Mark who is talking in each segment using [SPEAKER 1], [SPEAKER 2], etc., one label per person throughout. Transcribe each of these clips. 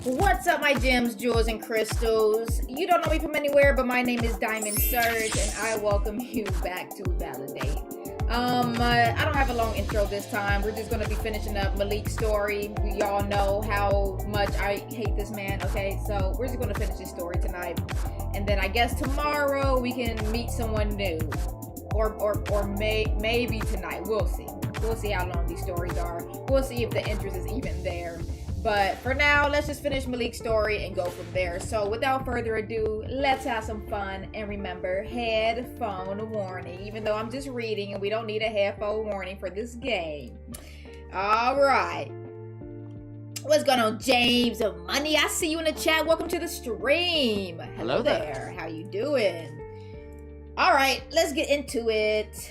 [SPEAKER 1] What's up, my gems, jewels, and crystals? You don't know me from anywhere, but my name is Diamond Surge, and I welcome you back to ValiDate. I don't have a long intro this time. We're just gonna be finishing up Malik's story. We all know how much I hate this man, okay? So we're just gonna finish his story tonight. And then I guess tomorrow we can meet someone new. Or maybe tonight. We'll see. We'll see how long these stories are. We'll see if the interest is even there. But for now, let's just finish Malik's story and go from there. So without further ado, let's have some fun. And remember, headphone warning. Even though I'm just reading and we don't need a headphone warning for this game. All right. What's going on, James of Money? I see you in the chat. Welcome to the stream.
[SPEAKER 2] Hello there.
[SPEAKER 1] How you doing? All right, let's get into it.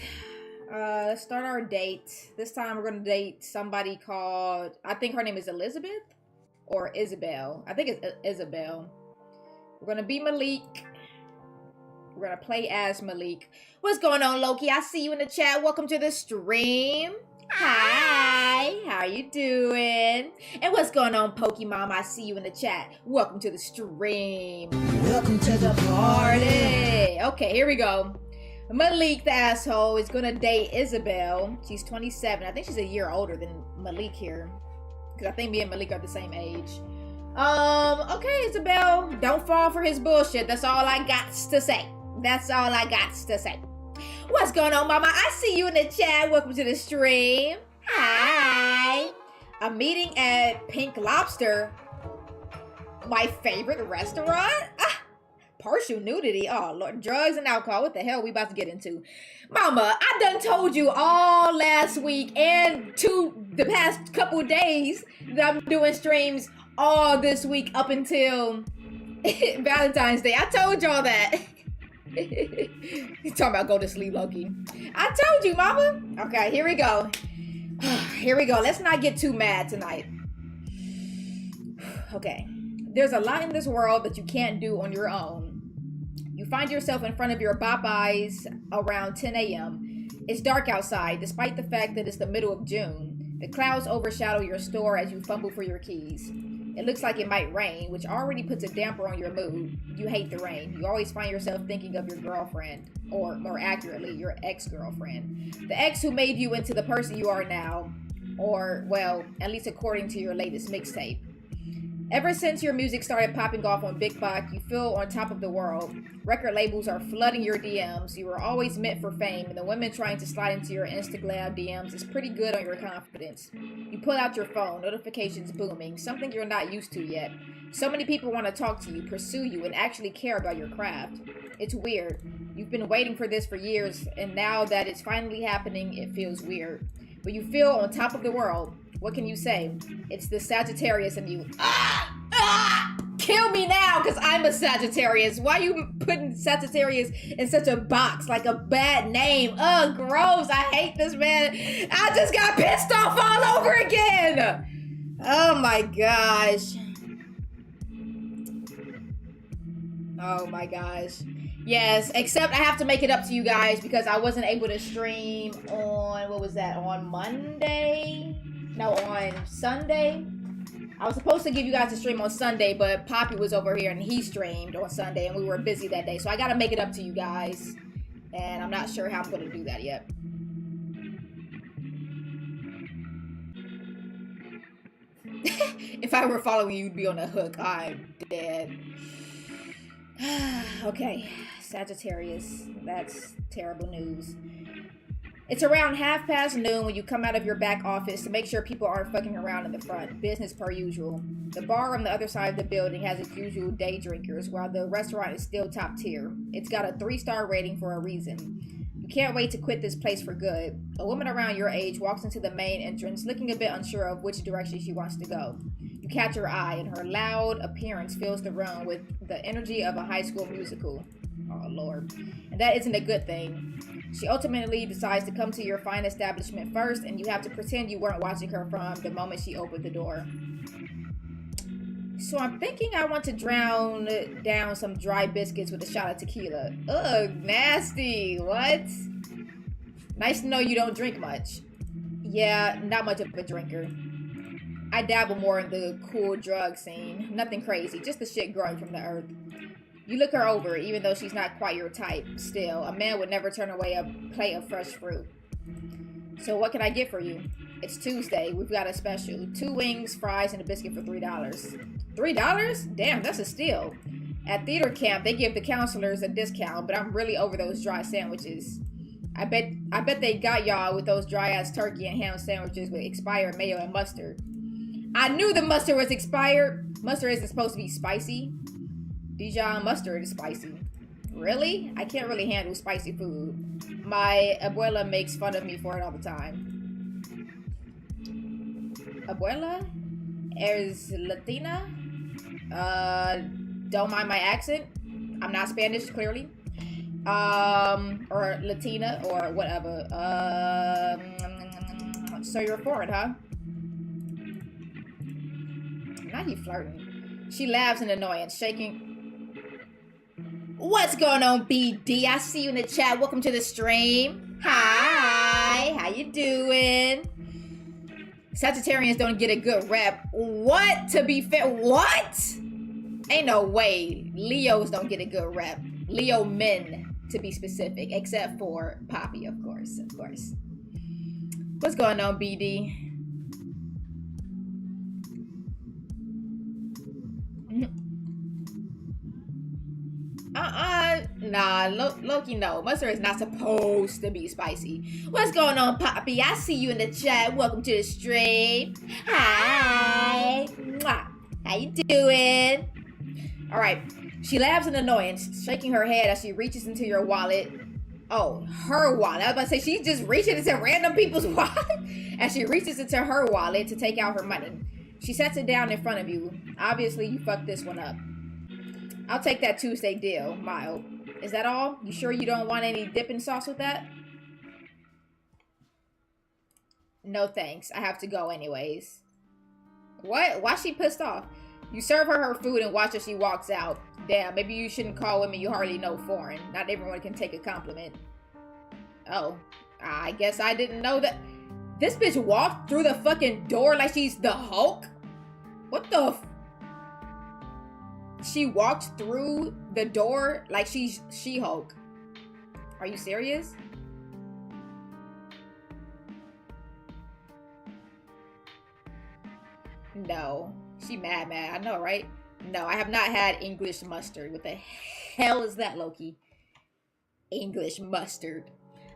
[SPEAKER 1] Let's start our date. This time we're going to date somebody called, I think her name is Elizabeth or Isabel. I think it's Isabel. We're going to be Malik. We're going to play as Malik. What's going on, Loki? I see you in the chat. Welcome to the stream. Hi, how you doing? And what's going on, Pokemon? I see you in the chat. Welcome to the stream. Welcome to the party. Okay, here we go. Malik, the asshole, is gonna date Isabel. She's 27. I think she's a year older than Malik here, because I think me and Malik are the same age. Okay, Isabel, don't fall for his bullshit. That's all I got to say. That's all I got to say. What's going on, mama? I see you in the chat. Welcome to the stream. Hi. A meeting at Pink Lobster, my favorite restaurant. Partial nudity. Oh, Lord. Drugs and alcohol. What the hell we about to get into? Mama, I done told you all last week and the past couple days that I'm doing streams all this week up until Valentine's Day. I told y'all that. He's talking about go to sleep, Loki. I told you, mama. Okay, here we go. Here we go. Let's not get too mad tonight. Okay. There's a lot in this world that you can't do on your own. You find yourself in front of your bop eyes around 10 a.m. It's dark outside, despite the fact that it's the middle of June. The clouds overshadow your store as you fumble for your keys. It looks like it might rain, which already puts a damper on your mood. You hate the rain. You always find yourself thinking of your girlfriend, or more accurately, your ex-girlfriend. The ex who made you into the person you are now, or, well, at least according to your latest mixtape. Ever since your music started popping off on Big Box, you feel on top of the world. Record labels are flooding your DMs. You were always meant for fame, and the women trying to slide into your Instagram DMs is pretty good on your confidence. You pull out your phone, notifications booming, something you're not used to yet. So many people want to talk to you, pursue you, and actually care about your craft. It's weird. You've been waiting for this for years, and now that it's finally happening, it feels weird. But you feel on top of the world. What can you say? It's the Sagittarius in you. Kill me now, because I'm a Sagittarius. Why are you putting Sagittarius in such a box, like a bad name? Ugh, gross. I hate this man. I just got pissed off all over again. Oh my gosh. Oh my gosh. Yes, except I have to make it up to you guys because I wasn't able to stream on, what was that, on Monday? No, on Sunday. I was supposed to give you guys a stream on Sunday, but Poppy was over here and he streamed on Sunday and we were busy that day. So I got to make it up to you guys. And I'm not sure how I'm going to do that yet. If I were following you, you'd be on the hook. I'm dead. Okay, Sagittarius. That's terrible news. It's around noon when you come out of your back office to make sure people aren't fucking around in the front. Business per usual. The bar on the other side of the building has its usual day drinkers, while the restaurant is still top tier. It's got a 3-star rating for a reason. You can't wait to quit this place for good. A woman around your age walks into the main entrance, looking a bit unsure of which direction she wants to go. You catch her eye, and her loud appearance fills the room with the energy of a high school musical. Oh, Lord. And that isn't a good thing. She ultimately decides to come to your fine establishment first, and you have to pretend you weren't watching her from the moment she opened the door. So I'm thinking I want to drown down some dry biscuits with a shot of tequila. Ugh, nasty. What? Nice to know you don't drink much. Yeah, not much of a drinker. I dabble more in the cool drug scene. Nothing crazy, just the shit growing from the earth. You look her over, even though she's not quite your type. Still, a man would never turn away a plate of fresh fruit. So what can I get for you? It's Tuesday. We've got a special. 2 wings, fries, and a biscuit for $3. $3? Damn, that's a steal. At theater camp, they give the counselors a discount, but I'm really over those dry sandwiches. I bet they got y'all with those dry-ass turkey and ham sandwiches with expired mayo and mustard. I knew the mustard was expired. Mustard isn't supposed to be spicy. Dijon mustard is spicy. Really? I can't really handle spicy food. My abuela makes fun of me for it all the time. Abuela? Es Latina? Don't mind my accent. I'm not Spanish, clearly. Or Latina, or whatever. So you're foreign, huh? Now you flirting. She laughs in annoyance, shaking. What's going on, BD? I see you in the chat. Welcome to the stream. Hi. How you doing? Sagittarians don't get a good rep. What? To be fair, what? Ain't no way. Leos don't get a good rep. Leo men, to be specific, except for Poppy, of course. What's going on, BD? Nah, Loki, no. Mustard is not supposed to be spicy. What's going on, Poppy? I see you in the chat. Welcome to the stream. Hi. Mwah. How you doing? All right. She laughs in annoyance, shaking her head as she reaches into your wallet. Oh, her wallet. I was about to say, she's just reaching into random people's wallet. As she reaches into her wallet to take out her money. She sets it down in front of you. Obviously, you fucked this one up. I'll take that Tuesday deal, mild. Is that all? You sure you don't want any dipping sauce with that? No thanks. I have to go anyways. What? Why's she pissed off? You serve her food and watch as she walks out. Damn, maybe you shouldn't call women you hardly know foreign. Not everyone can take a compliment. Oh, I guess I didn't know that. This bitch walked through the fucking door like she's the Hulk? What the She walked through the door like she's She-Hulk. Are you serious? No. She mad. I know, right? No, I have not had English mustard. What the hell is that, Loki? English mustard.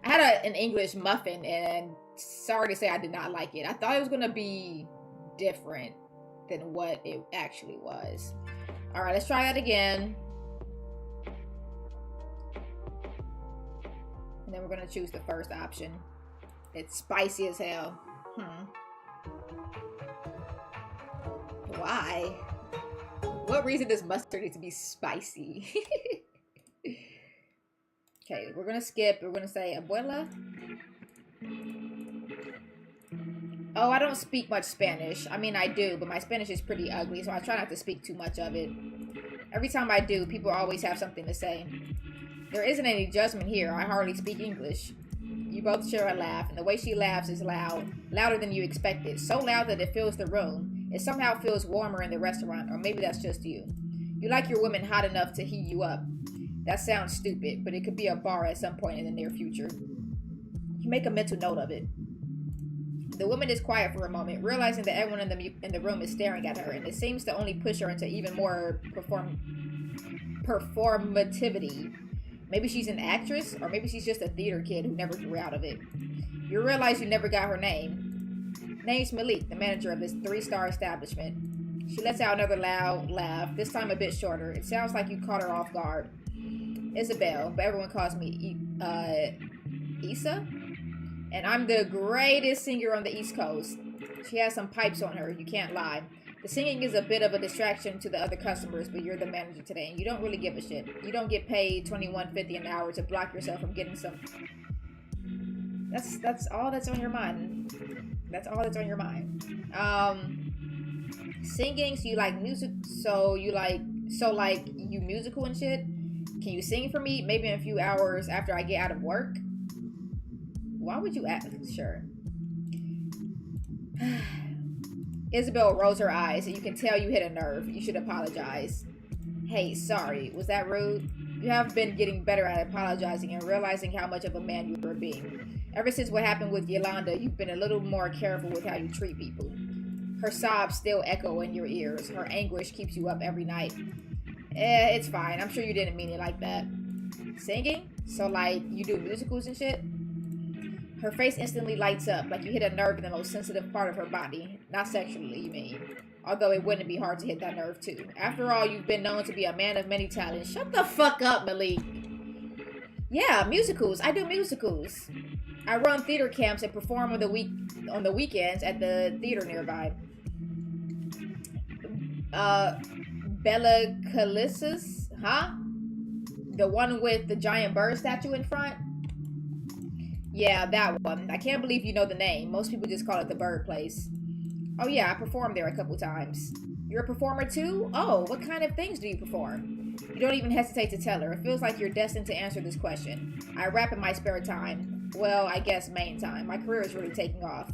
[SPEAKER 1] I had an English muffin, and sorry to say I did not like it. I thought it was going to be different than what it actually was. All right, let's try that again. And then we're going to choose the first option. It's spicy as hell. Why? What reason does mustard need to be spicy? Okay, we're gonna skip. We're gonna say abuela. Oh, I don't speak much Spanish. I mean, I do, but my Spanish is pretty ugly, so I try not to speak too much of it. Every time I do, people always have something to say. There isn't any judgment here. I hardly speak English. You both share a laugh, and the way she laughs is loud. Louder than you expected. So loud that it fills the room. It somehow feels warmer in the restaurant, or maybe that's just you. You like your women hot enough to heat you up. That sounds stupid, but it could be a bar at some point in the near future. You make a mental note of it. The woman is quiet for a moment, realizing that everyone in the room is staring at her, and it seems to only push her into even more performativity. Maybe she's an actress, or maybe she's just a theater kid who never grew out of it. You realize you never got her name. Name's Malik, the manager of this 3-star establishment. She lets out another loud laugh, this time a bit shorter. It sounds like you caught her off guard. Isabel, but everyone calls me Issa? And I'm the greatest singer on the East Coast. She has some pipes on her, you can't lie. The singing is a bit of a distraction to the other customers, but you're the manager today, and you don't really give a shit. You don't get paid $21.50 an hour to block yourself from getting some... That's all that's on your mind. That's all that's on your mind. Singing, so you like music, so you musical and shit? Can you sing for me? Maybe in a few hours after I get out of work? Why would you ask? Sure. Isabel rolls her eyes, and you can tell you hit a nerve. You should apologize. Hey, sorry. Was that rude? You have been getting better at apologizing and realizing how much of a man you were being. Ever since what happened with Yolanda, you've been a little more careful with how you treat people. Her sobs still echo in your ears. Her anguish keeps you up every night. It's fine. I'm sure you didn't mean it like that. Singing? So, like, you do musicals and shit? Her face instantly lights up, like you hit a nerve in the most sensitive part of her body. Not sexually, you mean. Although it wouldn't be hard to hit that nerve, too. After all, you've been known to be a man of many talents. Shut the fuck up, Malik. Yeah, musicals. I do musicals. I run theater camps and perform on the weekends at the theater nearby. Bella Calissus? Huh? The one with the giant bird statue in front? Yeah, that one. I can't believe you know the name. Most people just call it the bird place. Oh yeah, I performed there a couple times. You're a performer too? Oh, what kind of things do you perform? You don't even hesitate to tell her. It feels like you're destined to answer this question. I rap in my spare time. Well, I guess main time. My career is really taking off.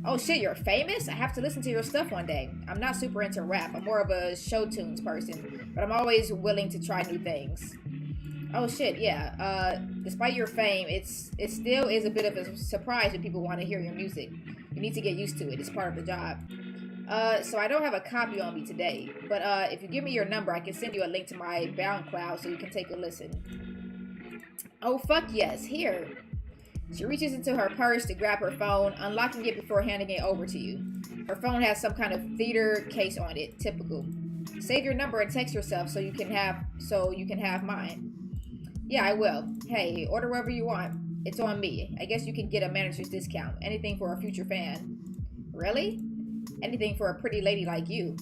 [SPEAKER 1] Oh shit, you're famous? I have to listen to your stuff one day. I'm not super into rap. I'm more of a show tunes person, but I'm always willing to try new things. Oh shit, yeah. Despite your fame, it still is a bit of a surprise when people want to hear your music. You need to get used to it. It's part of the job. So I don't have a copy on me today, but if you give me your number, I can send you a link to my SoundCloud so you can take a listen. Oh fuck yes, here. She reaches into her purse to grab her phone, unlocking it before handing it over to you. Her phone has some kind of theater case on it, typical. Save your number and text yourself so you can have mine. Yeah, I will. Hey, order whatever you want. It's on me. I guess you can get a manager's discount. Anything for a future fan. Really? Anything for a pretty lady like you.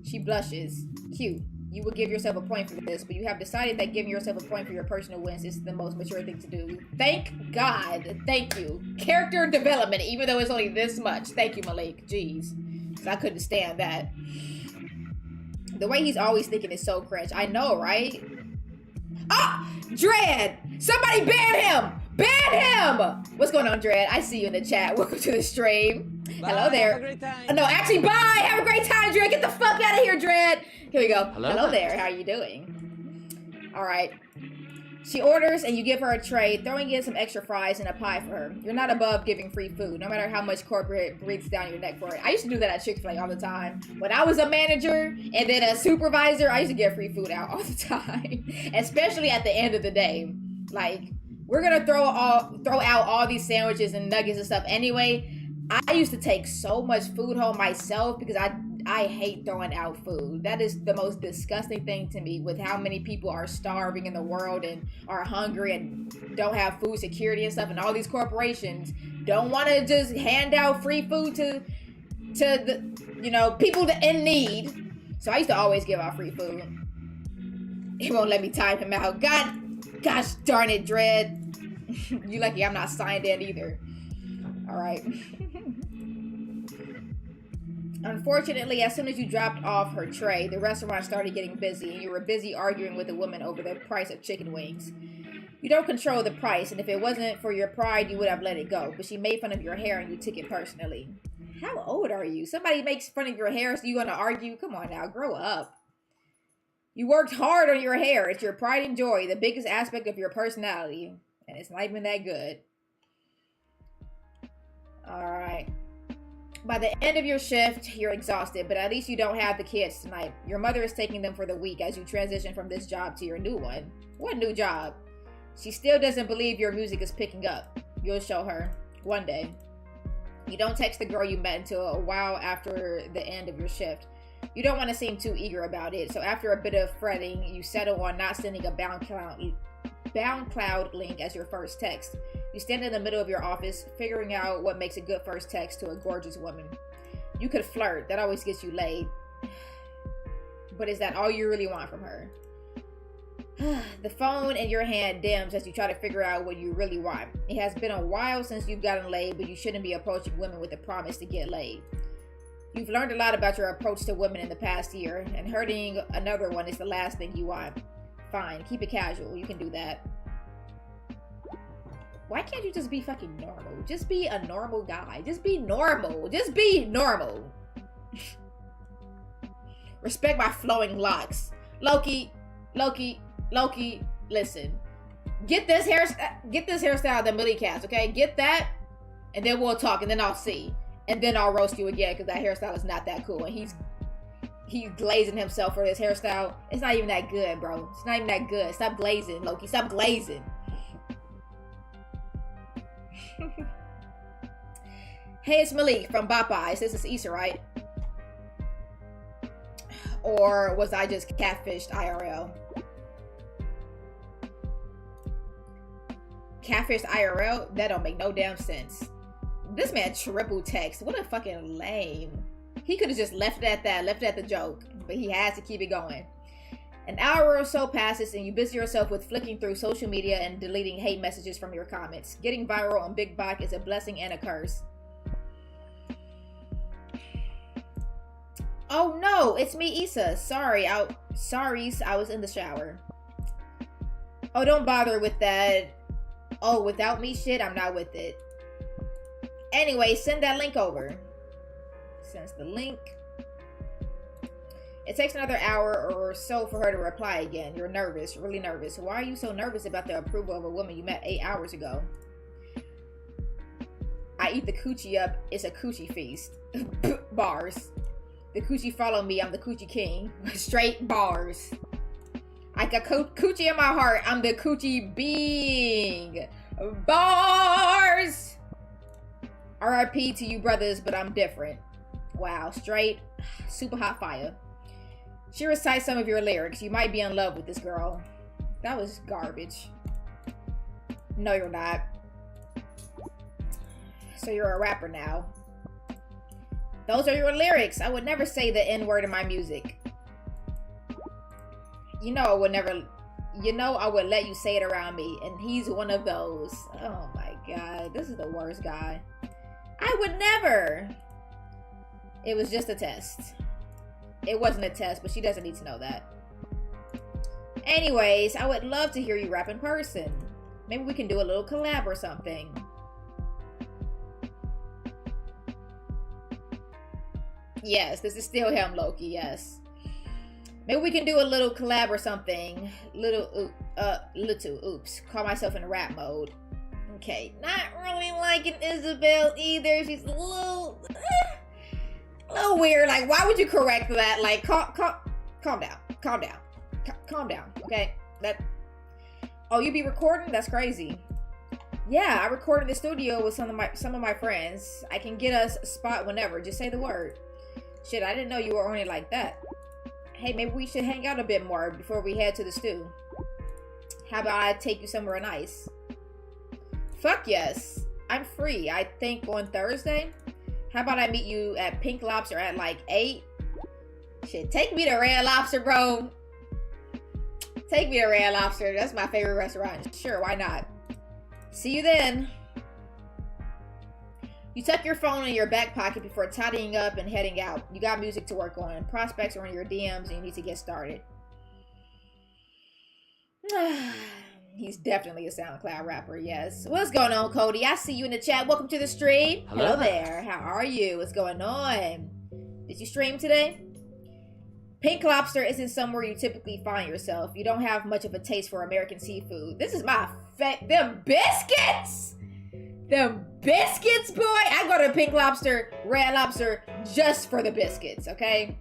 [SPEAKER 1] She blushes. Cute. You would give yourself a point for this, but you have decided that giving yourself a point for your personal wins is the most mature thing to do. Thank God. Thank you. Character development, even though it's only this much. Thank you, Malik. Jeez. Because I couldn't stand that. The way he's always thinking is so cringe. I know, right? Ah! Dread! Somebody ban him! Ban him! What's going on, Dread? I see you in the chat. Welcome to the stream.
[SPEAKER 2] Bye,
[SPEAKER 1] hello there.
[SPEAKER 2] Have a great time.
[SPEAKER 1] No, actually, bye! Have a great time, Dread! Get the fuck out of here, Dread! Here we go.
[SPEAKER 2] Hello
[SPEAKER 1] there. How are you doing? Alright. She orders and you give her a tray, throwing in some extra fries and a pie for her. You're not above giving free food, no matter how much corporate breathes down your neck for it. I used to do that at Chick-fil-A all the time. When I was a manager and then a supervisor, I used to get free food out all the time. Especially at the end of the day. Like, we're gonna throw out all these sandwiches and nuggets and stuff anyway. I used to take so much food home myself because I hate throwing out food. That is the most disgusting thing to me, with how many people are starving in the world and are hungry and don't have food security and stuff, and all these corporations don't want to just hand out free food to the people that in need. So I used to always give out free food. He won't let me time him out. Gosh darn it, Dread. You lucky I'm not signed in either. All right. Unfortunately, as soon as you dropped off her tray, the restaurant started getting busy, and you were busy arguing with a woman over the price of chicken wings. You don't control the price, and if it wasn't for your pride, you would have let it go, but she made fun of your hair and you took it personally. How old are you? Somebody makes fun of your hair, so you're gonna argue? Come on now, grow up. You worked hard on your hair. It's your pride and joy, the biggest aspect of your personality, and it's not even that good. Alright. By the end of your shift, you're exhausted, but at least you don't have the kids tonight. Your mother is taking them for the week as you transition from this job to your new one. What new job? She still doesn't believe your music is picking up. You'll show her. One day. You don't text the girl you met until a while after the end of your shift. You don't want to seem too eager about it, so after a bit of fretting, you settle on not sending a BoundCloud link as your first text. You stand in the middle of your office, figuring out what makes a good first text to a gorgeous woman. You could flirt. That always gets you laid. But is that all you really want from her? The phone in your hand dims as you try to figure out what you really want. It has been a while since you've gotten laid, but you shouldn't be approaching women with a promise to get laid. You've learned a lot about your approach to women in the past year, and hurting another one is the last thing you want. Fine, keep it casual. You can do that. Why can't you just be fucking normal? Just be a normal guy. Just be normal. Just be normal. Respect my flowing locks. Loki, listen. Get this hairstyle that Maliks has, okay? Get that, and then we'll talk, and then I'll see. And then I'll roast you again, because that hairstyle is not that cool. And he's glazing himself for his hairstyle. It's not even that good, bro. It's not even that good. Stop glazing, Loki. Stop glazing. Hey, it's Malik from Popeyes. This is Issa, right? Or was I just catfished IRL? Catfished IRL? That don't make no damn sense. This man triple text. What a fucking lame. He could have just left it at that, left it at the joke, but he has to keep it going. An hour or so passes and you busy yourself with flicking through social media and deleting hate messages from your comments. Getting viral on Big Bach is a blessing and a curse. Oh no, it's me, Issa. Sorry, I was in the shower. Oh, don't bother with that. Oh, without me shit, I'm not with it. Anyway, send that link over. Sends the link. It takes another hour or so for her to reply again. You're nervous, really nervous. Why are you so nervous about the approval of a woman you met 8 hours ago? I eat the coochie up. It's a coochie feast. Bars. The coochie follow me. I'm the coochie king. Straight bars. I got coochie in my heart. I'm the coochie being. Bars. RIP to you brothers, but I'm different. Wow, straight, super hot fire. She recites some of your lyrics. You might be in love with this girl. That was garbage. No, you're not. So you're a rapper now. Those are your lyrics. I would never say the N-word in my music. You know I would never... You know I would let you say it around me. And he's one of those. Oh my god. This is the worst guy. I would never. It was just a test. It wasn't a test, but she doesn't need to know that. Anyways, I would love to hear you rap in person. Maybe we can do a little collab or something. Yes, this is still him, Loki, yes. Maybe we can do a little collab or something. Little, oops. Call myself in rap mode. Okay, not really liking Isabel either. She's a little weird. Like, why would you correct that? Like, calm down, okay? Oh, you be recording? That's crazy. Yeah, I recorded in the studio with some of my friends. I can get us a spot whenever. Just say the word. Shit, I didn't know you were on it like that. Hey, maybe we should hang out a bit more before we head to the stew. How about I take you somewhere nice? Fuck yes. I'm free. I think on Thursday. How about I meet you at Pink Lobster at like 8? Shit, take me to Red Lobster, bro. Take me to Red Lobster. That's my favorite restaurant. Sure, why not? See you then. You tuck your phone in your back pocket before tidying up and heading out. You got music to work on. Prospects are in your DMs and you need to get started. He's definitely a SoundCloud rapper, yes. What's going on, Cody? I see you in the chat. Welcome to the stream. Hello there. How are you? What's going on? Did you stream today? Pink Lobster isn't somewhere you typically find yourself. You don't have much of a taste for American seafood. This is my them biscuits! Them biscuits, boy! I go to Pink Lobster, Red Lobster, just for the biscuits, okay?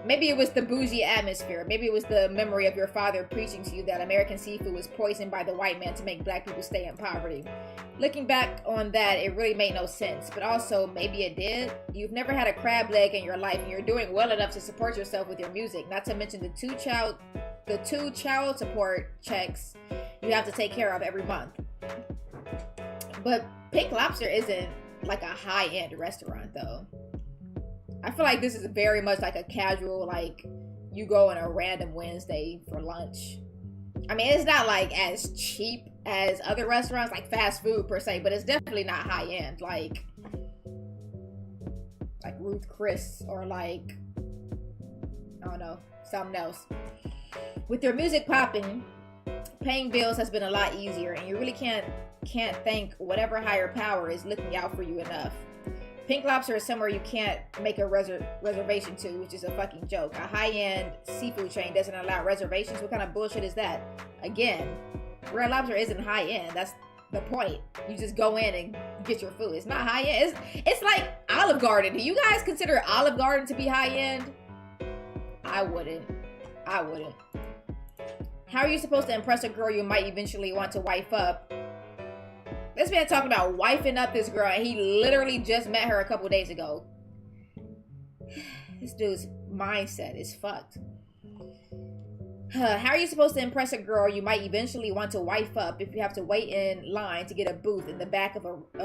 [SPEAKER 1] Maybe it was the bougie atmosphere. Maybe it was the memory of your father preaching to you that American seafood was poisoned by the white man to make black people stay in poverty. Looking back on that, it really made no sense. But also, maybe it did. You've never had a crab leg in your life, and you're doing well enough to support yourself with your music. Not to mention the two child support checks you have to take care of every month. But Pink Lobster isn't like a high-end restaurant, though. I feel like this is very much like a casual, like, you go on a random Wednesday for lunch. I mean, it's not like as cheap as other restaurants, like fast food per se, but it's definitely not high-end, like Ruth Chris or like, I don't know, something else. With your music popping, paying bills has been a lot easier, and you really can't thank whatever higher power is looking out for you enough. Pink Lobster is somewhere you can't make a reservation to, which is a fucking joke. A high-end seafood chain doesn't allow reservations. What kind of bullshit is that? Again, Red Lobster isn't high-end. That's the point. You just go in and get your food. It's not high-end. It's like Olive Garden. Do you guys consider Olive Garden to be high-end? I wouldn't. I wouldn't. How are you supposed to impress a girl you might eventually want to wife up? This man talking about wifing up this girl, and he literally just met her a couple days ago. This dude's mindset is fucked. How are you supposed to impress a girl you might eventually want to wife up if you have to wait in line to get a booth in the back of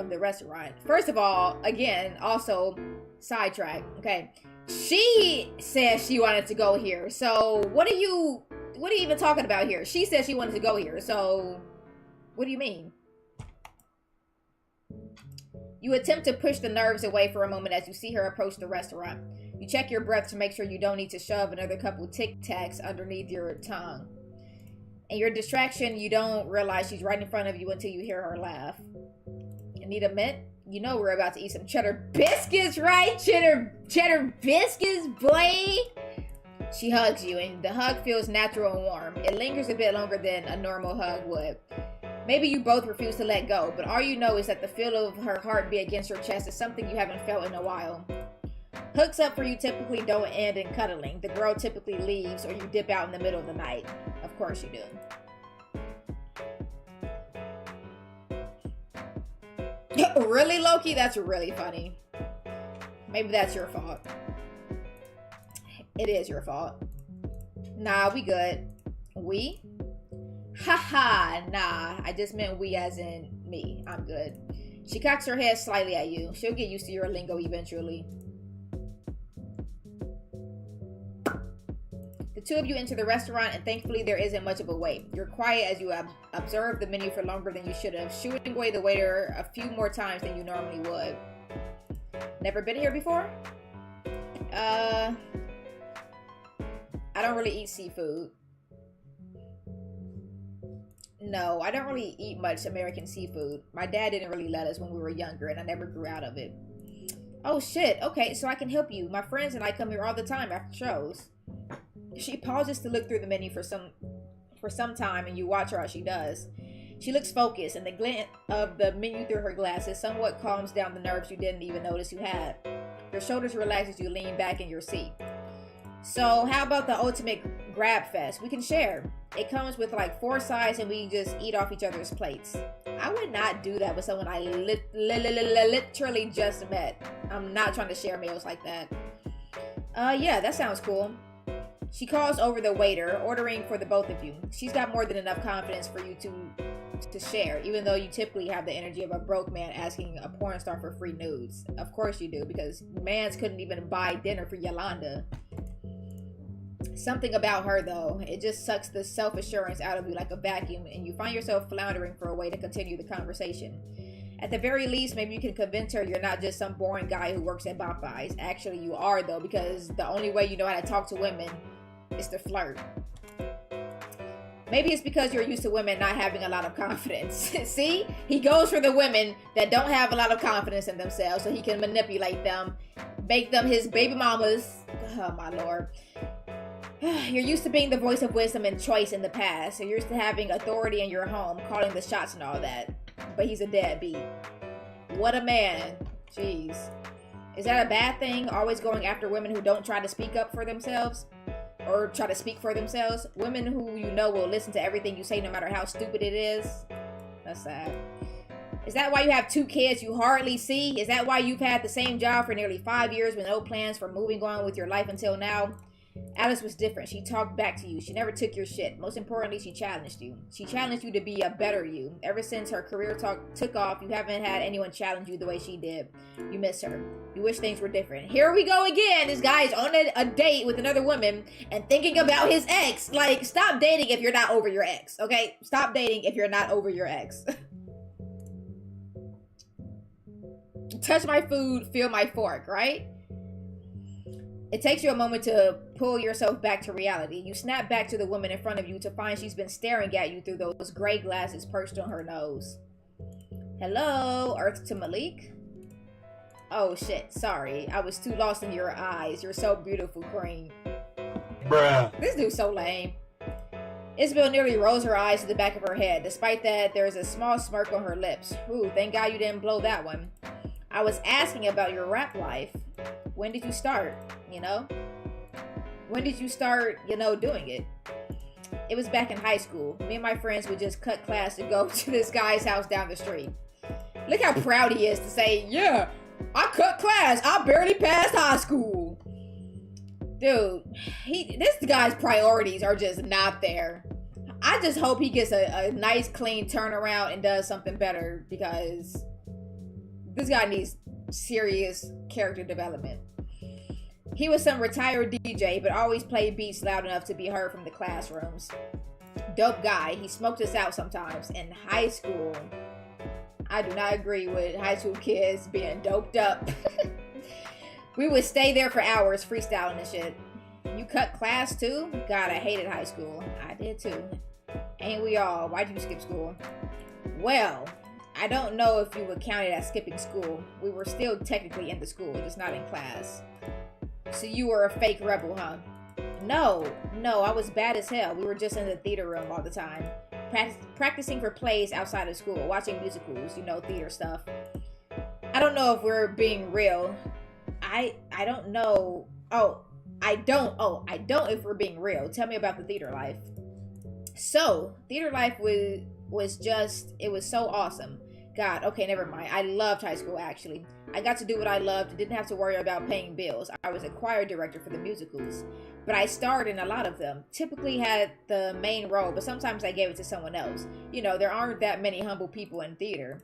[SPEAKER 1] the restaurant? First of all, again, also sidetrack. Okay, she said she wanted to go here. So what are you even talking about here? She said she wanted to go here. So what do you mean? You attempt to push the nerves away for a moment as you see her approach the restaurant. You check your breath to make sure you don't need to shove another couple Tic Tacs underneath your tongue. In your distraction, you don't realize she's right in front of you until you hear her laugh. You need a mint? You know we're about to eat some cheddar biscuits, right? Cheddar biscuits, boy! She hugs you, and the hug feels natural and warm. It lingers a bit longer than a normal hug would. Maybe you both refuse to let go, but all you know is that the feel of her heartbeat against your chest is something you haven't felt in a while. Hooks up for you typically don't end in cuddling. The girl typically leaves or you dip out in the middle of the night. Of course you do. Really, Loki? That's really funny. Maybe that's your fault. It is your fault. Nah, we good. We? Haha, nah. I just meant we as in me. I'm good. She cocks her head slightly at you. She'll get used to your lingo eventually. The two of you enter the restaurant, and thankfully there isn't much of a wait. You're quiet as you observe the menu for longer than you should have, shooing away the waiter a few more times than you normally would. Never been here before? I don't really eat seafood. No, I don't really eat much American seafood. My dad didn't really let us when we were younger, and I never grew out of it. Oh shit, okay, so I can help you. My friends and I come here all the time after shows. She pauses to look through the menu for some time, and you watch her as she does. She looks focused, and the glint of the menu through her glasses somewhat calms down the nerves you didn't even notice you had. Your shoulders relax as you lean back in your seat. So, how about the ultimate grab fest? We can share. It comes with like 4 sides, and we just eat off each other's plates. I would not do that with someone I literally just met. I'm not trying to share meals like that. Yeah, that sounds cool. She calls over the waiter, ordering for the both of you. She's got more than enough confidence for you to share, even though you typically have the energy of a broke man asking a porn star for free nudes. Of course you do, because mans couldn't even buy dinner for Yolanda. Something about her, though, it just sucks the self-assurance out of you like a vacuum, and you find yourself floundering for a way to continue the conversation. At the very least, maybe you can convince her you're not just some boring guy who works at Popeyes. Actually, you are, though, because the only way you know how to talk to women is to flirt. Maybe it's because you're used to women not having a lot of confidence. See? He goes for the women that don't have a lot of confidence in themselves so he can manipulate them, make them his baby mamas. Oh, my Lord. You're used to being the voice of wisdom and choice in the past. You're used to having authority in your home, calling the shots and all that. But he's a deadbeat. What a man. Jeez. Is that a bad thing? Always going after women who don't try to speak up for themselves? Or try to speak for themselves? Women who you know will listen to everything you say no matter how stupid it is? That's sad. Is that why you have 2 kids you hardly see? Is that why you've had the same job for nearly 5 years with no plans for moving on with your life until now? Alice was different. She talked back to you. She never took your shit. Most importantly, she challenged you. She challenged you to be a better you. Ever since her career took off, you haven't had anyone challenge you the way she did. You miss her. You wish things were different. Here we go again. This guy's on a date with another woman and thinking about his ex. Like, stop dating if you're not over your ex, okay? Stop dating if you're not over your ex. Touch my food, feel my fork, right? It takes you a moment to pull yourself back to reality. You snap back to the woman in front of you to find she's been staring at you through those gray glasses perched on her nose. Hello, Earth to Malik. Oh shit, sorry. I was too lost in your eyes. You're so beautiful, Queen.
[SPEAKER 2] Bruh.
[SPEAKER 1] This dude's so lame. Isabel nearly rolls her eyes to the back of her head. Despite that, there's a small smirk on her lips. Ooh, thank God you didn't blow that one. I was asking about your rap life. When did you start, you know? When did you start, doing it? It was back in high school. Me and my friends would just cut class to go to this guy's house down the street. Look how proud he is to say, yeah, I cut class. I barely passed high school. Dude, this guy's priorities are just not there. I just hope he gets a nice, clean turnaround and does something better, because this guy needs serious character development. He was some retired DJ, but always played beats loud enough to be heard from the classrooms. Dope guy. He smoked us out sometimes. In high school, I do not agree with high school kids being doped up. We would stay there for hours freestyling and shit. You cut class too? God, I hated high school. I did too. Ain't we all? Why'd you skip school? Well, I don't know if you would count it as skipping school. We were still technically in the school, just not in class. So you were a fake rebel, huh? No, I was bad as hell. We were just in the theater room all the time. Practicing for plays outside of school, watching musicals, theater stuff. I don't know if we're being real. I don't know. I don't if we're being real. Tell me about the theater life. So, theater life was just, it was so awesome. God, okay, never mind. I loved high school, actually. I got to do what I loved and didn't have to worry about paying bills. I was a choir director for the musicals, but I starred in a lot of them. Typically had the main role, but sometimes I gave it to someone else. There aren't that many humble people in theater.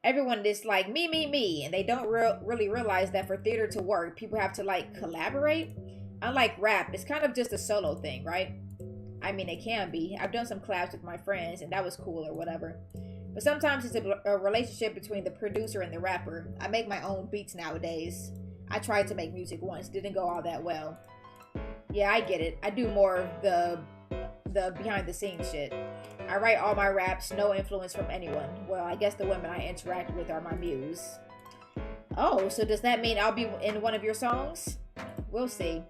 [SPEAKER 1] Everyone is like, me, and they don't really realize that for theater to work, people have to, collaborate. Unlike rap, it's kind of just a solo thing, right? I mean, it can be. I've done some collabs with my friends, and that was cool or whatever. But sometimes it's a relationship between the producer and the rapper. I make my own beats nowadays. I tried to make music once, didn't go all that well. Yeah, I get it. I do more of the behind the scenes shit. I write all my raps, no influence from anyone. Well, I guess the women I interact with are my muse. Oh, so does that mean I'll be in one of your songs? We'll see.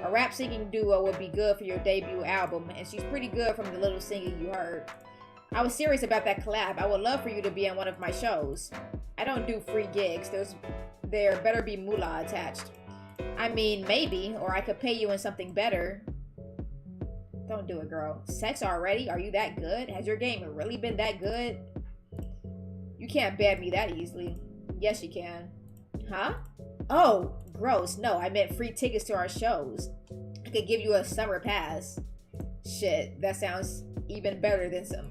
[SPEAKER 1] A rap singing duo would be good for your debut album, and she's pretty good from the little singing you heard. I was serious about that collab. I would love for you to be in one of my shows. I don't do free gigs. There better be moolah attached. I mean, maybe, or I could pay you in something better. Don't do it, girl. Sex already? Are you that good? Has your game really been that good? You can't ban me that easily. Yes, you can. Huh? Oh, gross. No, I meant free tickets to our shows. I could give you a summer pass. Shit, that sounds even better than some.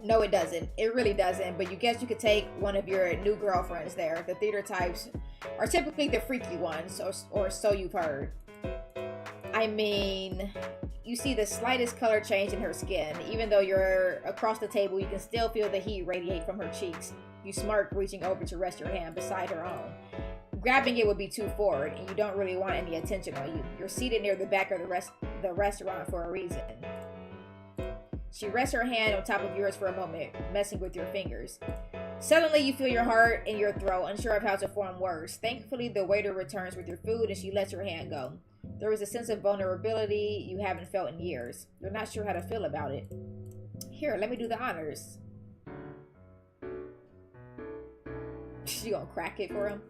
[SPEAKER 1] No, it doesn't. It really doesn't. But you guess you could take one of your new girlfriends there. The theater types are typically the freaky ones, or so you've heard. I mean, you see the slightest color change in her skin. Even though you're across the table, you can still feel the heat radiate from her cheeks. You smirk, reaching over to rest your hand beside her own. Grabbing it would be too forward, and you don't really want any attention on you. You're seated near the back of the restaurant for a reason. She rests her hand on top of yours for a moment, messing with your fingers. Suddenly, you feel your heart in your throat, unsure of how to form words. Thankfully, the waiter returns with your food, and she lets your hand go. There is a sense of vulnerability you haven't felt in years. You're not sure how to feel about it. Here, let me do the honors. She gonna crack it for him?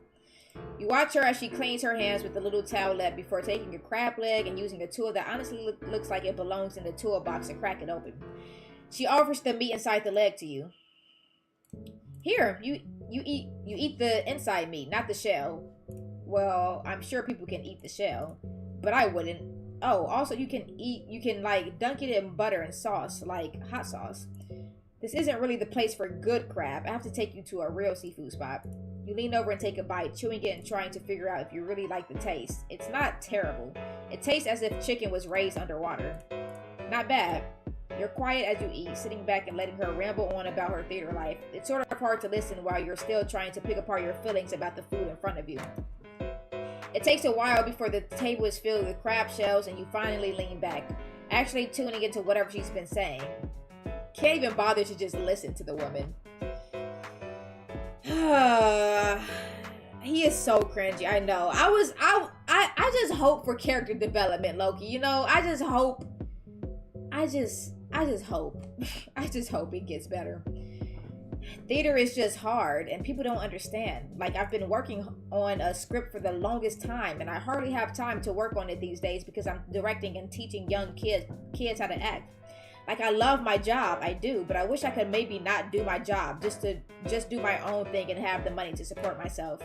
[SPEAKER 1] You watch her as she cleans her hands with the little towelette before taking a crab leg and using a tool that honestly looks like it belongs in the toolbox to crack it open. She offers the meat inside the leg to you. Here, you eat the inside meat, not the shell. Well, I'm sure people can eat the shell, but I wouldn't. Oh, also you can dunk it in butter and sauce, like hot sauce. This isn't really the place for good crab. I have to take you to a real seafood spot. You lean over and take a bite, chewing it and trying to figure out if you really like the taste. It's not terrible. It tastes as if chicken was raised underwater. Not bad. You're quiet as you eat, sitting back and letting her ramble on about her theater life. It's sort of hard to listen while you're still trying to pick apart your feelings about the food in front of you. It takes a while before the table is filled with crab shells and you finally lean back, actually tuning into whatever she's been saying. can't even bother to just listen to the woman. He is so cringy. I know. I just hope for character development, Loki. You know, I just hope. I just hope. I just hope it gets better. Theater is just hard and people don't understand. Like, I've been working on a script for the longest time and I hardly have time to work on it these days because I'm directing and teaching young kids how to act. Like, I love my job, I do, but I wish I could maybe not do my job, just do my own thing and have the money to support myself.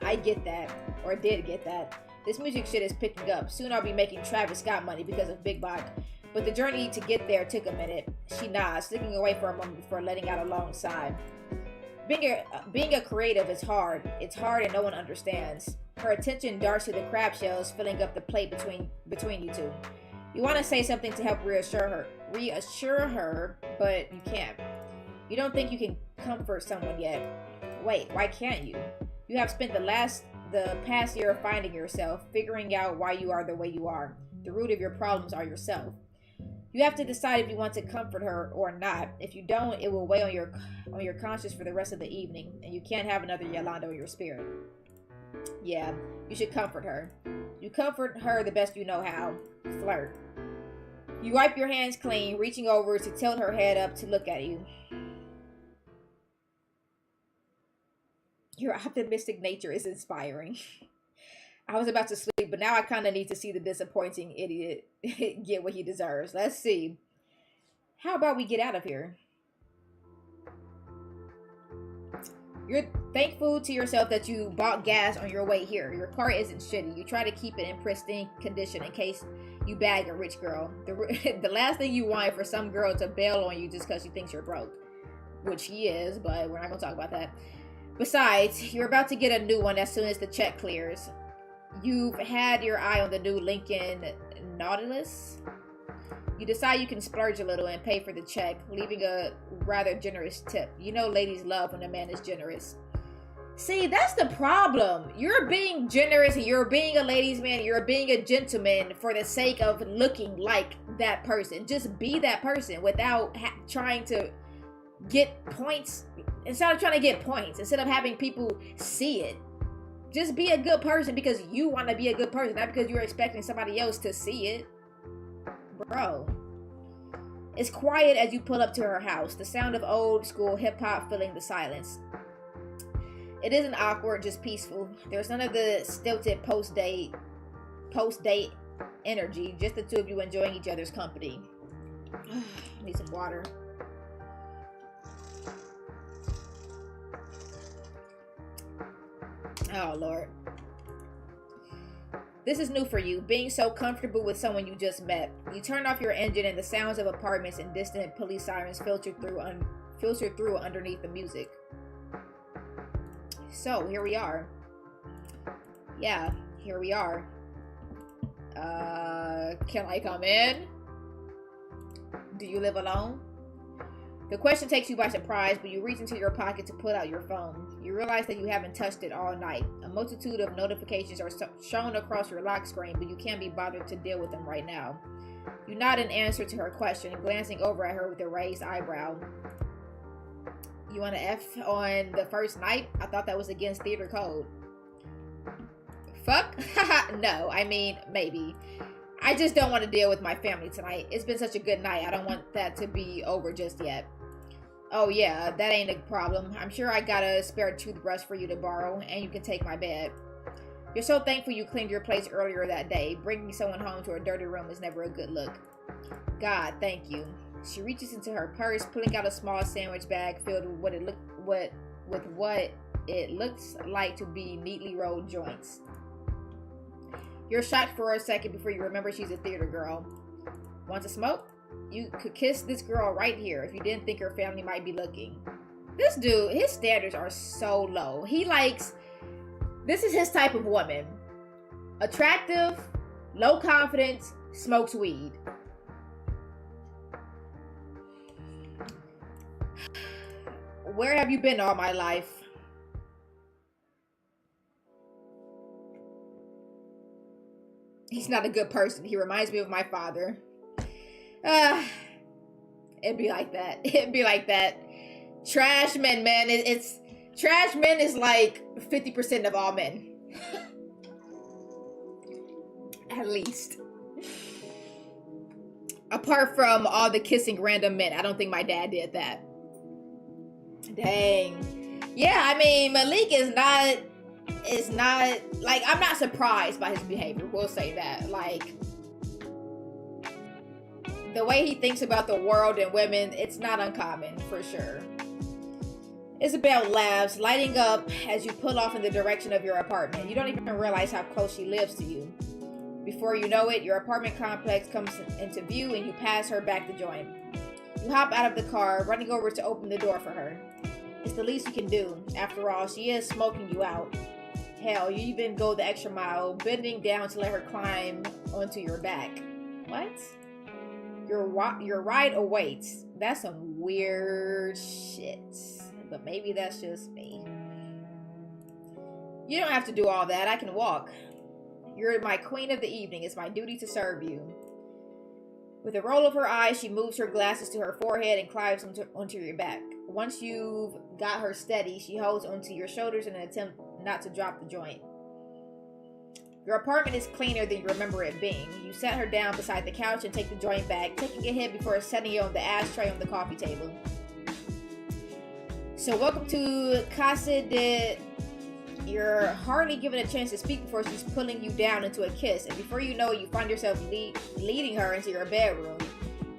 [SPEAKER 1] I get that, or did get that. This music shit is picking up. Soon I'll be making Travis Scott money because of Big Bot. But the journey to get there took a minute. She nods, sticking away for a moment before letting out a long sigh. Being a creative is hard. It's hard and no one understands. Her attention darts to the crab shells filling up the plate between you two. You want to say something to help reassure her, but you can't. You don't think you can comfort someone yet. Wait, why can't you? You have spent the past year finding yourself, figuring out why you are the way you are. The root of your problems are yourself. You have to decide if you want to comfort her or not. If you don't, it will weigh on your conscience for the rest of the evening, and you can't have another Yolanda in your spirit. Yeah, you should comfort her. You comfort her the best you know how. Flirt. You wipe your hands clean, reaching over to tilt her head up to look at you. Your optimistic nature is inspiring. I was about to sleep, but now I kind of need to see the disappointing idiot get what he deserves. Let's see. How about we get out of here? You're thankful to yourself that you bought gas on your way here. Your car isn't shitty. You try to keep it in pristine condition in case you bag a rich girl. The last thing you want is for some girl to bail on you just because she thinks you're broke. Which she is, but we're not going to talk about that. Besides, you're about to get a new one as soon as the check clears. You've had your eye on the new Lincoln Nautilus. You decide you can splurge a little and pay for the check, leaving a rather generous tip. You know ladies love when a man is generous. See, that's the problem. You're being generous and you're being a ladies' man. You're being a gentleman for the sake of looking like that person. Just be that person without trying to get points. Instead of trying to get points, instead of having people see it. Just be a good person because you want to be a good person, not because you're expecting somebody else to see it. Bro. It's quiet as you pull up to her house, the sound of old school hip hop filling the silence. It isn't awkward, just peaceful. There's none of the stilted post-date energy, just the two of you enjoying each other's company. Need some water. Oh, Lord. This is new for you, being so comfortable with someone you just met. You turn off your engine and the sounds of apartments and distant police sirens filter through underneath the music. So, here we are. Yeah, here we are. Can I come in? Do you live alone? The question takes you by surprise, but you reach into your pocket to pull out your phone. You realize that you haven't touched it all night. A multitude of notifications are shown across your lock screen, but you can't be bothered to deal with them right now. You nod in answer to her question, glancing over at her with a raised eyebrow. You want to F on the first night? I thought that was against theater code. Fuck? No, I mean, maybe. I just don't want to deal with my family tonight. It's been such a good night. I don't want that to be over just yet. Oh yeah, that ain't a problem. I'm sure I got a spare toothbrush for you to borrow, and you can take my bed. You're so thankful you cleaned your place earlier that day. Bringing someone home to a dirty room is never a good look. God, thank you. She reaches into her purse, pulling out a small sandwich bag filled with what it looks like to be neatly rolled joints. You're shocked for a second before you remember she's a theater girl. Want to smoke? You could kiss this girl right here if you didn't think her family might be looking. This dude, his standards are so low. This is his type of woman. Attractive, low confidence, smokes weed. Where have you been all my life? He's not a good person. He reminds me of my father. It'd be like that. It'd be like that. Trash men, man. It's trash men is like 50% of all men. At least. Apart from all the kissing random men. I don't think my dad did that. Dang. Yeah, I mean, Malik is not like, I'm not surprised by his behavior. We'll say that. Like, the way he thinks about the world and women, it's not uncommon, for sure. Isabel laughs, lighting up as you pull off in the direction of your apartment. You don't even realize how close she lives to you. Before you know it, your apartment complex comes into view and you pass her back the joint. You hop out of the car, running over to open the door for her. It's the least you can do. After all, she is smoking you out. Hell, you even go the extra mile, bending down to let her climb onto your back. What? Your ride awaits. That's some weird shit. But maybe that's just me. You don't have to do all that. I can walk. You're my queen of the evening. It's my duty to serve you. With a roll of her eyes, she moves her glasses to her forehead and climbs onto your back. Once you've got her steady, she holds onto your shoulders in an attempt not to drop the joint. Your apartment is cleaner than you remember it being. You set her down beside the couch and take the joint back, taking a hit before setting it on the ashtray on the coffee table. So welcome to Casa de... You're hardly given a chance to speak before she's pulling you down into a kiss, and before you know it, you find yourself leading her into your bedroom,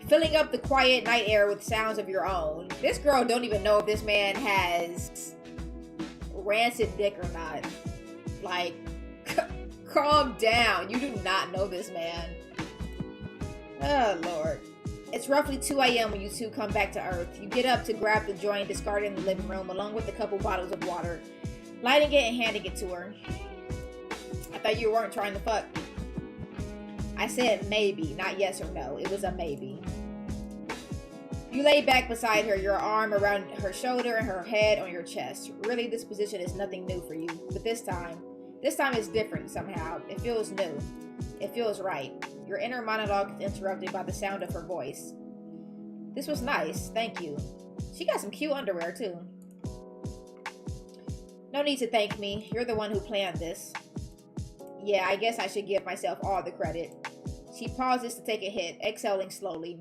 [SPEAKER 1] filling up the quiet night air with sounds of your own. This girl don't even know if this man has rancid dick or not. Like, calm down. You do not know this man. Oh, Lord. It's roughly 2 a.m. when you two come back to Earth. You get up to grab the joint discarded in the living room, along with a couple bottles of water, lighting it and handing it to her. I thought you weren't trying to fuck. I said maybe, not yes or no. It was a maybe. You lay back beside her, your arm around her shoulder and her head on your chest. Really, this position is nothing new for you. But this time is different somehow. It feels new. It feels right. Your inner monologue is interrupted by the sound of her voice. This was nice. Thank you. She got some cute underwear, too. No need to thank me. You're the one who planned this. Yeah, I guess I should give myself all the credit. She pauses to take a hit, exhaling slowly.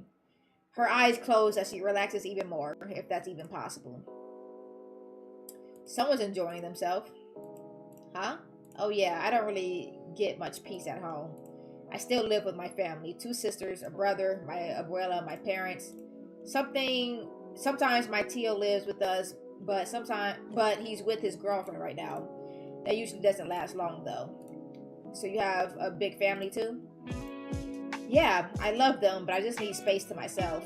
[SPEAKER 1] Her eyes close as she relaxes even more, if that's even possible. Someone's enjoying themselves. Huh? Oh yeah, I don't really get much peace at home. I still live with my family. 2 sisters, a brother, my abuela, my parents. Sometimes my tio lives with us, but he's with his girlfriend right now. That usually doesn't last long though. So you have a big family too? Yeah, I love them, but I just need space to myself.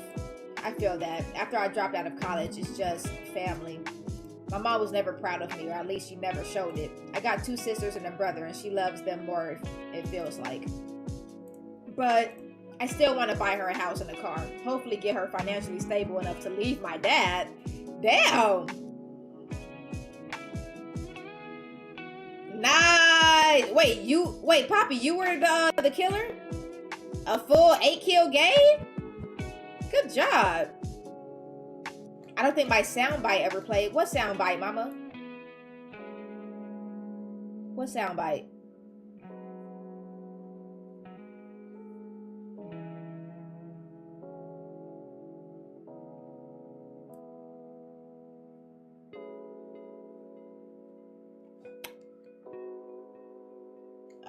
[SPEAKER 1] I feel that. After I dropped out of college, it's just family. My mom was never proud of me, or at least she never showed it. I got 2 sisters and a brother, and she loves them more, it feels like. But I still want to buy her a house and a car. Hopefully get her financially stable enough to leave my dad. Damn! Nice! Wait, Poppy, you were the killer? A full 8-kill game? Good job. I don't think my soundbite ever played. What soundbite, mama? What soundbite?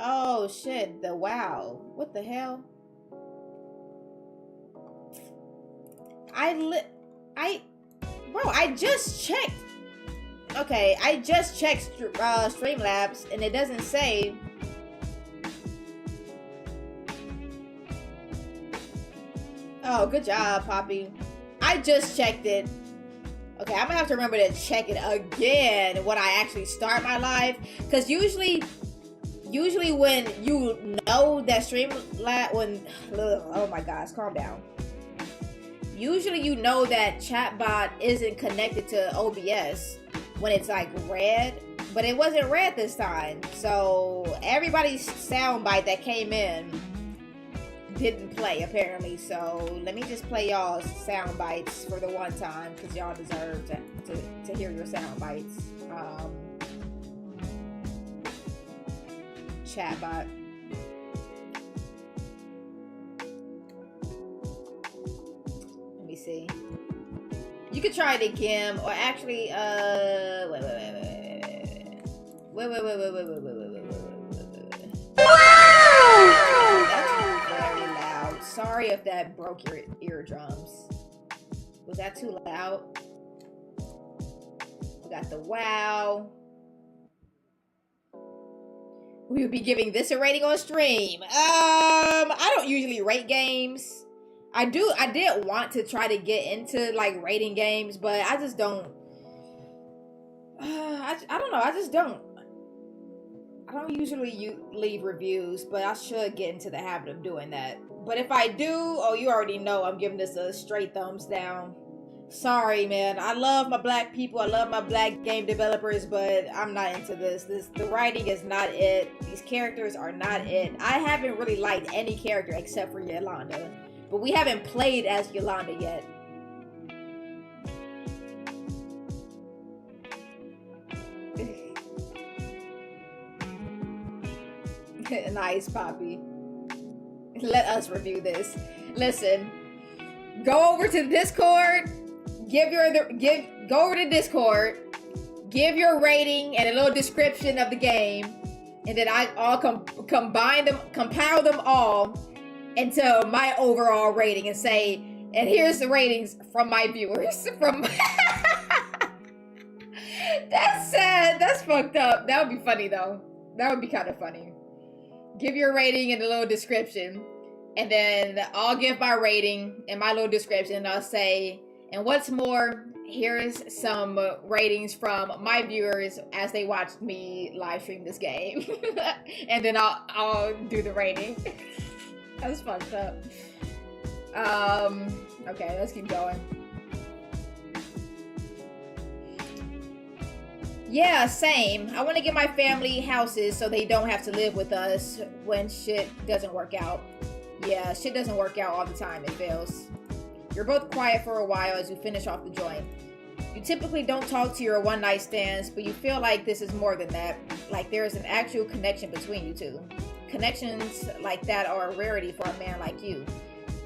[SPEAKER 1] Oh shit, the wow. What the hell? Bro, I just checked. Okay, I just checked Streamlabs and it doesn't say. Oh, good job, Poppy. I just checked it. Okay, I'm gonna have to remember to check it again when I actually start my live. Because usually when you know that Streamlabs, oh my gosh, calm down. Usually you know that chatbot isn't connected to OBS when it's like red, but it wasn't red this time. So everybody's soundbite that came in didn't play apparently. So let me just play y'all's sound bites for the one time because y'all deserve to hear your sound bites. Chatbot. Let me see. You could try it again, or actually, That's very loud. Sorry if that broke your eardrums. Was that too loud? We got the wow. We would be giving this a rating on stream. I don't usually rate games. I did want to try to get into like rating games, but I just don't. I don't know. I just don't. I don't usually leave reviews, but I should get into the habit of doing that. But if I do, oh, you already know I'm giving this a straight thumbs down. Sorry, man. I love my black people. I love my black game developers, but I'm not into this. The writing is not it. These characters are not it. I haven't really liked any character except for Yolanda. But we haven't played as Yolanda yet. Nice, Poppy. Let us review this. Listen, go over to the Discord. Go over to Discord. Give your rating and a little description of the game, and then I'll compile them all into my overall rating and say, and here's the ratings from my viewers. That's sad. That's fucked up. That would be funny though. That would be kind of funny. Give your rating and a little description, and then I'll give my rating and my little description, and I'll say, and what's more, here's some ratings from my viewers as they watched me live stream this game. And then I'll do the rating. That's fucked up. Okay, let's keep going. Yeah, same. I want to get my family houses so they don't have to live with us when shit doesn't work out. Yeah, shit doesn't work out all the time. It fails. You're both quiet for a while as you finish off the joint. You typically don't talk to your one-night stands, but you feel like this is more than that. Like there is an actual connection between you two. Connections like that are a rarity for a man like you.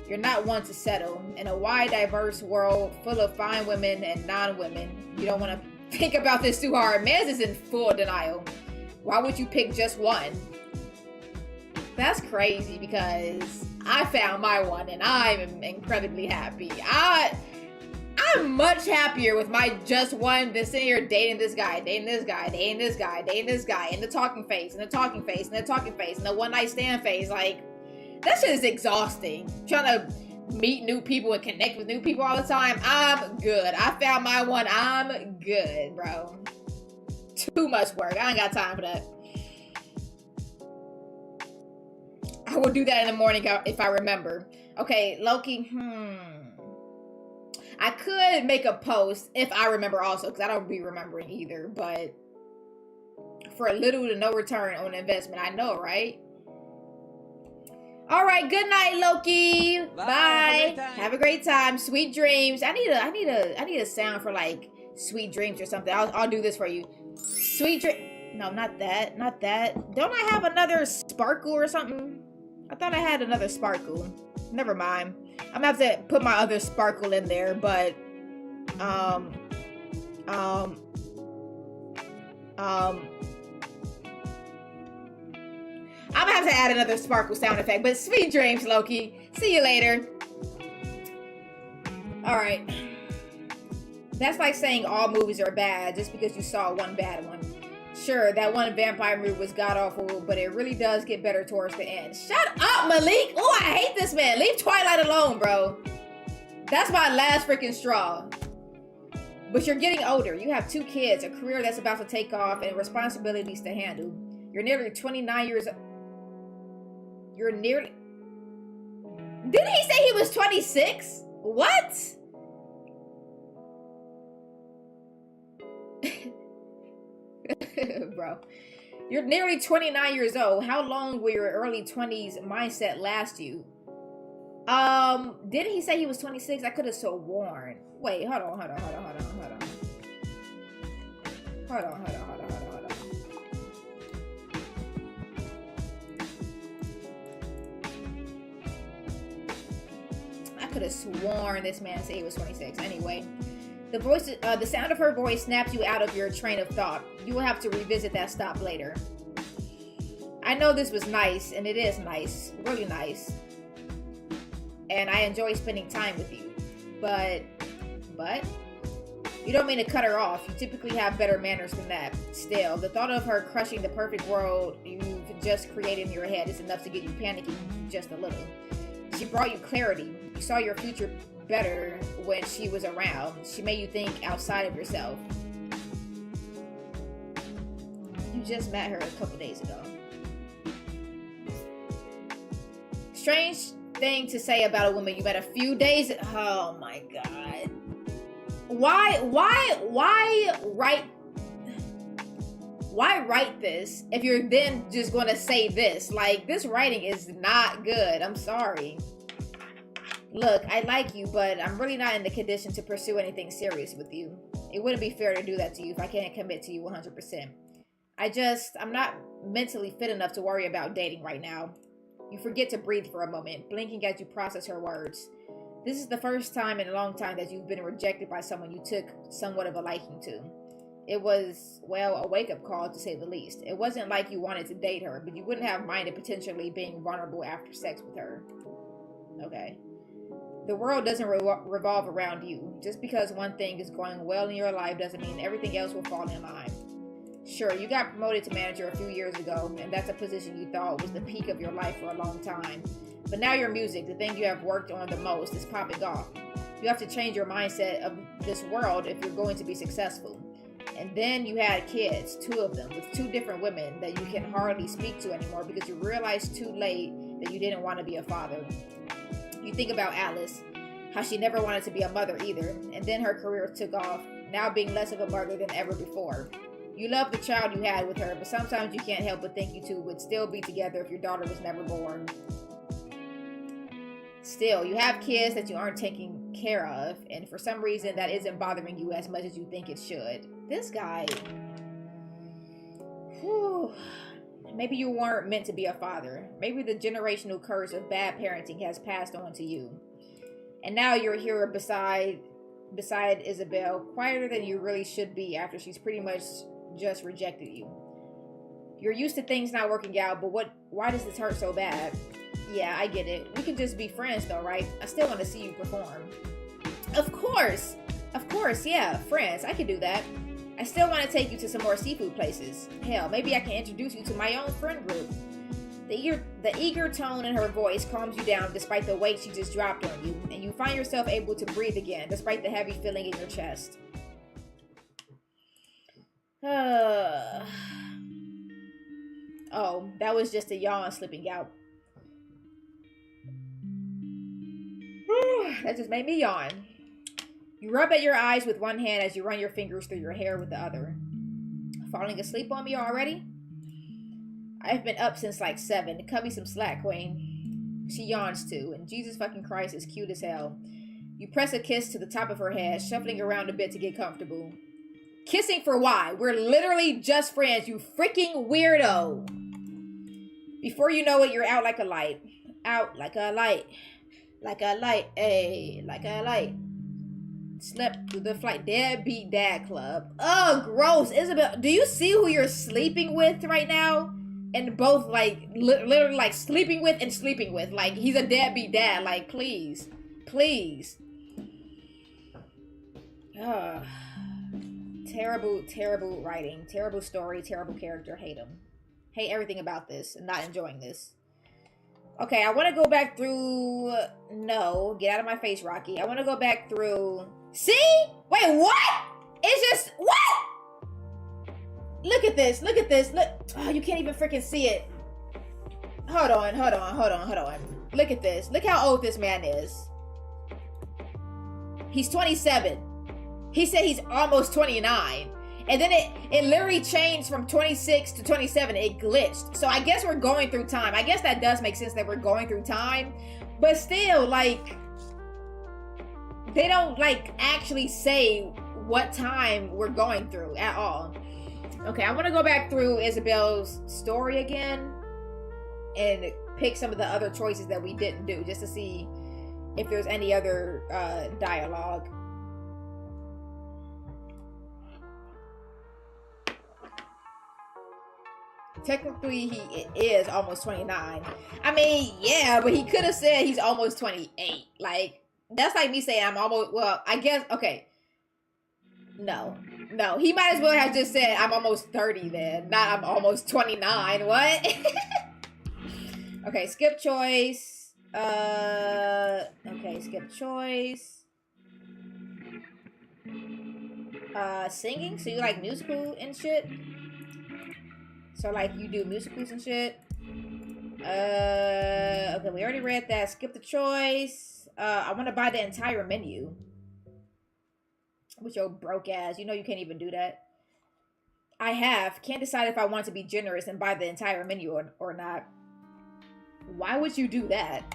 [SPEAKER 1] You're not one to settle. In a wide, diverse world full of fine women and non-women, you don't want to think about this too hard. Mans is in full denial. Why would you pick just one? That's crazy because I found my one and I'm incredibly happy. I'm much happier with my just one than sitting here dating this guy, dating this guy, dating this guy, dating this guy, and the talking phase, and the talking phase, and the talking phase, and the one night stand phase. Like, that shit is exhausting. Trying to meet new people and connect with new people all the time. I'm good. I found my one. I'm good, bro. Too much work. I ain't got time for that. I will do that in the morning if I remember. Okay, Loki. I could make a post if I remember also, because I don't be remembering either. But for a little to no return on investment, I know, right? All right, good night, Loki. Bye. Have a great time. Sweet dreams. I need a sound for like sweet dreams or something. I'll do this for you. Sweet dream. No, not that. Not that. Don't I have another sparkle or something? I thought I had another sparkle. Never mind. I'm gonna have to put my other sparkle in there, but I'm gonna have to add another sparkle sound effect. But sweet dreams, Loki. See you later. All right. That's like saying all movies are bad just because you saw one bad one. Sure, that one vampire movie was god-awful, but it really does get better towards the end. Shut up, Malik! Oh, I hate this man. Leave Twilight alone, bro. That's my last freaking straw. But you're getting older. You have 2 kids, a career that's about to take off, and responsibilities to handle. You're nearly 29 years... You're nearly... Didn't he say he was 26? What? Bro, you're nearly 29 years old. How long will your early 20s mindset last you? Didn't he say he was 26? I could have sworn. Wait, hold on. I could have sworn this man said he was 26. Anyway, the sound of her voice snaps you out of your train of thought. You will have to revisit that stop later. I know this was nice, and it is nice, really nice. And I enjoy spending time with you. But, you don't mean to cut her off. You typically have better manners than that. Still, the thought of her crushing the perfect world you've just created in your head is enough to get you panicking just a little. She brought you clarity. You saw your future better when she was around. She made you think outside of yourself. You just met her a couple days ago. Strange thing to say about a woman you met a few days. Oh my god. Why write this if you're then just going to say this? Like, this writing is not good. I'm sorry. Look, I like you, but I'm really not in the condition to pursue anything serious with you. It wouldn't be fair to do that to you if I can't commit to you 100%. I'm not mentally fit enough to worry about dating right now. You forget to breathe for a moment, blinking as you process her words. This is the first time in a long time that you've been rejected by someone you took somewhat of a liking to. It was, well, a wake-up call to say the least. It wasn't like you wanted to date her, but you wouldn't have minded potentially being vulnerable after sex with her. Okay. The world doesn't revolve around you. Just because one thing is going well in your life doesn't mean everything else will fall in line. Sure, you got promoted to manager a few years ago, and that's a position you thought was the peak of your life for a long time. But now your music, the thing you have worked on the most, is popping off. You have to change your mindset of this world if you're going to be successful. And then you had kids, 2 of them, with 2 different women that you can hardly speak to anymore because you realized too late that you didn't want to be a father. You think about Alice, how she never wanted to be a mother either, and then her career took off, now being less of a mother than ever before. You love the child you had with her, but sometimes you can't help but think you two would still be together if your daughter was never born. Still, you have kids that you aren't taking care of, and for some reason that isn't bothering you as much as you think it should. This guy... Whew. Maybe you weren't meant to be a father. Maybe the generational curse of bad parenting has passed on to you. And now you're here beside Isabel, quieter than you really should be after she's pretty much just rejected you. You're used to things not working out, but why does this hurt so bad? Yeah, I get it. We can just be friends though, right? I still want to see you perform. Of course, yeah, friends, I can do that. I still want to take you to some more seafood places. Hell, maybe I can introduce you to my own friend group. The eager tone in her voice calms you down despite the weight she just dropped on you, and you find yourself able to breathe again despite the heavy feeling in your chest. Oh, that was just a yawn slipping out. That just made me yawn. You rub at your eyes with one hand as you run your fingers through your hair with the other. Falling asleep on me already? I've been up since like 7. Cut me some slack, Queen. She yawns too, and Jesus fucking Christ is cute as hell. You press a kiss to the top of her head, shuffling around a bit to get comfortable. Kissing for why? We're literally just friends, you freaking weirdo. Before you know it, you're out like a light. Out like a light. Like a light, ayy, like a light. Slept through the flight. Deadbeat Dad Club. Oh, gross. Isabel, do you see who you're sleeping with right now? And both, like, literally, like, sleeping with and sleeping with. Like, he's a deadbeat dad. Like, please. Please. Terrible, terrible writing. Terrible story. Terrible character. Hate him. Hate everything about this. I'm not enjoying this. Okay, I want to go back through... No, get out of my face, Rocky. I want to go back through... See? Wait, what? It's just... What? Look at this. Look at this. Look. Oh, you can't even freaking see it. Hold on. Look at this. Look how old this man is. He's 27. He said he's almost 29. And then it literally changed from 26 to 27. It glitched. So I guess we're going through time. I guess that does make sense that we're going through time. But still, like, they don't, like, actually say what time we're going through at all. Okay, I want to go back through Isabel's story again and pick some of the other choices that we didn't do, just to see if there's any other dialogue. Technically, he is almost 29. I mean, yeah, but he could have said he's almost 28. Like, that's like me saying I'm almost, well, I guess, okay. No, he might as well have just said I'm almost 30 then, not I'm almost 29. What? Okay, skip choice. Okay, skip choice. Singing? So you like musical and shit? So like you do musicals and shit? Okay, we already read that. Skip the choice. I want to buy the entire menu. With your broke ass. You know you can't even do that. I have. Can't decide if I want to be generous and buy the entire menu or not. Why would you do that?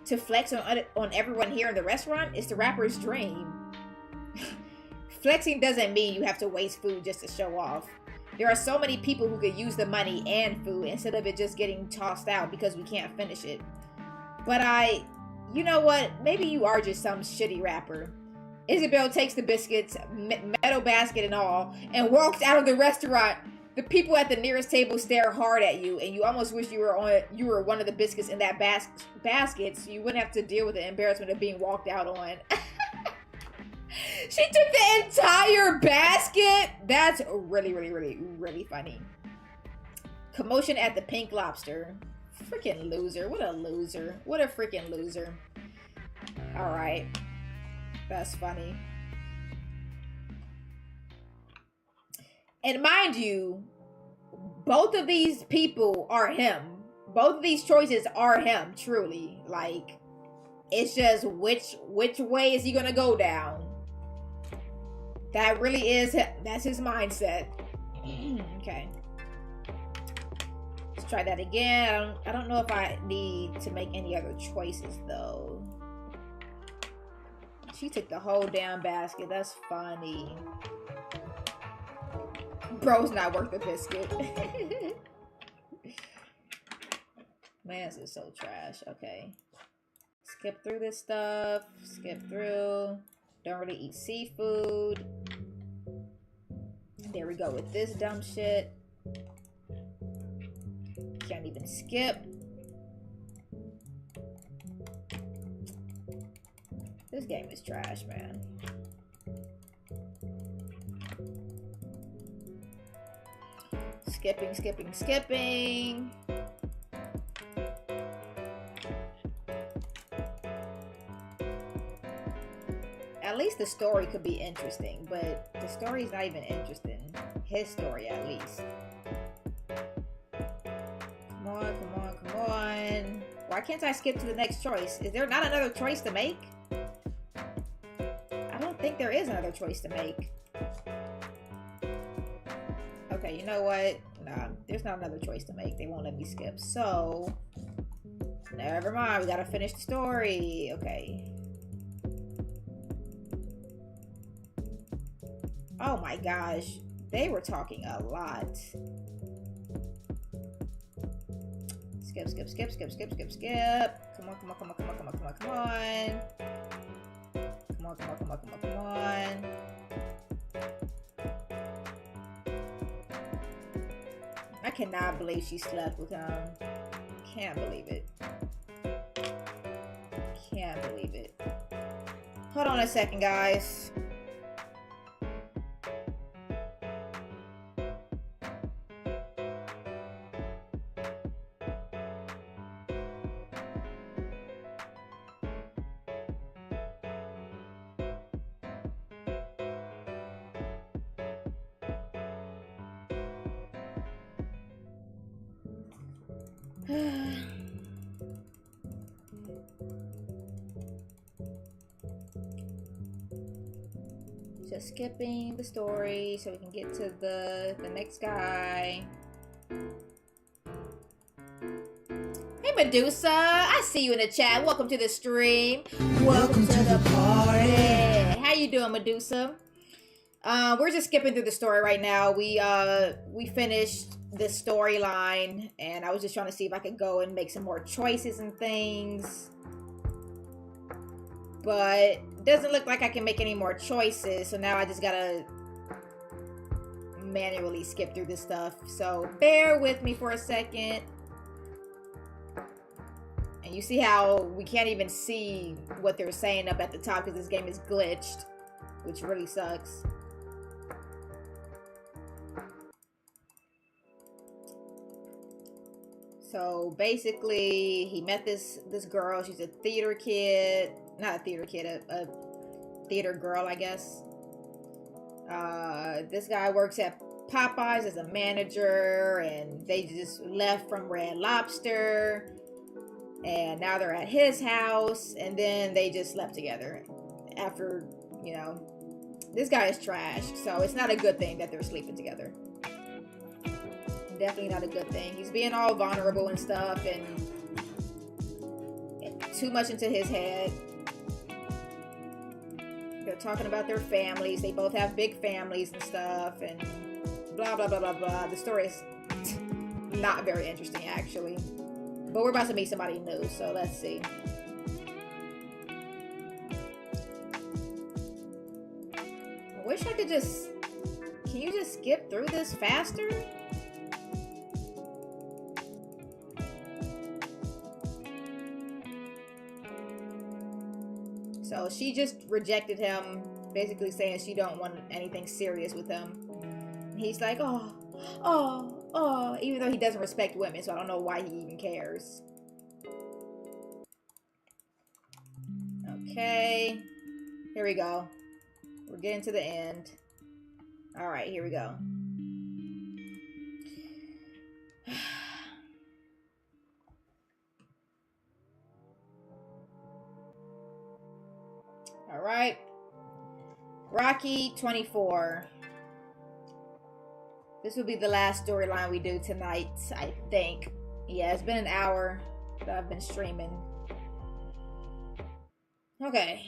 [SPEAKER 1] To flex on everyone here in the restaurant? It's the rapper's dream. Flexing doesn't mean you have to waste food just to show off. There are so many people who could use the money and food instead of it just getting tossed out because we can't finish it. But you know what? Maybe you are just some shitty rapper. Isabel takes the biscuits, metal basket and all, and walks out of the restaurant. The people at the nearest table stare hard at you, and you almost wish you were one of the biscuits in that basket, so you wouldn't have to deal with the embarrassment of being walked out on. She took the entire basket. That's really, really, really, really funny. Commotion at the Pink Lobster. Freaking loser. What a loser. What a freaking loser. All right. That's funny. And mind you, both of these people are him. Both of these choices are him, truly. Like, it's just which way is he gonna go down? That really is him. That's his mindset. Okay. Let's try that again. I don't know if I need to make any other choices though. She took the whole damn basket. That's funny. Bro's not worth a biscuit. Man, this is so trash. Okay. Skip through this stuff. Skip through. Don't really eat seafood. There we go with this dumb shit. Can't even skip. This game is trash, man. Skipping, skipping, skipping. At least the story could be interesting, but the story's not even interesting. His story, at least. Come on, come on, come on. Why can't I skip to the next choice? Is there not another choice to make? I don't think there is another choice to make. Okay, you know what? Nah, there's not another choice to make. They won't let me skip. So, never mind. We gotta finish the story. Okay. Oh my gosh. They were talking a lot. Skip, skip, skip, skip, skip, skip, skip. Come on, come on, come on, come on, come on, come on, come on. Come on, come on, come on, come on, come on. I cannot believe she slept with him. Can't believe it. Can't believe it. Hold on a second, guys. skipping the story so we can get to the next guy. Hey Medusa, I see you in the chat. Welcome to the stream. Welcome to the party. How you doing, Medusa? We're just skipping through the story right now. We finished the storyline, and I was just trying to see if I could go and make some more choices and things. But it doesn't look like I can make any more choices, so now I just gotta manually skip through this stuff. So bear with me for a second. And you see how we can't even see what they're saying up at the top because this game is glitched, which really sucks. So basically, he met this girl. She's a theater kid. Not a theater kid, a theater girl, I guess. This guy works at Popeyes as a manager, and they just left from Red Lobster. And now they're at his house, and then they just slept together. After, you know, this guy is trash, so it's not a good thing that they're sleeping together. Definitely not a good thing. He's being all vulnerable and stuff, and too much into his head. They're talking about their families. They both have big families and stuff, and blah, blah, blah, blah, blah. The story is not very interesting, actually. But we're about to meet somebody new, so let's see. I wish I could just... Can you just skip through this faster? So she just rejected him, basically saying she don't want anything serious with him. He's like, oh, even though he doesn't respect women, so I don't know why he even cares. Okay, here we go. We're getting to the end. All right, here we go. All right, Rocky 24. This will be the last storyline we do tonight, I think. Yeah, it's been an hour that I've been streaming. Okay.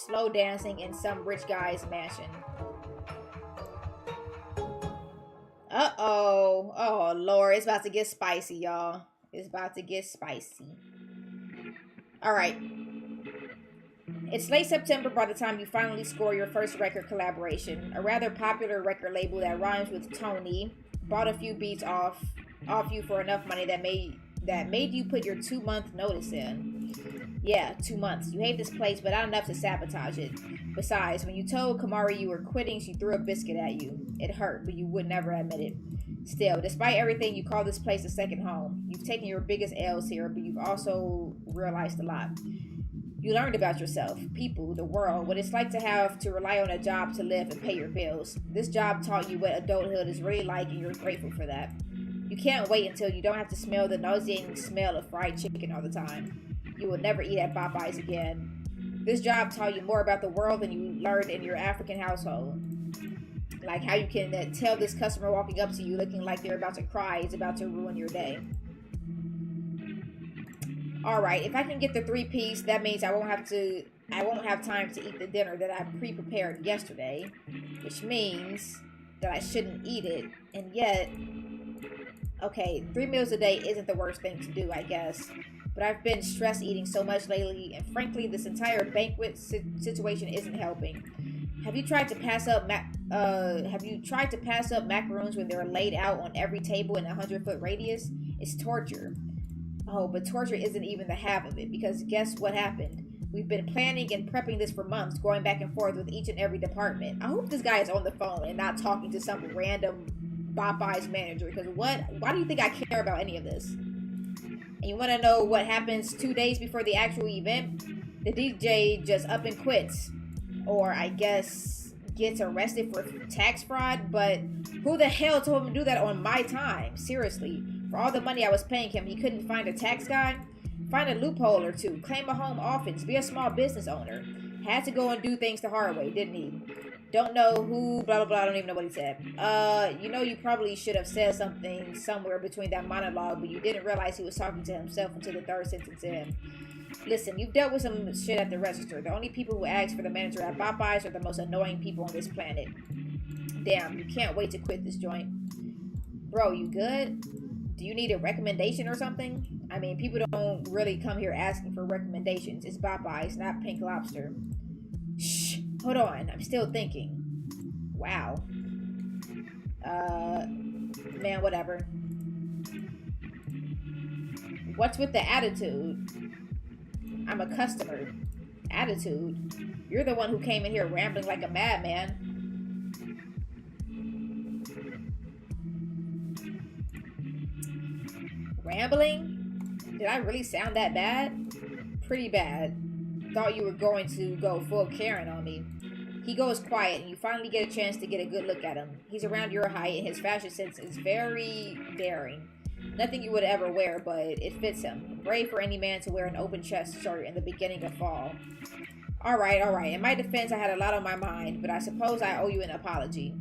[SPEAKER 1] Slow dancing in some rich guy's mansion. Uh-oh. Oh, Lord. It's about to get spicy, y'all. It's about to get spicy. All right. It's late September by the time you finally score your first record collaboration. A rather popular record label that rhymes with Tony bought a few beats off you for enough money that made you put your 2-month notice in. Yeah, 2 months. You hate this place, but not enough to sabotage it. Besides, when you told Kamari you were quitting, she threw a biscuit at you. It hurt, but you would never admit it. Still, despite everything, you call this place a second home. You've taken your biggest L's here, but you've also realized a lot. You learned about yourself, people, the world, what it's like to have to rely on a job to live and pay your bills. This job taught you what adulthood is really like, and you're grateful for that. You can't wait until you don't have to smell the nauseating smell of fried chicken all the time. You will never eat at Popeyes again. This job taught you more about the world than you learned in your African household. Like how you can tell this customer walking up to you looking like they're about to cry is about to ruin your day. Alright, if I can get the 3-piece, that means I won't have time to eat the dinner that I pre-prepared yesterday, which means that I shouldn't eat it. And yet, okay, 3 meals a day isn't the worst thing to do, I guess. But I've been stress eating so much lately, and frankly, this entire banquet situation isn't helping. Have you tried to pass up macaroons when they're laid out on every table in a 100-foot radius? It's torture. Oh, but torture isn't even the half of it, because guess what happened? We've been planning and prepping this for months, going back and forth with each and every department. I hope this guy is on the phone and not talking to some random Popeyes manager, because why do you think I care about any of this? And you want to know what happens 2 days before the actual event? The DJ just up and quits. Or, I guess, gets arrested for tax fraud. But who the hell told him to do that on my time? Seriously. For all the money I was paying him, he couldn't find a tax guy? Find a loophole or two. Claim a home office. Be a small business owner. Had to go and do things the hard way, didn't he? Don't know who, blah, blah, blah. I don't even know what he said. You probably should have said something somewhere between that monologue, but you didn't realize he was talking to himself until the third sentence in. Listen, you've dealt with some shit at the register. The only people who ask for the manager at Popeyes are the most annoying people on this planet. Damn, you can't wait to quit this joint. Bro, you good? Do you need a recommendation or something? I mean, people don't really come here asking for recommendations. It's Popeyes, not Pink Lobster. Shh, hold on. I'm still thinking. Wow. Man, whatever. What's with the attitude? I'm a customer. Attitude? You're the one who came in here rambling like a madman. Rambling? Did I really sound that bad? Pretty bad. Thought you were going to go full Karen on me. He goes quiet and you finally get a chance to get a good look at him. He's around your height and his fashion sense is very daring. Nothing you would ever wear, but it fits him. Brave for any man to wear an open chest shirt in the beginning of fall. Alright. In my defense, I had a lot on my mind, but I suppose I owe you an apology.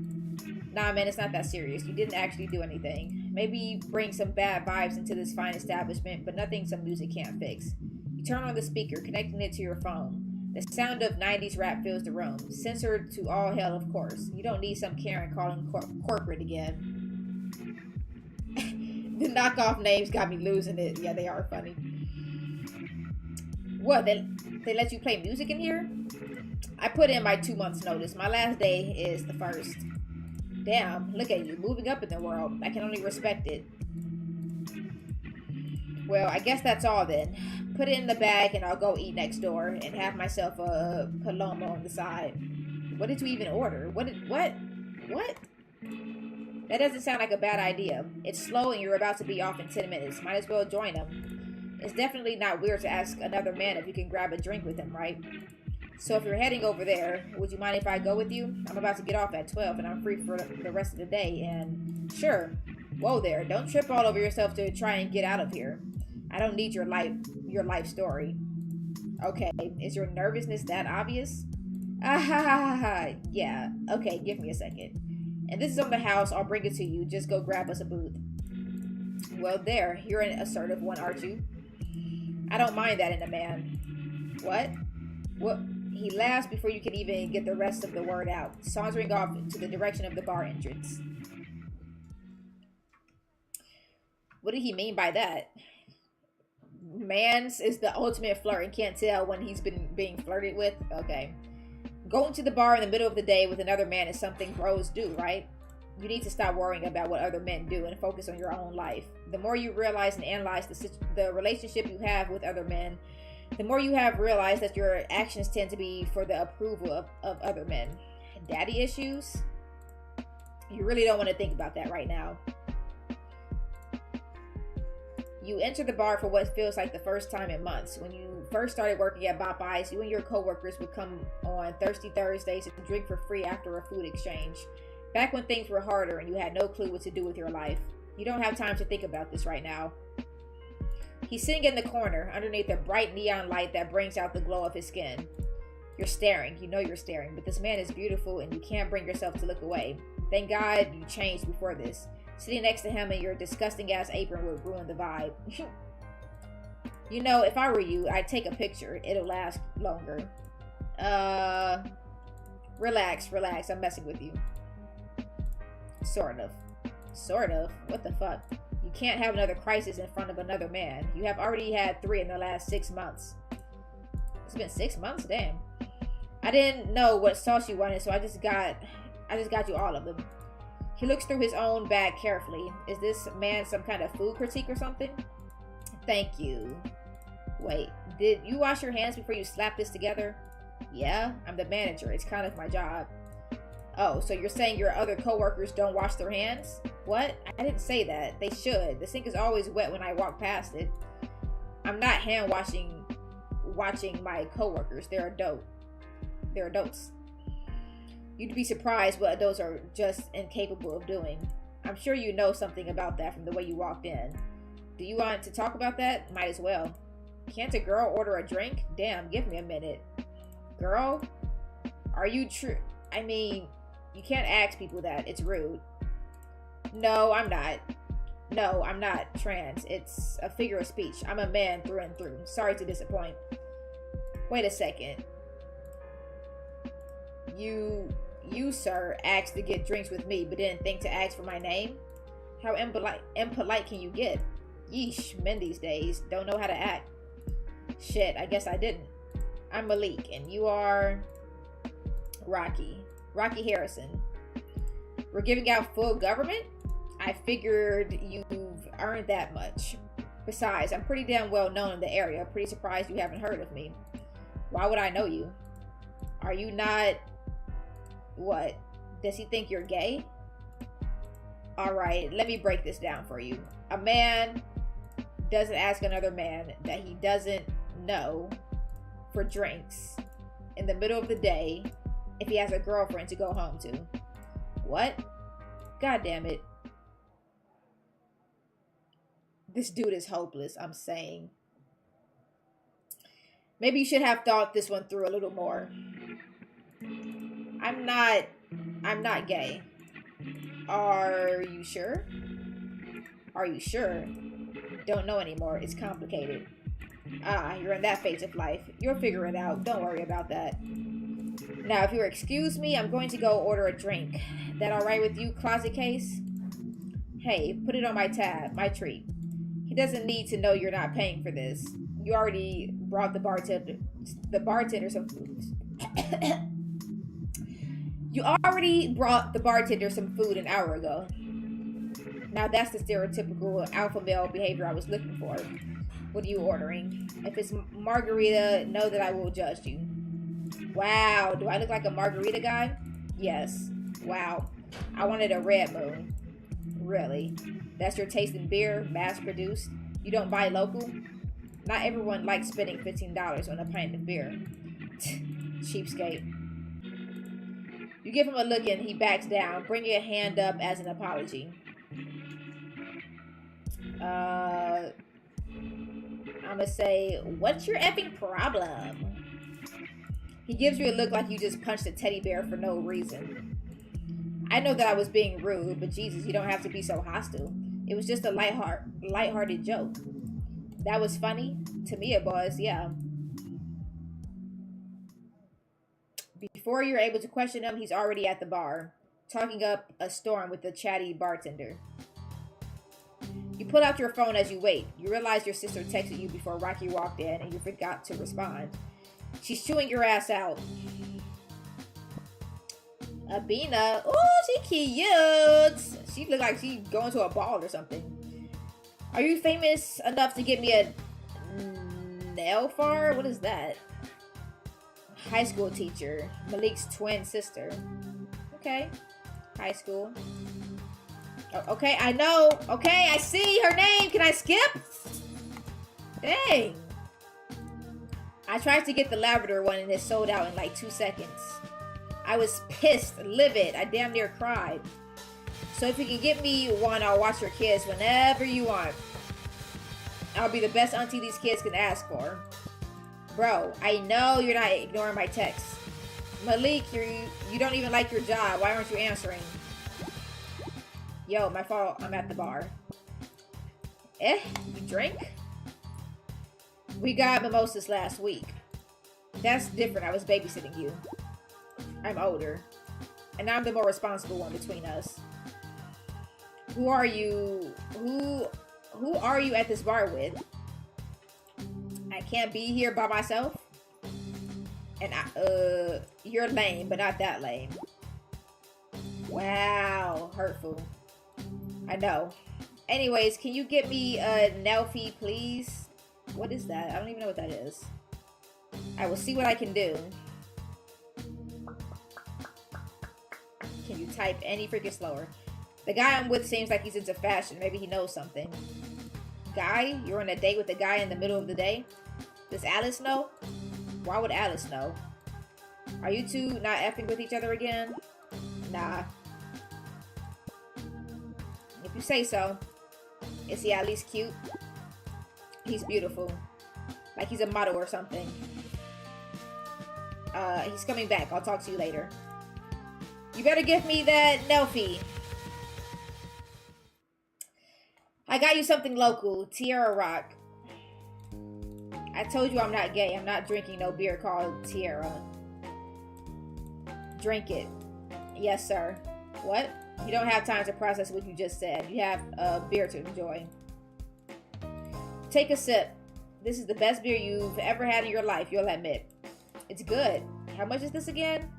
[SPEAKER 1] Nah, man, it's not that serious. You didn't actually do anything. Maybe bring some bad vibes into this fine establishment, but nothing some music can't fix. You turn on the speaker, connecting it to your phone. The sound of 90s rap fills the room. Censored to all hell, of course. You don't need some Karen calling corporate again. The knockoff names got me losing it. Yeah, they are funny. What, they let you play music in here? I put in my 2 months notice. My last day is the 1st. Damn, look at you, moving up in the world. I can only respect it. Well, I guess that's all then. Put it in the bag and I'll go eat next door and have myself a Paloma on the side. What did you even order? What? That doesn't sound like a bad idea. It's slow and you're about to be off in 10 minutes. Might as well join him. It's definitely not weird to ask another man if you can grab a drink with him, right? So if you're heading over there, would you mind if I go with you? I'm about to get off at 12 and I'm free for the rest of the day and... Sure. Whoa there, don't trip all over yourself to try and get out of here. I don't need your life story. Okay, is your nervousness that obvious? Yeah, okay, give me a second. And this is on the house, I'll bring it to you. Just go grab us a booth. Well, there, you're an assertive one, aren't you? I don't mind that in a man. What? What? He laughs before you can even get the rest of the word out, sauntering off to the direction of the bar entrance. What did he mean by that? Mans is the ultimate flirt and can't tell when he's been being flirted with? Okay. Going to the bar in the middle of the day with another man is something bros do, right? You need to stop worrying about what other men do and focus on your own life. The more you realize and analyze the relationship you have with other men, the more you have realized that your actions tend to be for the approval of other men. Daddy issues? You really don't want to think about that right now. You enter the bar for what feels like the first time in months. When you first started working at Popeyes, you and your coworkers would come on Thirsty Thursdays and drink for free after a food exchange. Back when things were harder and you had no clue what to do with your life. You don't have time to think about this right now. He's sitting in the corner, underneath a bright neon light that brings out the glow of his skin. You're staring. You know you're staring, but this man is beautiful and you can't bring yourself to look away. Thank God you changed before this. Sitting next to him in your disgusting-ass apron would ruin the vibe. You know, if I were you, I'd take a picture. It'll last longer. Relax. I'm messing with you. Sort of. What the fuck? You can't have another crisis in front of another man. You have already had 3 in the last 6 months. It's been 6 months? Damn. I didn't know what sauce you wanted, so I just got you all of them. He looks through his own bag carefully. Is this man some kind of food critique or something? Thank you. Wait, did you wash your hands before you slap this together? Yeah, I'm the manager. It's kind of my job. Oh, so you're saying your other coworkers don't wash their hands? What? I didn't say that. They should. The sink is always wet when I walk past it. I'm not hand watching my coworkers. They're adults. You'd be surprised what adults are just incapable of doing. I'm sure you know something about that from the way you walked in. Do you want to talk about that? Might as well. Can't a girl order a drink? Damn, give me a minute. Girl? Are you true? I mean, you can't ask people that. It's rude. No, I'm not. No, I'm not trans. It's a figure of speech. I'm a man through and through. Sorry to disappoint. Wait a second. You, sir, asked to get drinks with me, but didn't think to ask for my name? How impolite can you get? Yeesh, men these days don't know how to act. Shit, I guess I didn't. I'm Malik, and you are... Rocky Harrison. We're giving out full government? I figured you've earned that much. Besides, I'm pretty damn well known in the area. Pretty surprised you haven't heard of me. Why would I know you? Are you not... What? Does he think you're gay? Alright, let me break this down for you. A man doesn't ask another man that he doesn't know for drinks in the middle of the day if he has a girlfriend to go home to. What? God damn it. This dude is hopeless, I'm saying. Maybe you should have thought this one through a little more. I'm not gay. Are you sure? Are you sure? Don't know anymore. It's complicated. Ah, you're in that phase of life. You'll figure it out. Don't worry about that. Now, if you'll excuse me, I'm going to go order a drink. That alright with you, closet case? Hey, put it on my tab. My treat. He doesn't need to know you're not paying for this. You already brought the bartender some food. You already brought the bartender some food an hour ago. Now that's the stereotypical alpha male behavior I was looking for. What are you ordering? If it's margarita, know that I will judge you. Wow, do I look like a margarita guy? Yes. Wow. I wanted a Red Moon. Really? That's your taste in beer, mass-produced? You don't buy local? Not everyone likes spending $15 on a pint of beer. Cheapskate. You give him a look and he backs down, bringing a hand up as an apology. I'm gonna say, what's your effing problem? He gives you a look like you just punched a teddy bear for no reason. I know that I was being rude, but Jesus, you don't have to be so hostile. It was just a lighthearted joke. That was funny? To me it was, yeah. Before you're able to question him, he's already at the bar, talking up a storm with the chatty bartender. You pull out your phone as you wait. You realize your sister texted you before Rocky walked in and you forgot to respond. She's chewing your ass out. Abina. Oh, she cute. She look like she's going to a ball or something. Are you famous enough to get me a nail far? What is that? High school teacher. Malik's twin sister. Okay. High school. Oh, okay, I know. Okay, I see her name. Can I skip? Dang. I tried to get the lavender one and it sold out in like 2 seconds. I was pissed, livid. I damn near cried. So if you can get me one, I'll watch your kids whenever you want. I'll be the best auntie these kids can ask for. Bro, I know you're not ignoring my texts. Malik, you don't even like your job. Why aren't you answering? Yo, my fault. I'm at the bar. You drink? We got mimosas last week. That's different. I was babysitting you. I'm older. And I'm the more responsible one between us. Who are you? Who are you at this bar with? I can't be here by myself. And you're lame, but not that lame. Wow, hurtful. I know. Anyways, can you get me a Nelfie, please? What is that? I don't even know what that is. I will see what I can do. Can you type any freaking slower? The guy I'm with seems like he's into fashion. Maybe he knows something. Guy? You're on a date with a guy in the middle of the day? Does Alice know? Why would Alice know? Are you two not effing with each other again? Nah. If you say so. Is he at least cute? He's beautiful. Like he's a model or something. He's coming back. I'll talk to you later. You better give me that Nelfie. I got you something local. Tierra Rock. I told you I'm not gay. I'm not drinking no beer called Tierra. Drink it. Yes, sir. What? You don't have time to process what you just said. You have a beer to enjoy. Take a sip. This is the best beer you've ever had in your life, you'll admit. It's good. How much is this again?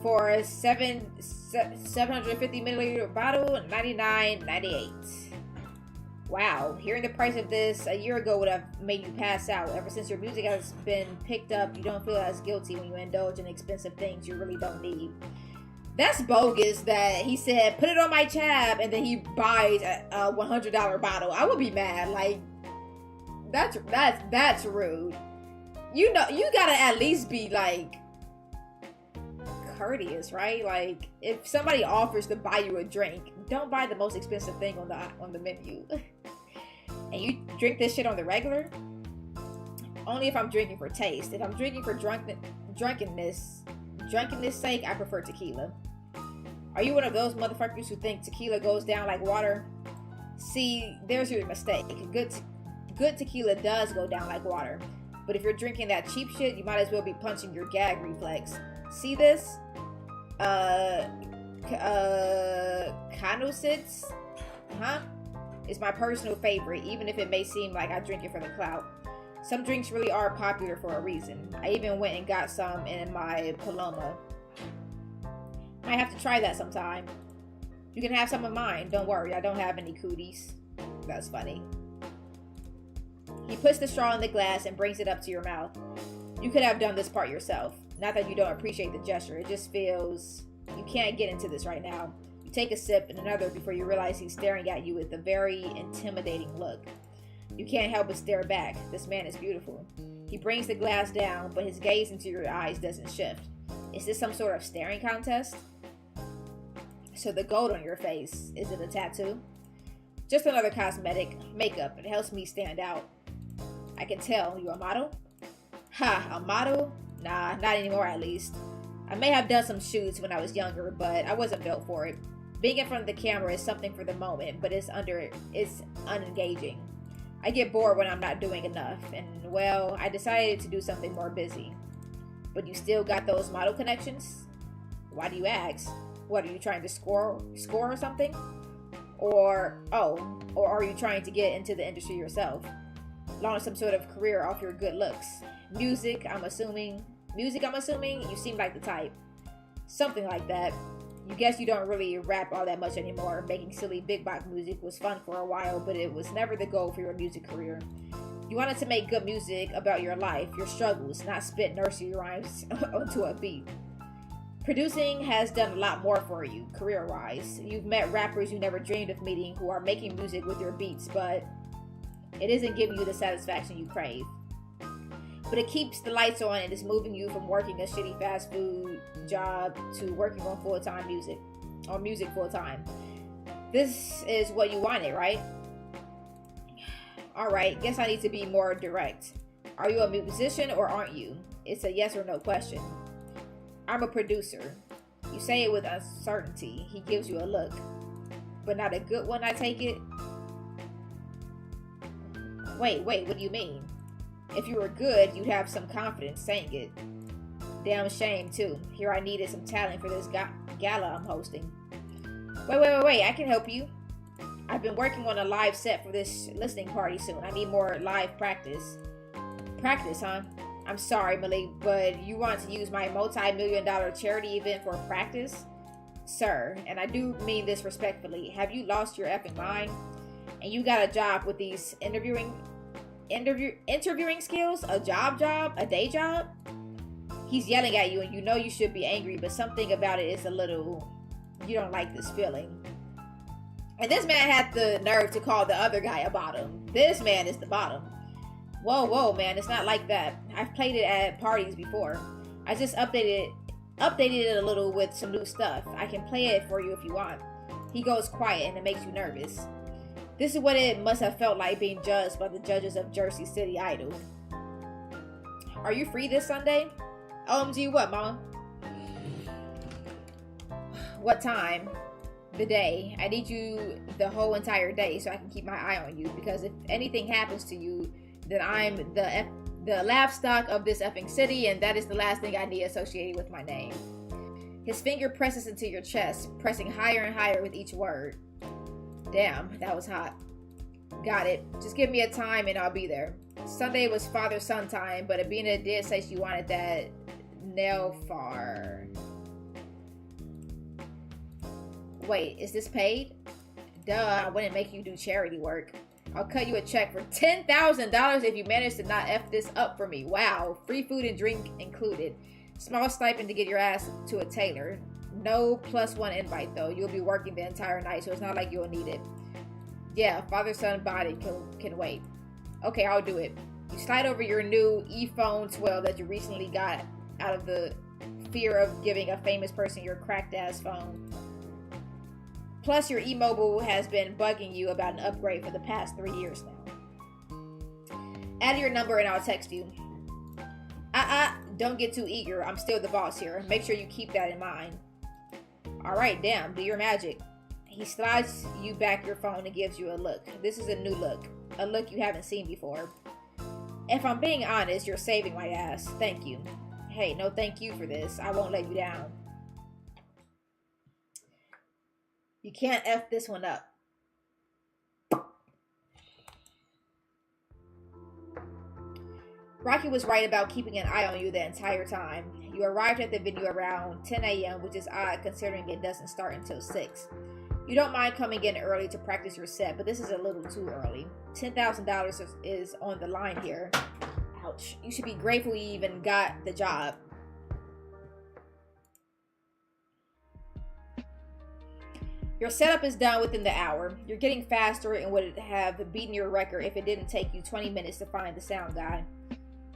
[SPEAKER 1] For a 750 milliliter bottle, $99.98. Wow, hearing the price of this a year ago would have made you pass out. Ever since your music has been picked up, you don't feel as guilty when you indulge in expensive things you really don't need. That's bogus that he said, put it on my tab, and then he buys a $100 bottle. I would be mad. Like, that's rude. You know, you gotta at least be like courteous, right? Like, if somebody offers to buy you a drink, don't buy the most expensive thing on the menu. And you drink this shit on the regular? Only if I'm drinking for taste. If I'm drinking for drunkenness sake, I prefer tequila. Are you one of those motherfuckers who think tequila goes down like water? See, there's your mistake. Good tequila does go down like water. But if you're drinking that cheap shit, you might as well be punching your gag reflex. See this? Canosits? Huh? It's my personal favorite, even if it may seem like I drink it for the clout. Some drinks really are popular for a reason. I even went and got some in my Paloma. Might have to try that sometime. You can have some of mine. Don't worry, I don't have any cooties. That's funny. He puts the straw in the glass and brings it up to your mouth. You could have done this part yourself. Not that you don't appreciate the gesture. It just feels you can't get into this right now. You take a sip and another before you realize he's staring at you with a very intimidating look. You can't help but stare back. This man is beautiful. He brings the glass down, but his gaze into your eyes doesn't shift. Is this some sort of staring contest? So the gold on your face, is it a tattoo? Just another cosmetic, makeup. It helps me stand out. I can tell. You a model? Ha, a model? Nah, not anymore at least. I may have done some shoots when I was younger, but I wasn't built for it. Being in front of the camera is something for the moment, but it's unengaging. I get bored when I'm not doing enough, and well, I decided to do something more busy. But you still got those model connections? Why do you ask? What, are you trying to score or something? Or are you trying to get into the industry yourself? Launch some sort of career off your good looks. Music, I'm assuming, you seem like the type. Something like that. You guess you don't really rap all that much anymore. Making silly big box music was fun for a while, but it was never the goal for your music career. You wanted to make good music about your life, your struggles, not spit nursery rhymes onto a beat. Producing has done a lot more for you, career-wise. You've met rappers you never dreamed of meeting who are making music with your beats, but it isn't giving you the satisfaction you crave. But it keeps the lights on and is moving you from working a shitty fast food job to working on music full-time. This is what you wanted, right? Alright, guess I need to be more direct. Are you a musician or aren't you? It's a yes or no question. I'm a producer. You say it with uncertainty. He gives you a look. But not a good one, I take it? Wait, what do you mean? If you were good, you'd have some confidence saying it. Damn shame, too. Here I needed some talent for this gala I'm hosting. Wait, I can help you. I've been working on a live set for this listening party soon. I need more live practice. Practice, huh? I'm sorry, Malik, but you want to use my multi-million-dollar charity event for practice? Sir, and I do mean this respectfully, have you lost your effing mind? And you got a job with these interviewing skills? A day job? He's yelling at you and you know you should be angry, but something about it is a little, you don't like this feeling. And this man had the nerve to call the other guy a bottom. This man is the bottom. Whoa, man, it's not like that. I've played it at parties before. I just updated it a little with some new stuff. I can play it for you if you want. He goes quiet and it makes you nervous. This is what it must have felt like being judged by the judges of Jersey City Idol. Are you free this Sunday? OMG, what, mama? What time? The day. I need you the whole entire day so I can keep my eye on you, because if anything happens to you, then I'm the laughstock of this effing city, and that is the last thing I need associated with my name. His finger presses into your chest, pressing higher and higher with each word. Damn, that was hot. Got it. Just give me a time and I'll be there. Sunday was father-son time, but Abina did say she wanted that Nelfar. Wait, is this paid? Duh, I wouldn't make you do charity work. I'll cut you a check for $10,000 if you manage to not F this up for me. Wow, free food and drink included. Small stipend to get your ass to a tailor. No +1 invite though. You'll be working the entire night, so it's not like you'll need it. Yeah, father-son body can wait. Okay, I'll do it. You slide over your new e-phone 12 that you recently got out of the fear of giving a famous person your cracked ass phone. Plus, your e-mobile has been bugging you about an upgrade for the past 3 years now. Add your number and I'll text you. Don't get too eager. I'm still the boss here. Make sure you keep that in mind. Alright, damn, do your magic. He slides you back your phone and gives you a look. This is a new look. A look you haven't seen before. If I'm being honest, you're saving my ass. Thank you. Hey, no thank you for this. I won't let you down. You can't F this one up. Rocky was right about keeping an eye on you the entire time. You arrived at the venue around 10 a.m., which is odd considering it doesn't start until 6. You don't mind coming in early to practice your set, but this is a little too early. $10,000 is on the line here. Ouch. You should be grateful you even got the job. Your setup is done within the hour. You're getting faster and would have beaten your record if it didn't take you 20 minutes to find the sound guy.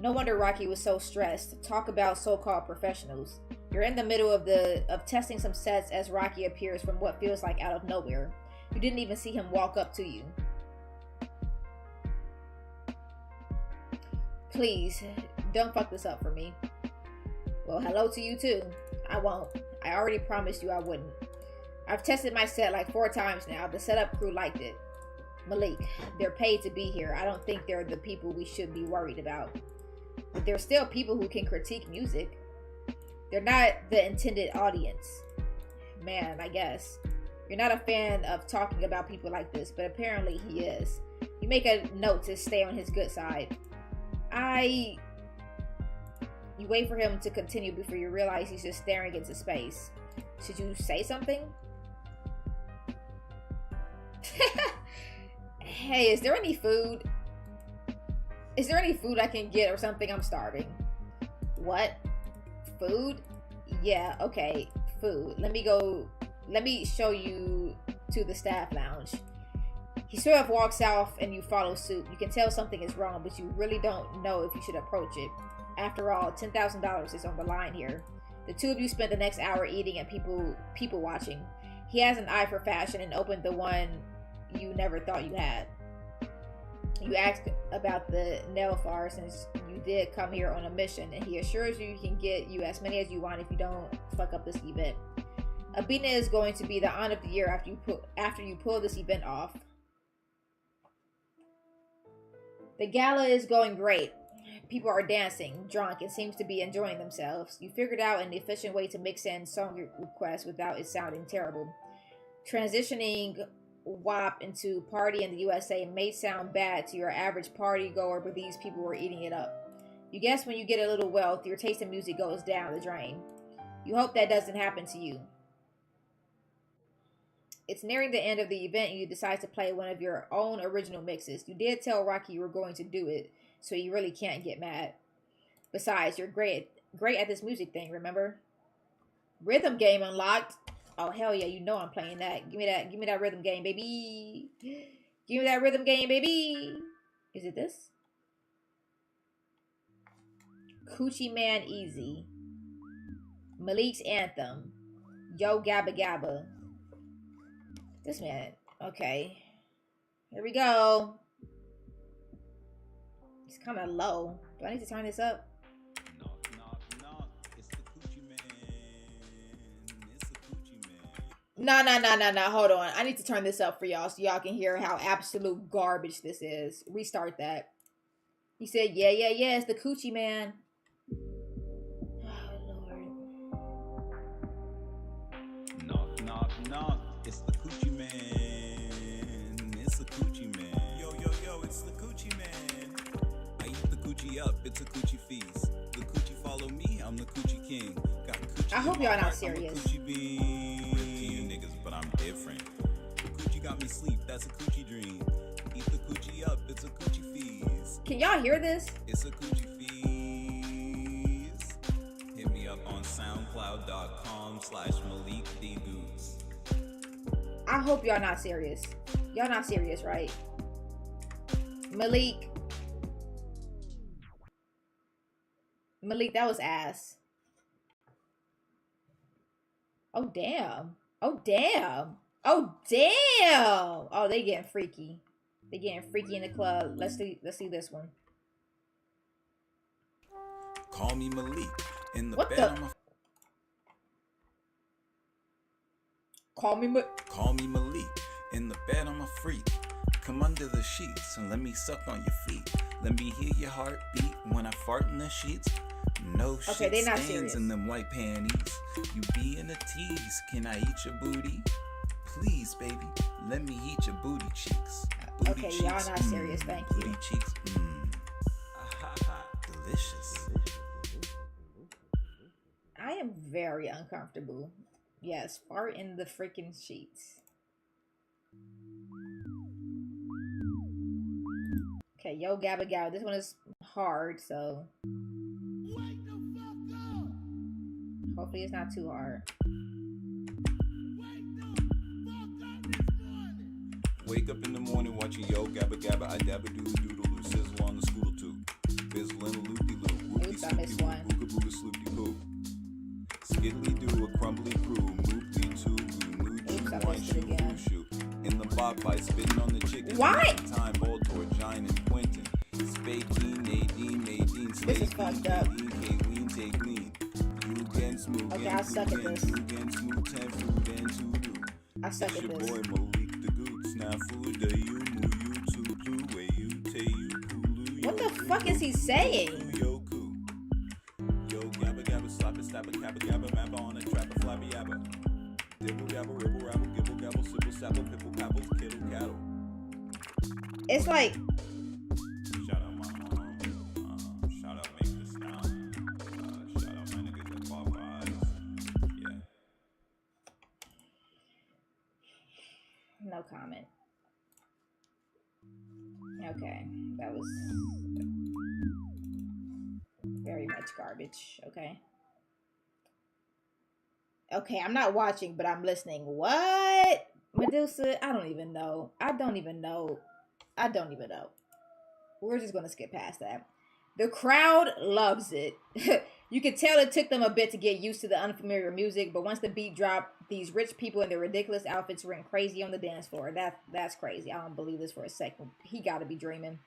[SPEAKER 1] No wonder Rocky was so stressed. Talk about so-called professionals. You're in the middle of testing some sets as Rocky appears from what feels like out of nowhere. You didn't even see him walk up to you. Please, don't fuck this up for me. Well, hello to you too. I won't. I already promised you I wouldn't. I've tested my set like 4 times now. The setup crew liked it. Malik, they're paid to be here. I don't think they're the people we should be worried about. But they're still people who can critique music. They're not the intended audience. Man, I guess. You're not a fan of talking about people like this, but apparently he is. You make a note to stay on his good side. You wait for him to continue before you realize he's just staring into space. Should you say something? Hey, is there any food? Is there any food I can get or something? I'm starving. What? Food? Yeah, okay. Food. Let me show you to the staff lounge. He sort of walks off and you follow suit. You can tell something is wrong, but you really don't know if you should approach it. After all, $10,000 is on the line here. The two of you spend the next hour eating and people watching. He has an eye for fashion and opened the one you never thought you had. You ask about the Nelfar since you did come here on a mission, and he assures you he can get you as many as you want if you don't fuck up this event. Abina is going to be the on of the year after you pull this event off. The gala is going great. People are dancing, drunk, and seems to be enjoying themselves. You figured out an efficient way to mix in song requests without it sounding terrible. Transitioning WAP into party in the USA may sound bad to your average party goer, but these people were eating it up. You guess when you get a little wealth, your taste in music goes down the drain. You hope that doesn't happen to you. It's nearing the end of the event and you decide to play one of your own original mixes. You did tell Rocky you were going to do it, so you really can't get mad. Besides, you're great at this music thing, remember? Rhythm game unlocked. Oh, hell yeah, you know I'm playing that. Give me that rhythm game, baby. Give me that rhythm game, baby. Is it this? Coochie Man Easy. Malik's Anthem. Yo Gabba Gabba. This man. Okay. Here we go. It's kind of low. Do I need to turn this up? No, no, no, no, no. Hold on. I need to turn this up for y'all so y'all can hear how absolute garbage this is. Restart that. He said, yeah, yeah, yeah, it's the coochie man. Oh, Lord.
[SPEAKER 2] Knock, knock, knock. It's the coochie man. It's the coochie man. Yo, yo, yo, it's the coochie man. I eat the coochie up. It's a coochie feast. The coochie follow me. I'm the coochie king. Got coochie.
[SPEAKER 1] I hope y'all not serious.
[SPEAKER 2] I'm a coochie bean. To you niggas, but I'm different. Coochie got me sleep. That's a coochie dream. Eat the coochie up. It's a coochie feast.
[SPEAKER 1] Can y'all hear this?
[SPEAKER 2] It's a coochie feast. Hit me up on soundcloud.com/MalikDBoots.
[SPEAKER 1] I hope y'all not serious. Y'all not serious, right? Malik, that was ass. Oh, damn. Oh, damn. Oh, damn. Oh, they getting freaky. They getting freaky in the club. Let's see this one.
[SPEAKER 2] Call me Malik. In the
[SPEAKER 1] What
[SPEAKER 2] bed,
[SPEAKER 1] the?
[SPEAKER 2] I'm a
[SPEAKER 1] Call me
[SPEAKER 2] Malik. In the bed, I'm a freak. Come under the sheets and let me suck on your feet. Let me hear your heartbeat when I fart in the sheets. No shit
[SPEAKER 1] they not
[SPEAKER 2] stains
[SPEAKER 1] serious.
[SPEAKER 2] in them white panties. You be in a tease. Can I eat your booty? Please, baby, let me eat your booty cheeks. Booty
[SPEAKER 1] Okay,
[SPEAKER 2] cheeks,
[SPEAKER 1] y'all not serious. Thank you.
[SPEAKER 2] Booty cheeks, delicious.
[SPEAKER 1] I am very uncomfortable. Yes, fart in the freaking sheets. Okay, yo, Gabba Gabba. This one is hard, so
[SPEAKER 3] Wake the fuck up!
[SPEAKER 1] hopefully it's not too hard.
[SPEAKER 3] Wake the fuck up this morning!
[SPEAKER 2] Wake up in the morning watching Yo Gabba Gabba, I dabba doodle doodle or sizzle on the scootle tube. Fizzling a loopy loo, whoopty
[SPEAKER 1] Oops, I missed
[SPEAKER 2] sloopy
[SPEAKER 1] one.
[SPEAKER 2] woo, booga booga sloopty poo. Skiddly do a crumbly crew, mooply too,
[SPEAKER 1] Oops, I
[SPEAKER 2] nooch, wine
[SPEAKER 1] missed it
[SPEAKER 2] shoe,
[SPEAKER 1] again.
[SPEAKER 2] shoe. In the bog by spitting on the chicken.
[SPEAKER 1] Why?
[SPEAKER 2] Time ball toward Gine and Quentin. Spadeen, Nadine,
[SPEAKER 1] This is fucked up.
[SPEAKER 2] Kayleen, take lean. You again smooth,
[SPEAKER 1] Okay, I suck at this.
[SPEAKER 2] you again smooth, 10 food and 2 do.
[SPEAKER 1] I suck
[SPEAKER 2] It's
[SPEAKER 1] at
[SPEAKER 2] your
[SPEAKER 1] this.
[SPEAKER 2] boy Malik the Goots. Now food da you moo you two blue way you tay you kulu.
[SPEAKER 1] What the fuck is he saying?
[SPEAKER 2] Yo coo. Yo gabba gabba slap it stab it gabba gabba mappa on a trapper flabby yabba. Dibble dabble ribble rabble gibble gabble sibble sabble pipple papple kittle cattle.
[SPEAKER 1] It's like,
[SPEAKER 2] Shout out my mom. Shout out make this sound. Shout out my niggas at Popeyes. Yeah.
[SPEAKER 1] no comment. Okay, that was very much garbage. Okay. Okay, I'm not watching, but I'm listening. What? Medusa? I don't even know. I don't even know. We're just going to skip past that. The crowd loves it. You can tell it took them a bit to get used to the unfamiliar music, but once the beat dropped, these rich people in their ridiculous outfits went crazy on the dance floor. That's crazy. I don't believe this for a second. He got to be dreaming.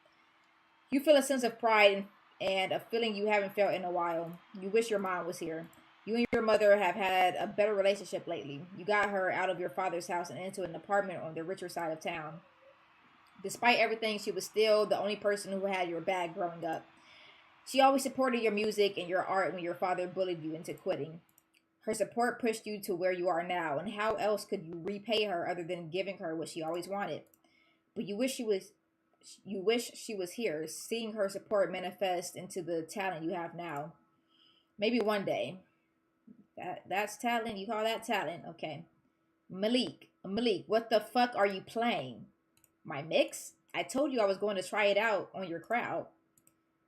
[SPEAKER 1] You feel a sense of pride and a feeling you haven't felt in a while. You wish your mom was here. You and your mother have had a better relationship lately. You got her out of your father's house and into an apartment on the richer side of town. Despite everything, she was still the only person who had your back growing up. She always supported your music and your art when your father bullied you into quitting. Her support pushed you to where you are now, and how else could you repay her other than giving her what she always wanted? But you wish she was here, seeing her support manifest into the talent you have now. Maybe one day. That's talent? You call that talent? Okay. Malik, what the fuck are you playing? My mix? I told you I was going to try it out on your crowd.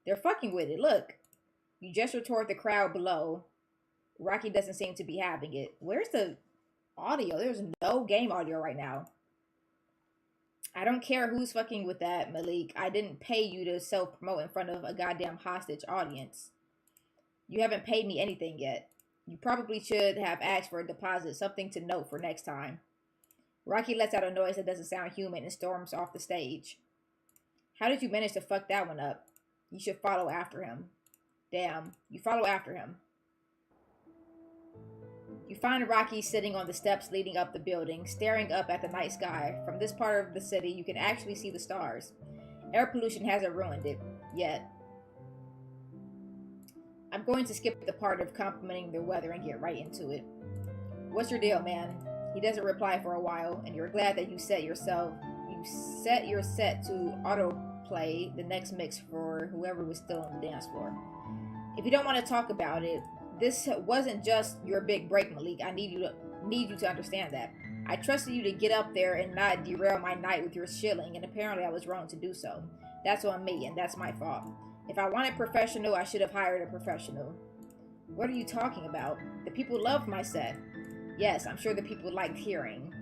[SPEAKER 1] They're fucking with it. Look. You gesture toward the crowd below. Rocky doesn't seem to be having it. Where's the audio? There's no game audio right now. I don't care who's fucking with that, Malik. I didn't pay you to self-promote in front of a goddamn hostage audience. You haven't paid me anything yet. You probably should have asked for a deposit, something to note for next time. Rocky lets out a noise that doesn't sound human and storms off the stage. How did you manage to fuck that one up? You should follow after him. Damn, you follow after him. You find Rocky sitting on the steps leading up the building, staring up at the night sky. From this part of the city, you can actually see the stars. Air pollution hasn't ruined it yet. I'm going to skip the part of complimenting the weather and get right into it. What's your deal, man? He doesn't reply for a while, and you're glad that you set your set to autoplay the next mix for whoever was still on the dance floor. If you don't want to talk about it, this wasn't just your big break, Malik. I need you to understand that. I trusted you to get up there and not derail my night with your shilling, and apparently I was wrong to do so. That's on me, and that's my fault. If I wanted professional, I should have hired a professional. What are you talking about? The people loved my set. Yes, I'm sure the people liked hearing.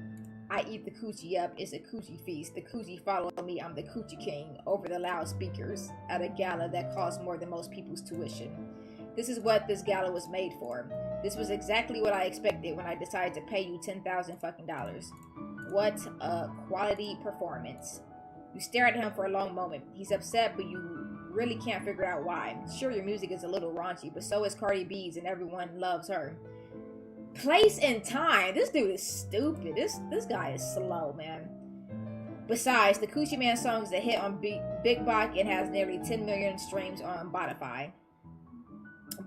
[SPEAKER 1] I eat the coochie up, it's a coochie feast. The coochie follow me, I'm the coochie king, over the loudspeakers at a gala that costs more than most people's tuition. This is what this gala was made for. This was exactly what I expected when I decided to pay you $10,000 fucking dollars. What a quality performance. You stare at him for a long moment. He's upset, but you really can't figure out why. Sure, your music is a little raunchy, but so is Cardi B's, and everyone loves her. Place and time. This dude is stupid. This guy is slow, man. Besides, the Coochie Man song is a hit on Big Bach and has nearly 10 million streams on Bopify.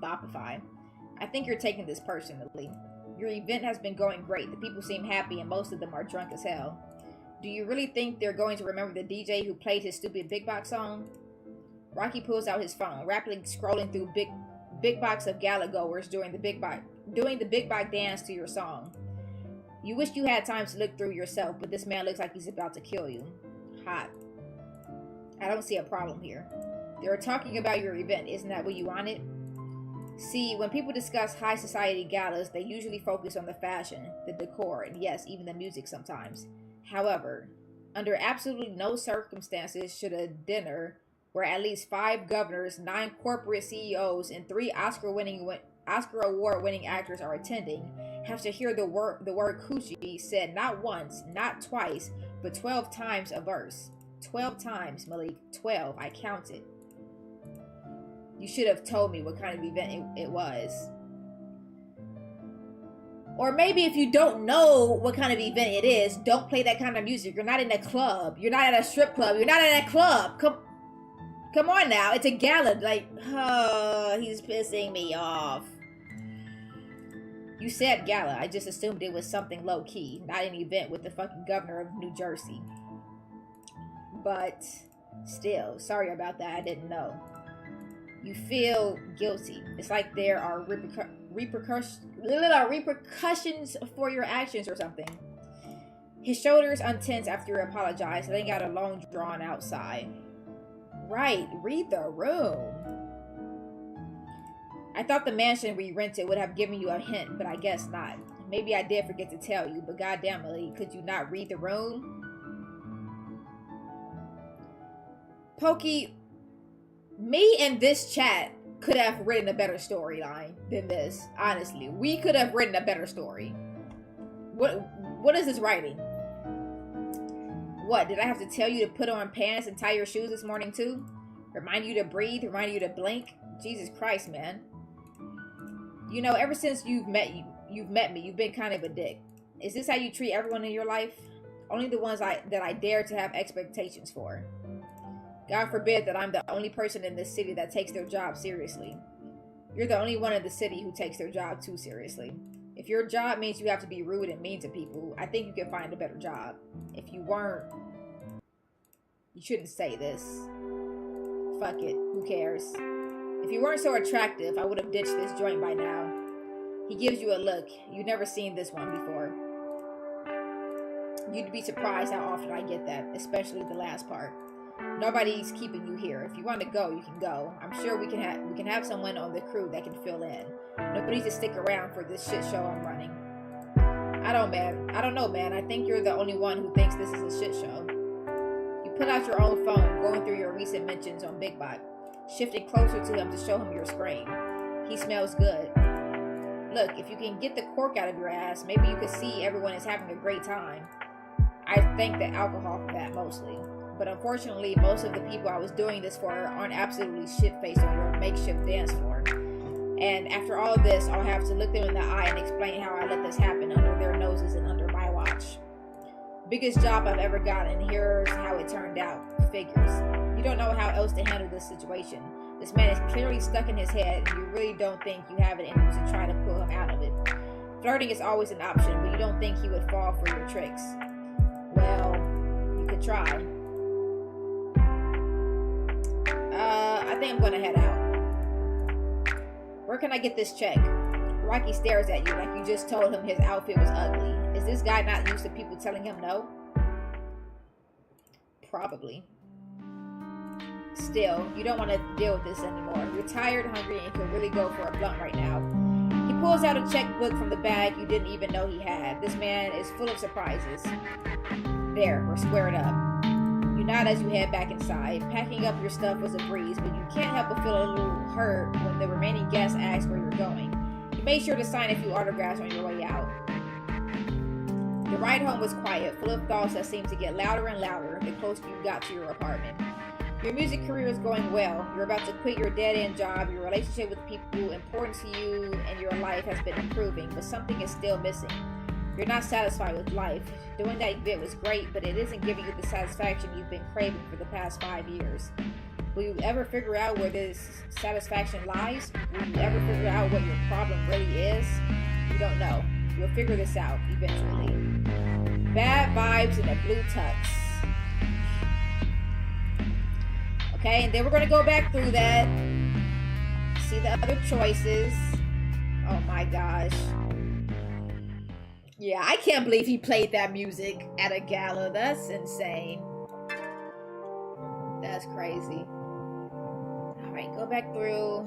[SPEAKER 1] I think you're taking this personally. Your event has been going great. The people seem happy, and most of them are drunk as hell. Do you really think they're going to remember the DJ who played his stupid Big Box song? Rocky pulls out his phone, rapidly scrolling through big box of gala goers doing the Big Box dance to your song. You wish you had time to look through yourself, but this man looks like he's about to kill you. Hot. I don't see a problem here. They were talking about your event. Isn't that what you wanted? See, when people discuss high society galas, they usually focus on the fashion, the decor, and yes, even the music sometimes. However, under absolutely no circumstances should a dinner where at least 5 governors, 9 corporate CEOs, and 3 Oscar award-winning actors are attending have to hear the word coochie said not once, not twice, but 12 times a verse. 12 times, Malik. 12. I counted. You should have told me what kind of event it was. Or maybe if you don't know what kind of event it is, don't play that kind of music. You're not in a club. You're not at a strip club. You're not at a club. Come on now. It's a gala. Like, oh, he's pissing me off. You said gala. I just assumed it was something low-key, not an event with the fucking governor of New Jersey. But still, sorry about that. I didn't know. You feel guilty. It's like there are repercussions for your actions or something. His shoulders untense after you apologize, letting out a long drawn out sigh. Right, read the room. I thought the mansion we rented would have given you a hint, but I guess not. Maybe I did forget to tell you, but goddammit, could you not read the room? Pokey, me and this chat could have written a better storyline than this. Honestly, we could have written a better story. What is this writing? What, did I have to tell you to put on pants and tie your shoes this morning too? Remind you to breathe? Remind you to blink? Jesus Christ, man. You know, ever since you've met me, you've been kind of a dick. Is this how you treat everyone in your life? Only the ones that I dare to have expectations for. God forbid that I'm the only person in this city that takes their job seriously. You're the only one in the city who takes their job too seriously. If your job means you have to be rude and mean to people, I think you can find a better job. If you weren't, you shouldn't say this. Fuck it, who cares? If you weren't so attractive, I would have ditched this joint by now. He gives you a look. You've never seen this one before. You'd be surprised how often I get that, especially the last part. Nobody's keeping you here. If you want to go, you can go. I'm sure we can have someone on the crew that can fill in. Nobody to stick around for this shit show I'm running. I don't know, man. I think you're the only one who thinks this is a shit show. You put out your own phone, going through your recent mentions on Big Bot, shifting closer to him to show him your screen. He smells good. Look, if you can get the cork out of your ass, maybe you could see everyone is having a great time. I thank the alcohol for that mostly. But unfortunately, most of the people I was doing this for aren't absolutely shit-faced on your makeshift dance floor. And after all of this, I'll have to look them in the eye and explain how I let this happen under their noses and under my watch. Biggest job I've ever gotten. Here's how it turned out. Figures. You don't know how else to handle this situation. This man is clearly stuck in his head, and you really don't think you have it in you to try to pull him out of it. Flirting is always an option, but you don't think he would fall for your tricks. Well, you could try. I think I'm gonna head out. Where can I get this check? Rocky stares at you like you just told him his outfit was ugly. Is this guy not used to people telling him no? Probably. Still, you don't want to deal with this anymore. You're tired, hungry, and could really go for a blunt right now. He pulls out a checkbook from the bag you didn't even know he had. This man is full of surprises. There, we're squared up. You nod as you head back inside. Packing up your stuff was a breeze, but you can't help but feel a little hurt when the remaining guests ask where you're going. You made sure to sign a few autographs on your way out. The ride home was quiet, full of thoughts that seemed to get louder and louder the closer you got to your apartment. Your music career is going well. You're about to quit your dead-end job. Your relationship with people important to you and your life has been improving, but something is still missing. You're not satisfied with life. Doing that bit was great, but it isn't giving you the satisfaction you've been craving for the past 5 years. Will you ever figure out where this satisfaction lies? Will you ever figure out what your problem really is? You don't know. You'll figure this out eventually. Bad vibes in a blue tux. Okay, and then we're going to go back through that. See the other choices. Oh my gosh. Yeah, I can't believe he played that music at a gala. That's insane. That's crazy. Alright, go back through.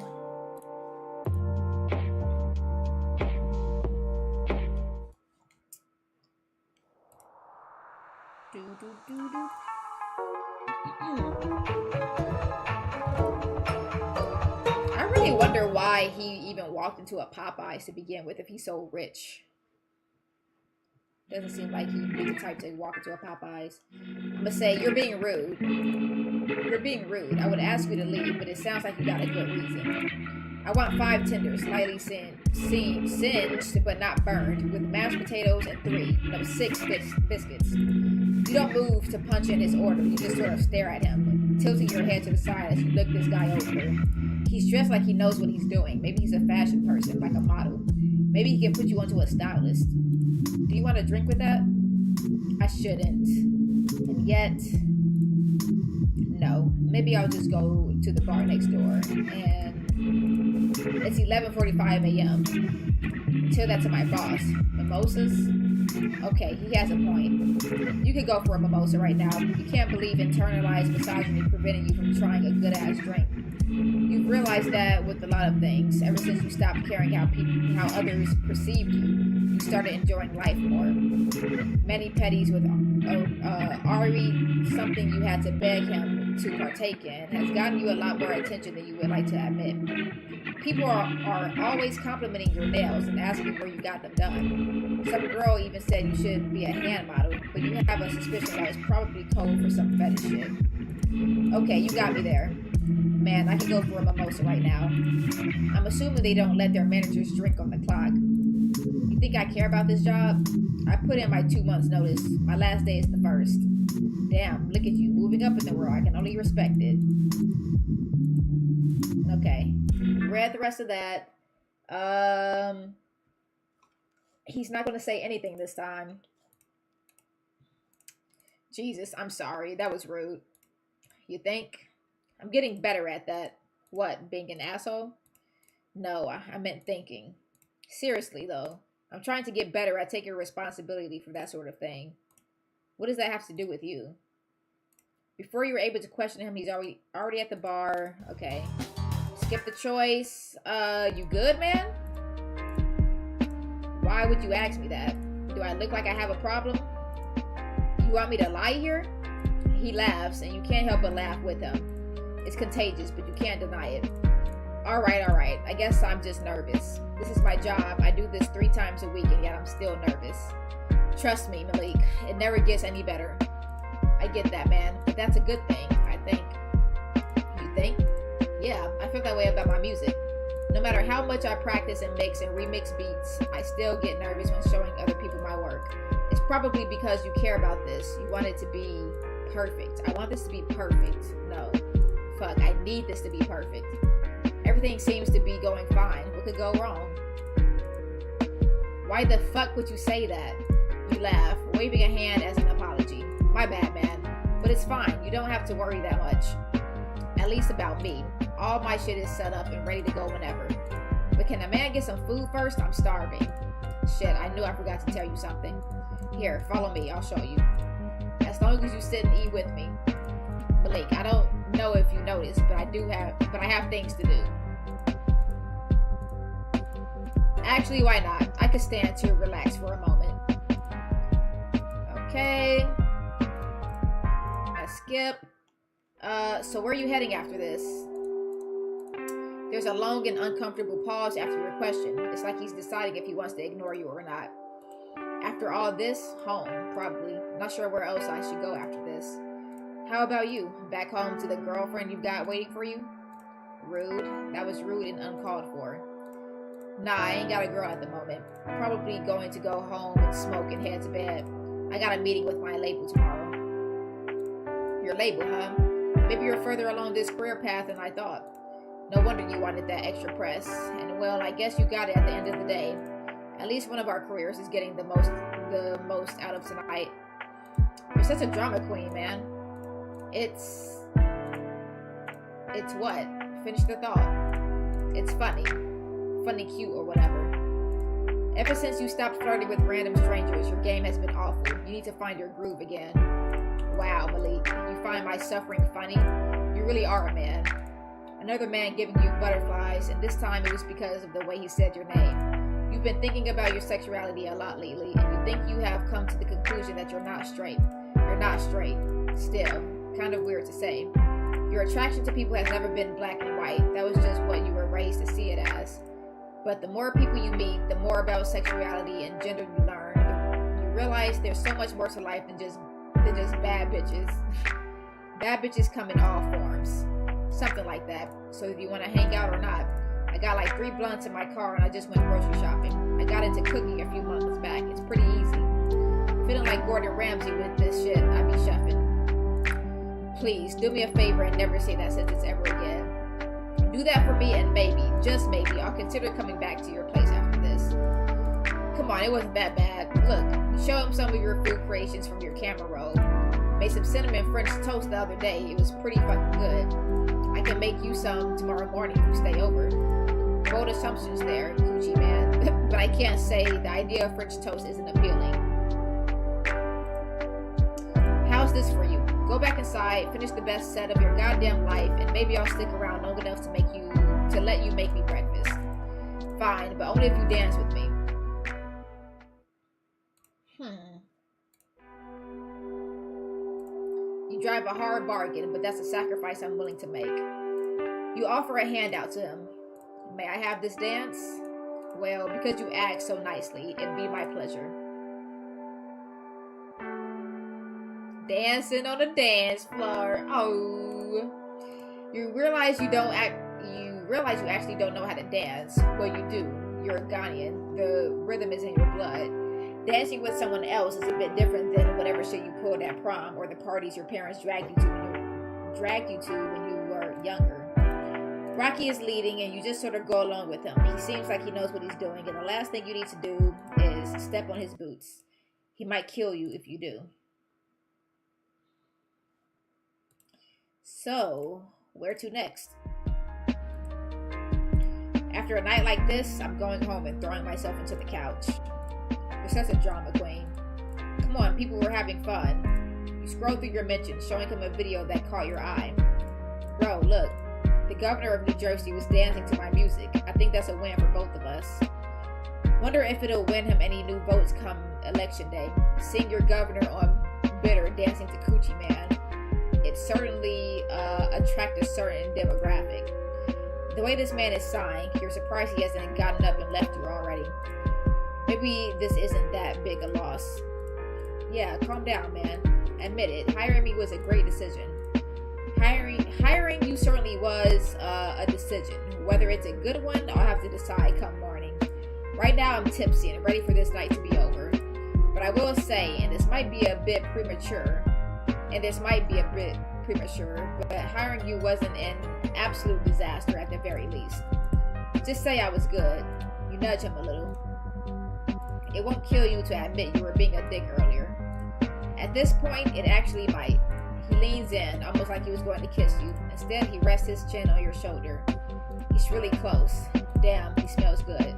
[SPEAKER 1] I really wonder why he even walked into a Popeyes to begin with if he's so rich. Doesn't seem like he'd be the type to walk into a Popeyes. I'm gonna say, you're being rude. You're being rude. I would ask you to leave, but it sounds like you got a good reason. I want 5 tenders, slightly singed, but not burned, with mashed potatoes and 6 biscuits. You don't move to punch in his order. You just sort of stare at him, tilting your head to the side as you look this guy over. He's dressed like he knows what he's doing. Maybe he's a fashion person, like a model. Maybe he can put you onto a stylist. Do you want to drink with that? I shouldn't. And yet, no. Maybe I'll just go to the bar next door. And it's 11:45 a.m. Tell that to my boss. Mimosas? Okay, he has a point. You could go for a mimosa right now. You can't believe internalized misogyny preventing you from trying a good-ass drink. You've realized that with a lot of things. Ever since you stopped caring how others perceived you, you started enjoying life more. Many petties with Ari, something you had to beg him to partake in, has gotten you a lot more attention than you would like to admit. People are always complimenting your nails and asking where you got them done. Some girl even said you should be a hand model, but you have a suspicion that was probably code for some fetish shit. Okay, you got me there. Man, I can go for a mimosa right now. I'm assuming they don't let their managers drink on the clock. You think I care about this job? I put in my 2 months notice. My last day is the 1st. Damn, look at you, moving up in the world. I can only respect it. Okay. Read the rest of that. He's not going to say anything this time. Jesus, I'm sorry. That was rude. You think? I'm getting better at that. What, being an asshole? No, I meant thinking. Seriously, though. I'm trying to get better at taking responsibility for that sort of thing. What does that have to do with you? Before you were able to question him, he's already at the bar. Okay. Skip the choice. You good, man? Why would you ask me that? Do I look like I have a problem? You want me to lie here? He laughs, and you can't help but laugh with him. It's contagious, but you can't deny it. Alright. I guess I'm just nervous. This is my job. I do this 3 times a week, and yet I'm still nervous. Trust me, Malik. It never gets any better. I get that, man. But that's a good thing, I think. You think? Yeah, I feel that way about my music. No matter how much I practice and mix and remix beats, I still get nervous when showing other people my work. It's probably because you care about this. You want it to be perfect. I want this to be perfect. No. Fuck, I need this to be perfect. Everything seems to be going fine. What could go wrong? Why the fuck would you say that? You laugh, waving a hand as an apology. My bad, man. But it's fine. You don't have to worry that much. At least about me. All my shit is set up and ready to go whenever. But can a man get some food first? I'm starving. Shit, I knew I forgot to tell you something. Here, follow me. I'll show you. As long as you sit and eat with me. Malik, I don't know if you noticed, but I have things to do. Actually, why not? I could stand to relax for a moment. Okay. I skip. So where are you heading after this? There's a long and uncomfortable pause after your question. It's like he's deciding if he wants to ignore you or not. After all this, home, probably. Not sure where else I should go after this. How about you? Back home to the girlfriend you've got waiting for you? Rude. That was rude and uncalled for. Nah, I ain't got a girl at the moment. Probably going to go home and smoke and head to bed. I got a meeting with my label tomorrow. Your label, huh? Maybe you're further along this career path than I thought. No wonder you wanted that extra press. And well, I guess you got it at the end of the day. At least one of our careers is getting the most out of tonight. You're such a drama queen, man. It's what? Finish the thought. It's funny. Funny cute or whatever. Ever since you stopped flirting with random strangers, your game has been awful. You need to find your groove again. Wow, Malik, you find my suffering funny? You really are a man. Another man giving you butterflies, and this time it was because of the way he said your name. You've been thinking about your sexuality a lot lately, and you think you have come to the conclusion that you're not straight. You're not straight. Still, kind of weird to say. Your attraction to people has never been black and white. That was just what you were raised to see it as. But the more people you meet, the more about sexuality and gender you learn. You realize there's so much more to life than just bad bitches. Bad bitches come in all forms. Something like that. So if you want to hang out or not. I got like 3 blunts in my car and I just went grocery shopping. I got into cooking a few months back. It's pretty easy. Feeling like Gordon Ramsay with this shit. I be shuffing. Please, do me a favor and never say that sentence ever again. Do that for me and maybe, just maybe, I'll consider coming back to your place after this. Come on, it wasn't that bad. Look, show him some of your food creations from your camera roll. Made some cinnamon French toast the other day. It was pretty fucking good. I can make you some tomorrow morning if you stay over. Bold assumptions there, coochie man. But I can't say the idea of French toast isn't appealing. How's this for you? Go back inside, finish the best set of your goddamn life, and maybe I'll stick around long enough to let you make me breakfast. Fine, but only if you dance with me. You drive a hard bargain, but that's a sacrifice I'm willing to make. You offer a handout to him. May I have this dance? Well, because you asked so nicely, it'd be my pleasure. Dancing on the dance floor. Oh. You realize you actually don't know how to dance. Well, you do. You're a Ghanaian. The rhythm is in your blood. Dancing with someone else is a bit different than whatever shit you pulled at prom or the parties your parents dragged you to when you were younger. Rocky is leading and you just sort of go along with him. He seems like he knows what he's doing, and the last thing you need to do is step on his boots. He might kill you if you do. So, where to next? After a night like this, I'm going home and throwing myself into the couch. You're such a drama queen. Come on, people were having fun. You scroll through your mentions, showing him a video that caught your eye. Bro, look. The governor of New Jersey was dancing to my music. I think that's a win for both of us. Wonder if it'll win him any new votes come election day. Seeing your governor on Bitter dancing to Coochie Man. It certainly attract a certain demographic. The way this man is sighing, you're surprised he hasn't gotten up and left you already. Maybe this isn't that big a loss. Yeah, calm down, man. Admit it, hiring me was a great decision. Hiring you certainly was, is a decision. Whether it's a good one, I'll have to decide come morning. Right now, I'm tipsy and ready for this night to be over. But I will say, and this might be a bit premature, but hiring you wasn't an absolute disaster at the very least. Just say I was good. You nudge him a little. It won't kill you to admit you were being a dick earlier. At this point, it actually might. He leans in, almost like he was going to kiss you. Instead, he rests his chin on your shoulder. He's really close. Damn, he smells good.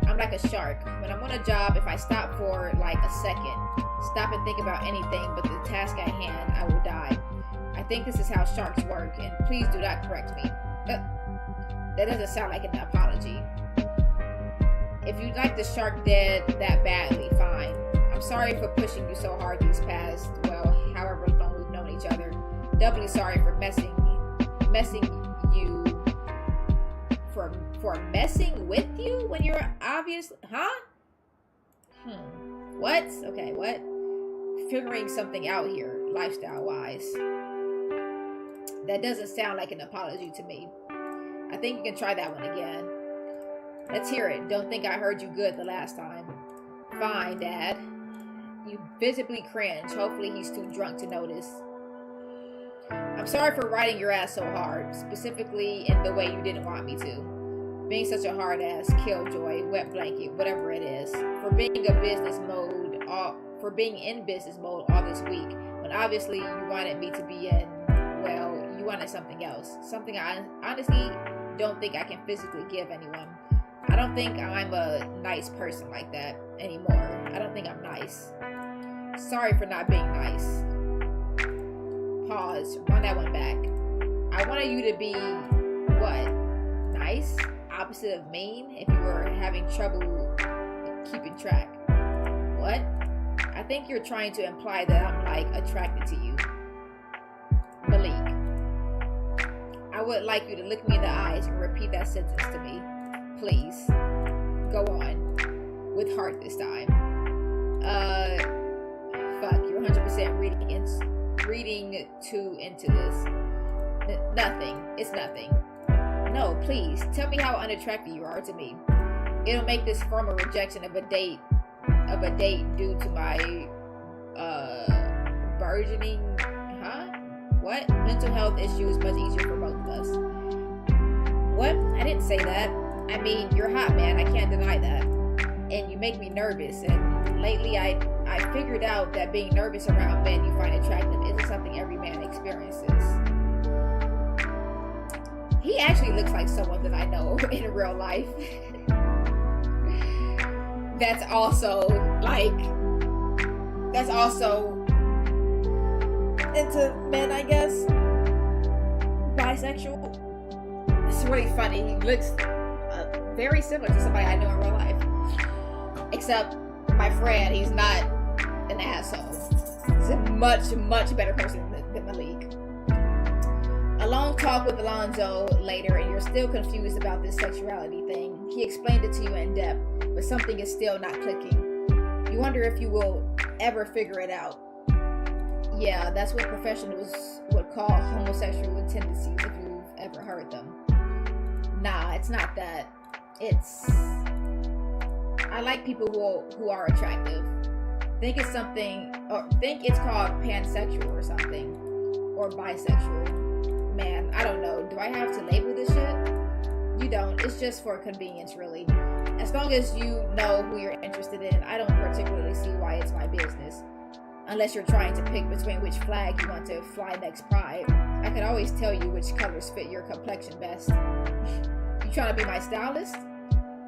[SPEAKER 1] I'm like a shark. When I'm on a job, if I stop for like a second, stop and think about anything but the task at hand, I will die. I think this is how sharks work, and please do not correct me. That doesn't sound like an apology. If you'd like the shark dead that badly, fine. I'm sorry for pushing you so hard these past, well, however long we've known each other. Doubly sorry for messing you, for messing with you when you're obviously, what? Okay, what? Figuring something out here, lifestyle-wise. That doesn't sound like an apology to me. I think you can try that one again. Let's hear it. Don't think I heard you good the last time. Fine, Dad. You visibly cringe. Hopefully he's too drunk to notice. I'm sorry for riding your ass so hard, specifically in the way you didn't want me to. Being such a hard ass, killjoy, wet blanket, whatever it is. For being in business mode all this week, when obviously you wanted me to be in, well, you wanted something else. Something I honestly don't think I can physically give anyone. I don't think I'm a nice person like that anymore. I don't think I'm nice. Sorry for not being nice. Pause. Run that one back. I wanted you to be, what? Nice? Opposite of mean? If you were having trouble keeping track. What? I think you're trying to imply that I'm, like, attracted to you. Malik. I would like you to look me in the eyes and repeat that sentence to me. Please. Go on. With heart this time. Fuck. You're 100% reading too into this. Nothing. It's nothing. No, please. Tell me how unattractive you are to me. It'll make this formal rejection of a date due to my burgeoning what? Mental health issues much easier for both of us. What? I didn't say that. I mean, you're hot, man. I can't deny that. And you make me nervous. And lately, I figured out that being nervous around men you find attractive isn't something every man experiences. He actually looks like someone that I know in real life. That's also into men, I guess. Bisexual. It's really funny. He looks very similar to somebody I know in real life. Except my friend, he's not an asshole. He's a much, much better person than Malik. A long talk with Alonzo later, and you're still confused about this sexuality thing. He explained it to you in depth, but something is still not clicking. You wonder if you will ever figure it out. Yeah, that's what professionals would call homosexual tendencies, if you've ever heard them. Nah, it's not that. I like people who are attractive. Think it's called pansexual or something. Or bisexual. Man, I don't know. Do I have to label this shit? You don't. It's just for convenience, really. As long as you know who you're interested in, I don't particularly see why it's my business. Unless you're trying to pick between which flag you want to fly next Pride. I could always tell you which colors fit your complexion best. You trying to be my stylist?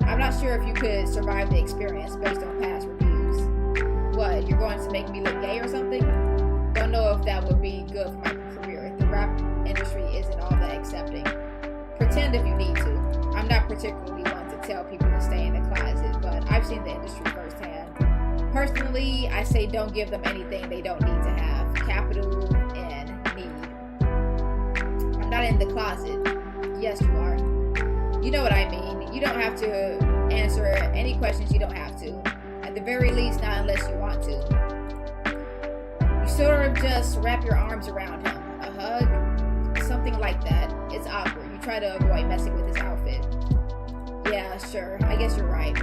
[SPEAKER 1] I'm not sure if you could survive the experience based on past reviews. What, you're going to make me look gay or something? Don't know if that would be good for my career. The rap industry isn't all that accepting. Pretend if you need to. I'm not particularly one to tell people to stay in the closet, but I've seen the industry firsthand. Personally, I say don't give them anything they don't need to have. Capital N, need. I'm not in the closet. Yes, you are. You know what I mean. You don't have to answer any questions you don't have to. At the very least, not unless you want to. You sort of just wrap your arms around him. A hug? Something like that. It's awkward. You try to avoid messing with his outfit. Yeah, sure. I guess you're right.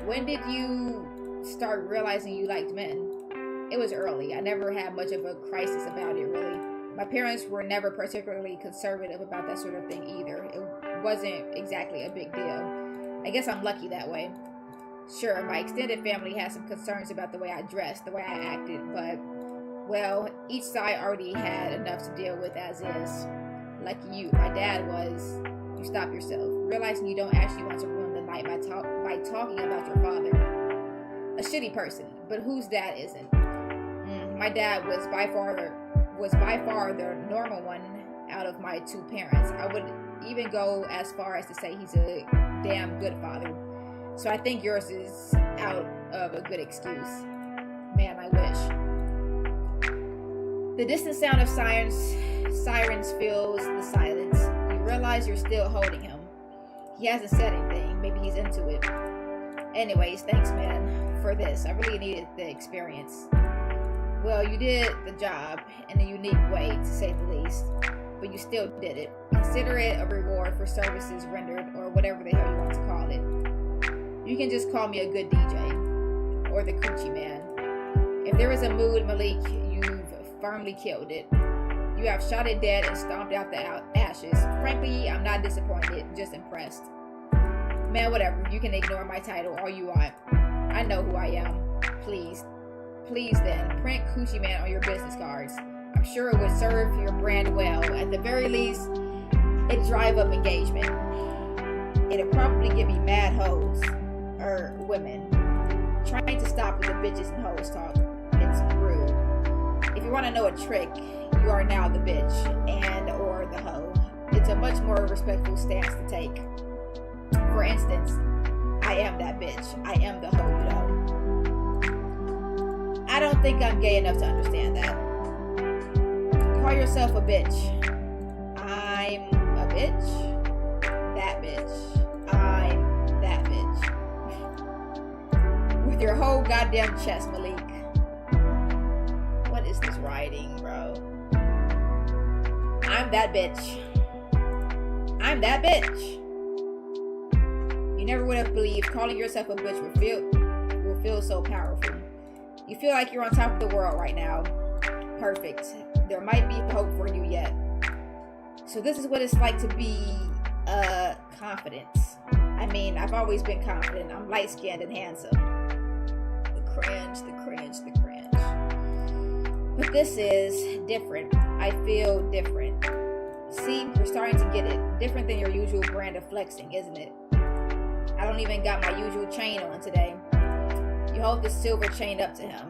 [SPEAKER 1] When did you start realizing you liked men? It was early. I never had much of a crisis about it, really. My parents were never particularly conservative about that sort of thing either. It wasn't exactly a big deal. I guess I'm lucky that way. Sure, my extended family had some concerns about the way I dressed, the way I acted, but, well, each side already had enough to deal with as is. Like you, my dad was, you stop yourself, realizing you don't actually want to ruin the night by talking about your father. A shitty person, but whose dad isn't? My dad was by far the normal one out of my two parents. I would even go as far as to say he's a damn good father. So I think yours is out of a good excuse. Man, I wish. The distant sound of sirens fills the silence. You realize you're still holding him. He hasn't said anything. Maybe he's into it. Anyways, thanks, man, for this. I really needed the experience. Well, you did the job in a unique way, to say the least. But you still did it. Consider it a reward for services rendered, or whatever the hell you want to call it. You can just call me a good DJ. Or the coochie man. If there is a mood, Malik, you've firmly killed it. You have shot it dead and stomped out the ashes. Frankly, I'm not disappointed, just impressed. Man, whatever. You can ignore my title all you want. I know who I am. Please then, print Coochie Man on your business cards. I'm sure it would serve your brand well. At the very least, it'd drive up engagement. It'd probably give me mad hoes. Women. Trying to stop with the bitches and hoes talk. It's rude. If you want to know a trick, you are now the bitch and or the hoe. It's a much more respectful stance to take. For instance, I am that bitch. I am the hoe, you know. I don't think I'm gay enough to understand that. Call yourself a bitch. I'm a bitch. That bitch. I'm that bitch. With your whole goddamn chest, Malik. What is this writing, bro? I'm that bitch. I'm that bitch. You never would have believed calling yourself a bitch will feel so powerful. You feel like you're on top of the world right now. Perfect. There might be hope for you yet. So this is what it's like to be confident. I mean, I've always been confident. I'm light-skinned and handsome. The cringe. But this is different. I feel different. See, you're starting to get it. Different than your usual brand of flexing, isn't it? I don't even got my usual chain on today. You hold this silver chain up to him.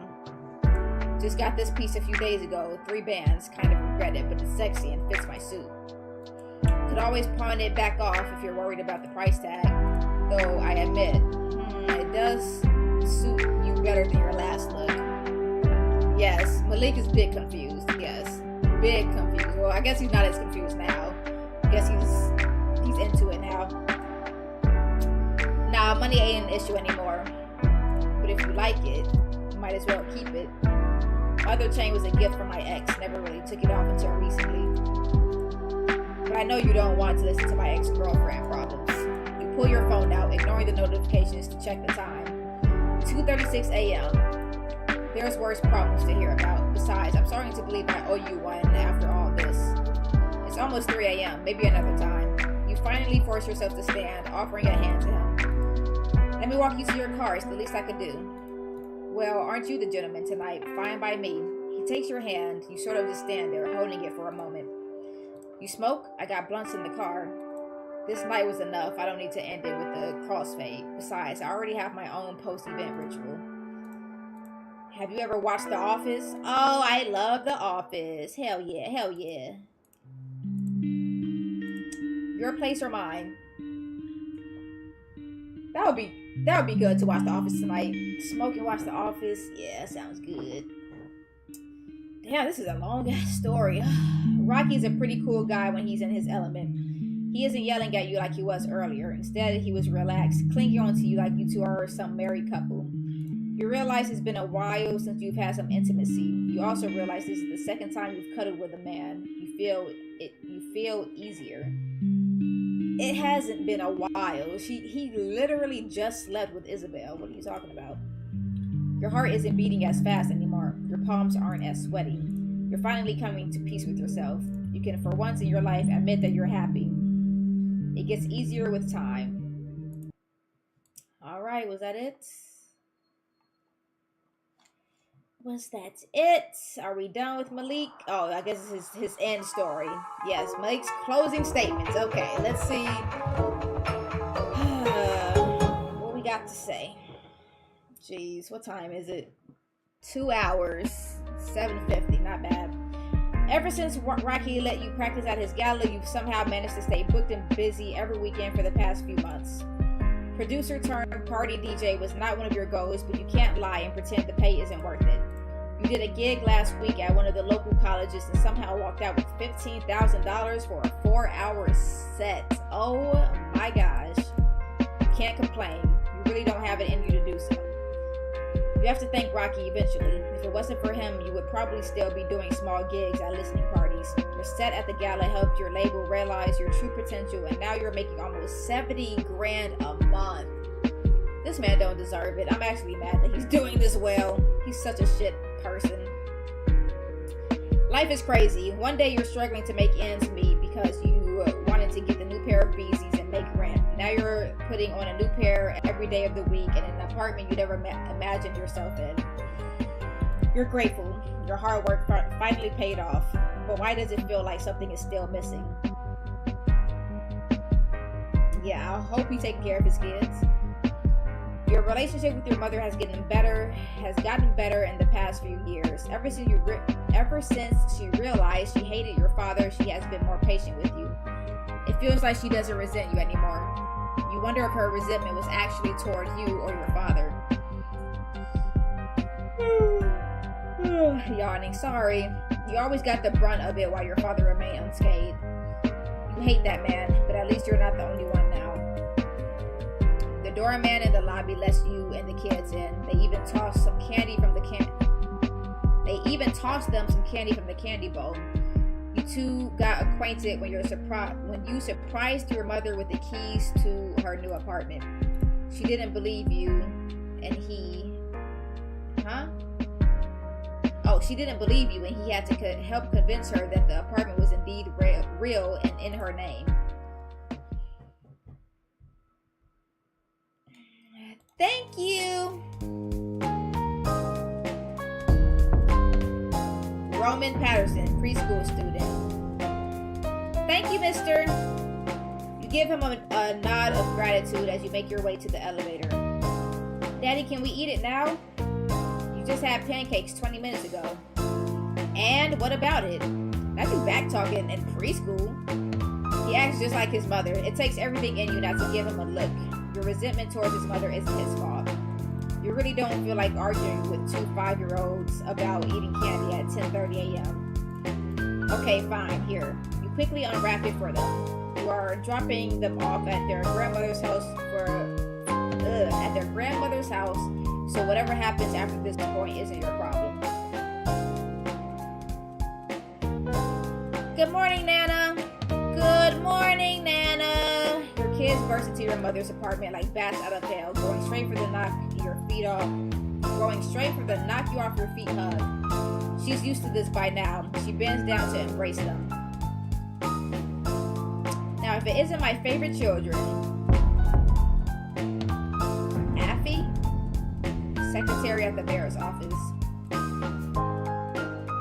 [SPEAKER 1] Just got this piece a few days ago. 3 bands. Kind of regret it, but it's sexy and fits my suit. Could always pawn it back off if you're worried about the price tag. Though I admit, it does suit you better than your last look. Yes, Malik is big confused. Yes, big confused. Well, I guess he's not as confused now. I guess he's into it now. Nah, money ain't an issue anymore. But if you like it, you might as well keep it. My other chain was a gift from my ex. Never really took it off until recently. But I know you don't want to listen to my ex-girlfriend problems. You pull your phone out, ignoring the notifications to check the time. 2:36 a.m. There's worse problems to hear about. Besides, I'm starting to believe I owe you one after all this. It's almost 3 a.m. Maybe another time. You finally force yourself to stand, offering a hand to him. Let me walk you to your car. It's the least I could do. Well, aren't you the gentleman tonight? Fine by me. He takes your hand. You sort of just stand there, holding it for a moment. You smoke? I got blunts in the car. This night was enough. I don't need to end it with a crossfade. Besides, I already have my own post-event ritual. Have you ever watched The Office? Oh, I love The Office. Hell yeah, hell yeah. Your place or mine? That would be good to watch The Office tonight. Smoke and watch The Office. Yeah, sounds good. Damn, this is a long ass story. Rocky's a pretty cool guy when he's in his element. He isn't yelling at you like he was earlier. Instead, he was relaxed, clinging on to you like you two are some married couple. You realize it's been a while since you've had some intimacy. You also realize this is the second time you've cuddled with a man. You feel easier. It hasn't been a while. He literally just slept with Isabel. What are you talking about? Your heart isn't beating as fast anymore. Your palms aren't as sweaty. You're finally coming to peace with yourself. You can, for once in your life, admit that you're happy. It gets easier with time. All right, was that it? Was that it? Are we done with Malik? Oh, I guess this is his end story. Yes, Malik's closing statements. Okay, let's see what we got to say. Jeez, what time is it? 2 hours, 7:50. Not bad. Ever since Rocky let you practice at his gala, you've somehow managed to stay booked and busy every weekend for the past few months. Producer turned party DJ was not one of your goals, but you can't lie and pretend the pay isn't worth it. You did a gig last week at one of the local colleges and somehow walked out with $15,000 for a 4-hour set. Oh my gosh. You can't complain. You really don't have it in you to do so. You have to thank Rocky eventually. If it wasn't for him, you would probably still be doing small gigs at listening parties. Your set at the gala helped your label realize your true potential, and now you're making almost $70,000 a month. This man don't deserve it. I'm actually mad that he's doing this well. He's such a shit person. Life is crazy. One day you're struggling to make ends meet because you wanted to get the new pair of Beezies and make rent. Now you're putting on a new pair every day of the week in an apartment you never imagined yourself in. You're grateful. Your hard work finally paid off. But why does it feel like something is still missing? Yeah, I hope he's taking care of his kids. Your relationship with your mother has gotten better in the past few years. Ever since she realized she hated your father, she has been more patient with you. It feels like she doesn't resent you anymore. You wonder if her resentment was actually toward you or your father. Yawning, sorry. You always got the brunt of it while your father remained unscathed. You hate that man, but at least you're not the only one now. The doorman in the lobby lets you and the kids in. They even toss them some candy from the candy bowl. You two got acquainted when you surprised your mother with the keys to her new apartment. She didn't believe you, and she didn't believe you, and he had to help convince her that the apartment was indeed real and in her name. Thank you. Roman Patterson, preschool student. Thank you, mister. You give him a nod of gratitude as you make your way to the elevator. Daddy, can we eat it now? You just had pancakes 20 minutes ago. And what about it? Not you back talking in preschool. He acts just like his mother. It takes everything in you not to give him a look. Your resentment towards his mother isn't his fault. You really don't feel like arguing with two 5-year-olds about eating candy at 10:30 a.m. Okay, fine, here. You quickly unwrap it for them. You are dropping them off at their grandmother's house so whatever happens after this point isn't your problem. Good morning, Nana. Good morning, Nana. Your kids burst into your mother's apartment like bats out of hell, going straight for the knock you off your feet hug. She's used to this by now. She bends down to embrace them. Now, if it isn't my favorite children, Affy, secretary at the mayor's office.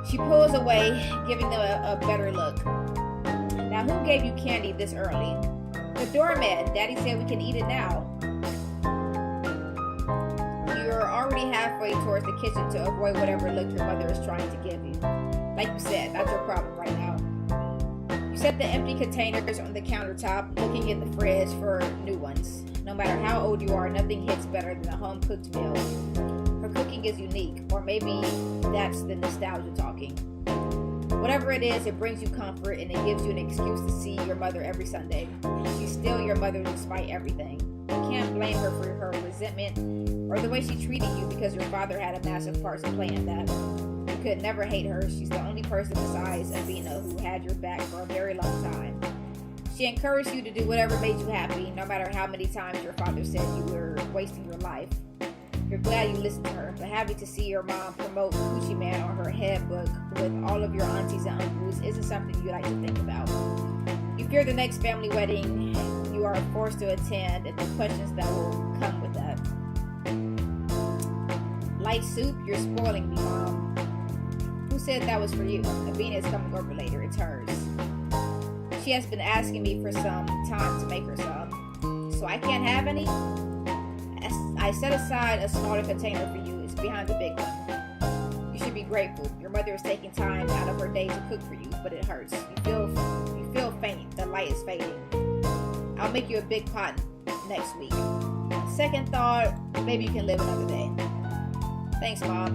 [SPEAKER 1] She pulls away, giving them a better look. Now, who gave you candy this early? The doorman. Daddy said we can eat it now. You're already halfway towards the kitchen to avoid whatever look your mother is trying to give you. Like you said, that's your problem right now. You set the empty containers on the countertop, looking in the fridge for new ones. No matter how old you are, nothing hits better than a home-cooked meal. Her cooking is unique, or maybe that's the nostalgia talking. Whatever it is, it brings you comfort and it gives you an excuse to see your mother every Sunday. She's still your mother despite everything. can't blame her for her resentment or the way she treated you, because your father had a massive part to play in that. You could never hate her. She's the only person besides Avina who had your back for a very long time. She encouraged you to do whatever made you happy, no matter how many times your father said you were wasting your life. You're glad you listened to her, but happy to see your mom promote Coochie Man on her head book with all of your aunties and uncles isn't something you like to think about. You fear the next family wedding you are forced to attend and the questions that will come with that. Light soup, you're spoiling me, Mom. Who said that was for you? Avina is coming over later. It's hers. She has been asking me for some time to make her some. So I can't have any? I set aside a smaller container for you. It's behind the big one. You should be grateful. Your mother is taking time out of her day to cook for you, but it hurts. You feel faint. The light is fading. I'll make you a big pot next week. Second thought, maybe you can live another day. Thanks, Mom.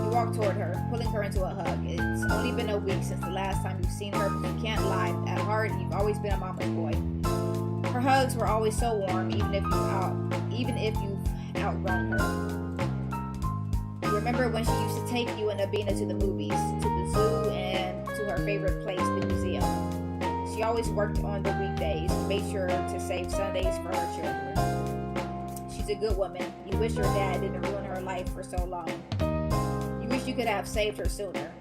[SPEAKER 1] You walk toward her, pulling her into a hug. It's only been a week since the last time you've seen her, but you can't lie. At heart, you've always been a mama's boy. Her hugs were always so warm, even if you've outgrown her. You remember when she used to take you and Avina to the movies, to the zoo, and to her favorite place, the museum. She always worked on the weekdays, made sure to save Sundays for her children. She's a good woman. You wish your dad didn't ruin her life for so long. You wish you could have saved her sooner.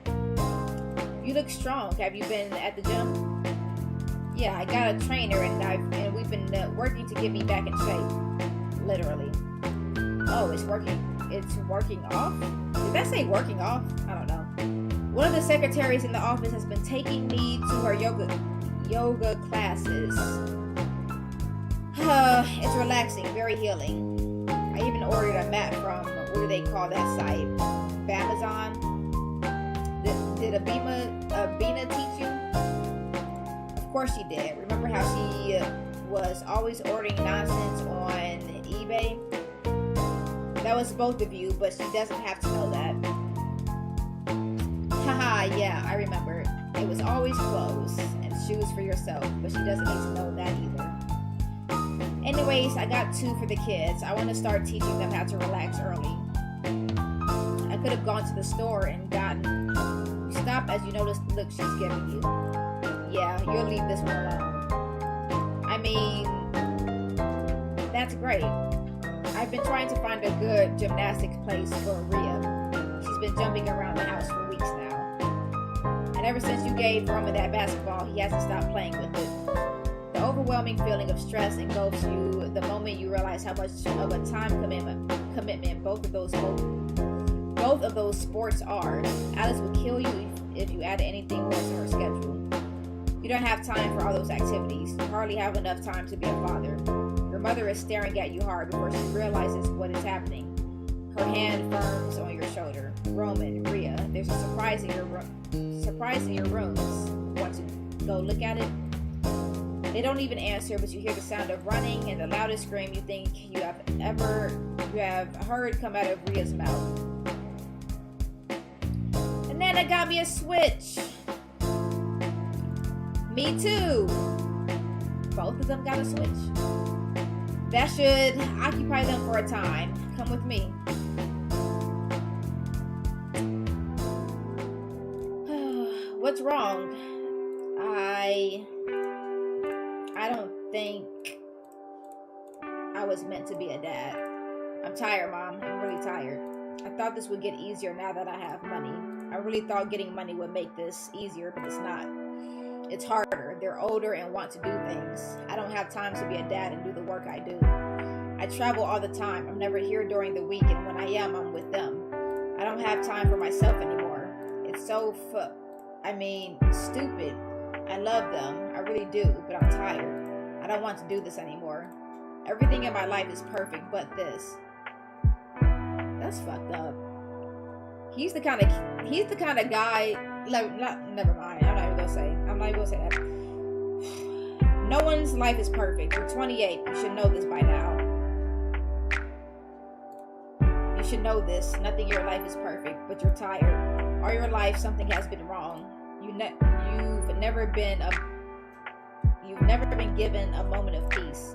[SPEAKER 1] You look strong. Have you been at the gym? Yeah, I got a trainer and we've been working to get me back in shape. Literally. Oh, it's working. It's working off? Did that say working off? I don't know. One of the secretaries in the office has been taking me to her yoga classes. It's relaxing, very healing. I even ordered a mat from, what do they call that site? Amazon? Did Abina teach you? Of course she did. Remember how she was always ordering nonsense on eBay? That was both of you, but she doesn't have to know that. Haha, yeah, I remember. It was always clothes and shoes for yourself, but she doesn't need to know that either. Anyways, I got 2 for the kids. I want to start teaching them how to relax early. I could have gone to the store and gotten... You stop as you notice the look she's giving you. Yeah, you'll leave this one alone. I mean, that's great. I've been trying to find a good gymnastics place for Rhea. She's been jumping around the house for weeks now. And ever since you gave Roman that basketball, he hasn't stopped playing with it. The overwhelming feeling of stress engulfs you the moment you realize how much of a time commitment both of those sports are. Alice would kill you if you added anything more to her schedule. You don't have time for all those activities. You hardly have enough time to be a father. Your mother is staring at you hard before she realizes what is happening. Her hand firms on your shoulder. Roman, Rhea, there's a surprise in your rooms. Want to go look at it? They don't even answer, but you hear the sound of running and the loudest scream you think you have heard come out of Rhea's mouth. And then I got me a Switch. Me too. Both of them got a Switch. That should occupy them for a time. Come with me. What's wrong? I don't think I was meant to be a dad. I'm tired, Mom. I'm really tired. I thought this would get easier now that I have money. I really thought getting money would make this easier, but it's not. It's harder. They're older and want to do things. I don't have time to be a dad and do the work I do. I travel all the time. I'm never here during the week, and when I am, I'm with them. I don't have time for myself anymore. It's so stupid. I love them. I really do, but I'm tired. I don't want to do this anymore. Everything in my life is perfect, but this. That's fucked up. He's the kind of guy. Never mind. I'm not even gonna say that. No one's life is perfect. You're 28. You should know this by now. You should know this. Nothing in your life is perfect, but you're tired. All your life, something has been wrong. You've never been given a moment of peace.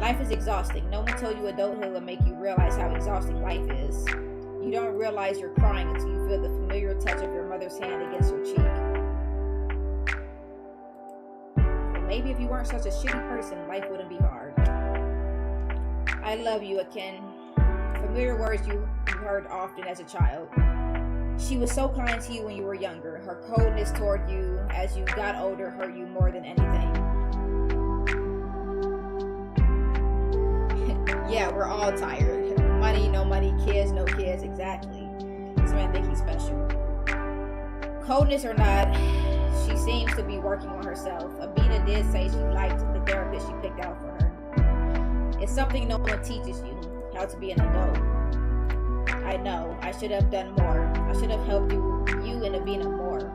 [SPEAKER 1] Life is exhausting. No one told you adulthood would make you realize how exhausting life is. You don't realize you're crying until you feel the familiar touch of your mother's hand against your cheek. Well, maybe if you weren't such a shitty person, life wouldn't be hard. I love you, Akin. Familiar words you heard often as a child. She was so kind to you when you were younger. Her coldness toward you as you got older hurt you more than anything. Yeah, we're all tired. Money, no money, kids, no kids, exactly. This man think he's special. Coldness or not, she seems to be working on herself. Abina did say she liked the therapist she picked out for her. It's something no one teaches you, how to be an adult. I know, I should have done more. I should have helped you and Abina more.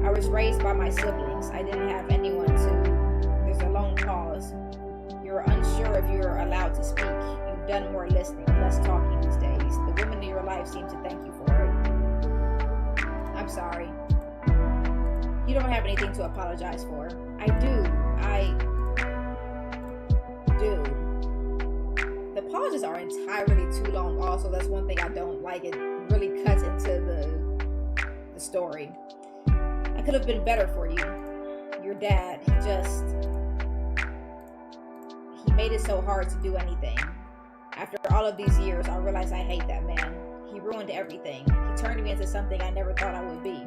[SPEAKER 1] I was raised by my siblings. I didn't have anyone to. There's a long pause. You're unsure if you're allowed to speak. You've done more listening, less talking these days. The women in your life seem to thank you for it. I'm sorry. You don't have anything to apologize for. I do. The pauses are entirely too long also. That's one thing I don't like. It really cuts into the story. I could have been better for you. Your dad, he made it so hard to do anything. After all of these years, I realized I hate that man. He ruined everything. He turned me into something I never thought I would be.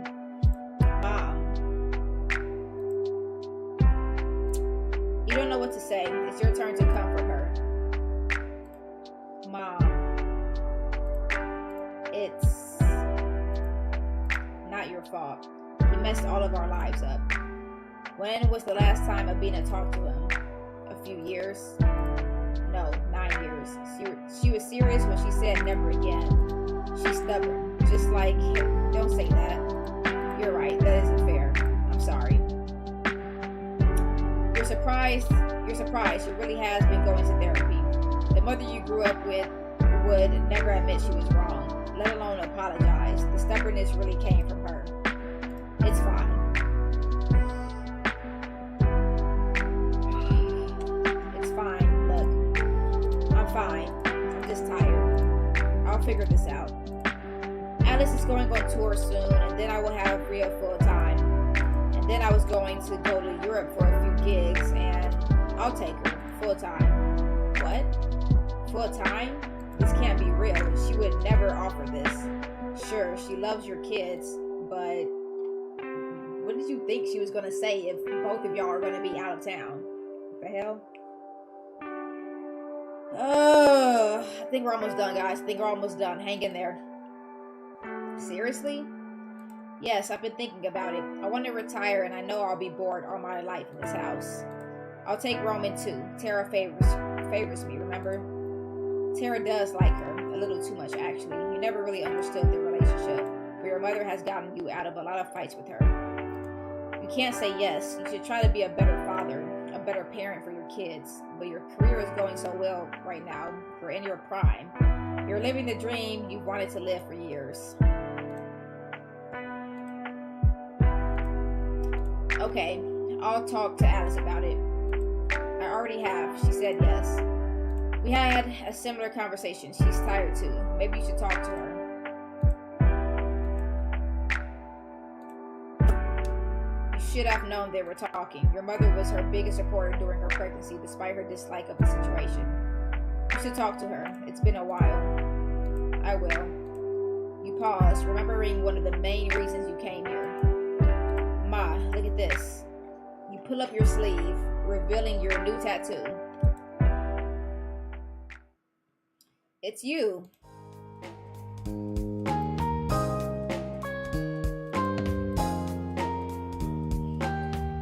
[SPEAKER 1] Mom. You don't know what to say. It's your turn to comfort her. Mom. It's not your fault. He messed all of our lives up. When was the last time Abina talked to him? A few years? No, 9 years. She was serious when she said never again. She's stubborn. Just like, don't say that. You're right, that isn't fair. I'm sorry. You're surprised. She really has been going to therapy. The mother you grew up with would never admit she was wrong, let alone apologize. The stubbornness really came from her. It's fine. It's fine. Look, I'm fine. I'm just tired. I'll figure this out. Alice is going on tour soon, and then I will have Rhea full time. And then I was going to go to Europe for a few gigs, and I'll take her full time. What? Full time? This can't be real. She would never offer this. Sure, she loves your kids, but what did you think she was going to say if both of y'all are going to be out of town? What the hell? I think we're almost done, guys. I think we're almost done. Hang in there. Seriously? Yes, I've been thinking about it. I want to retire, and I know I'll be bored all my life in this house. I'll take Roman too. Tara favors me, remember? Tara does like her. A little too much, actually. You never really understood the relationship. But your mother has gotten you out of a lot of fights with her. You can't say yes. You should try to be a better father, a better parent for your kids. But your career is going so well right now. You're in your prime. You're living the dream you've wanted to live for years. Okay, I'll talk to Alice about it. I already have. She said yes. We had a similar conversation. She's tired too. Maybe you should talk to her. You should have known they were talking. Your mother was her biggest supporter during her pregnancy, despite her dislike of the situation. You should talk to her. It's been a while. I will. You paused, remembering one of the main reasons you came here. Ma, look at this. You pull up your sleeve, revealing your new tattoo. It's you.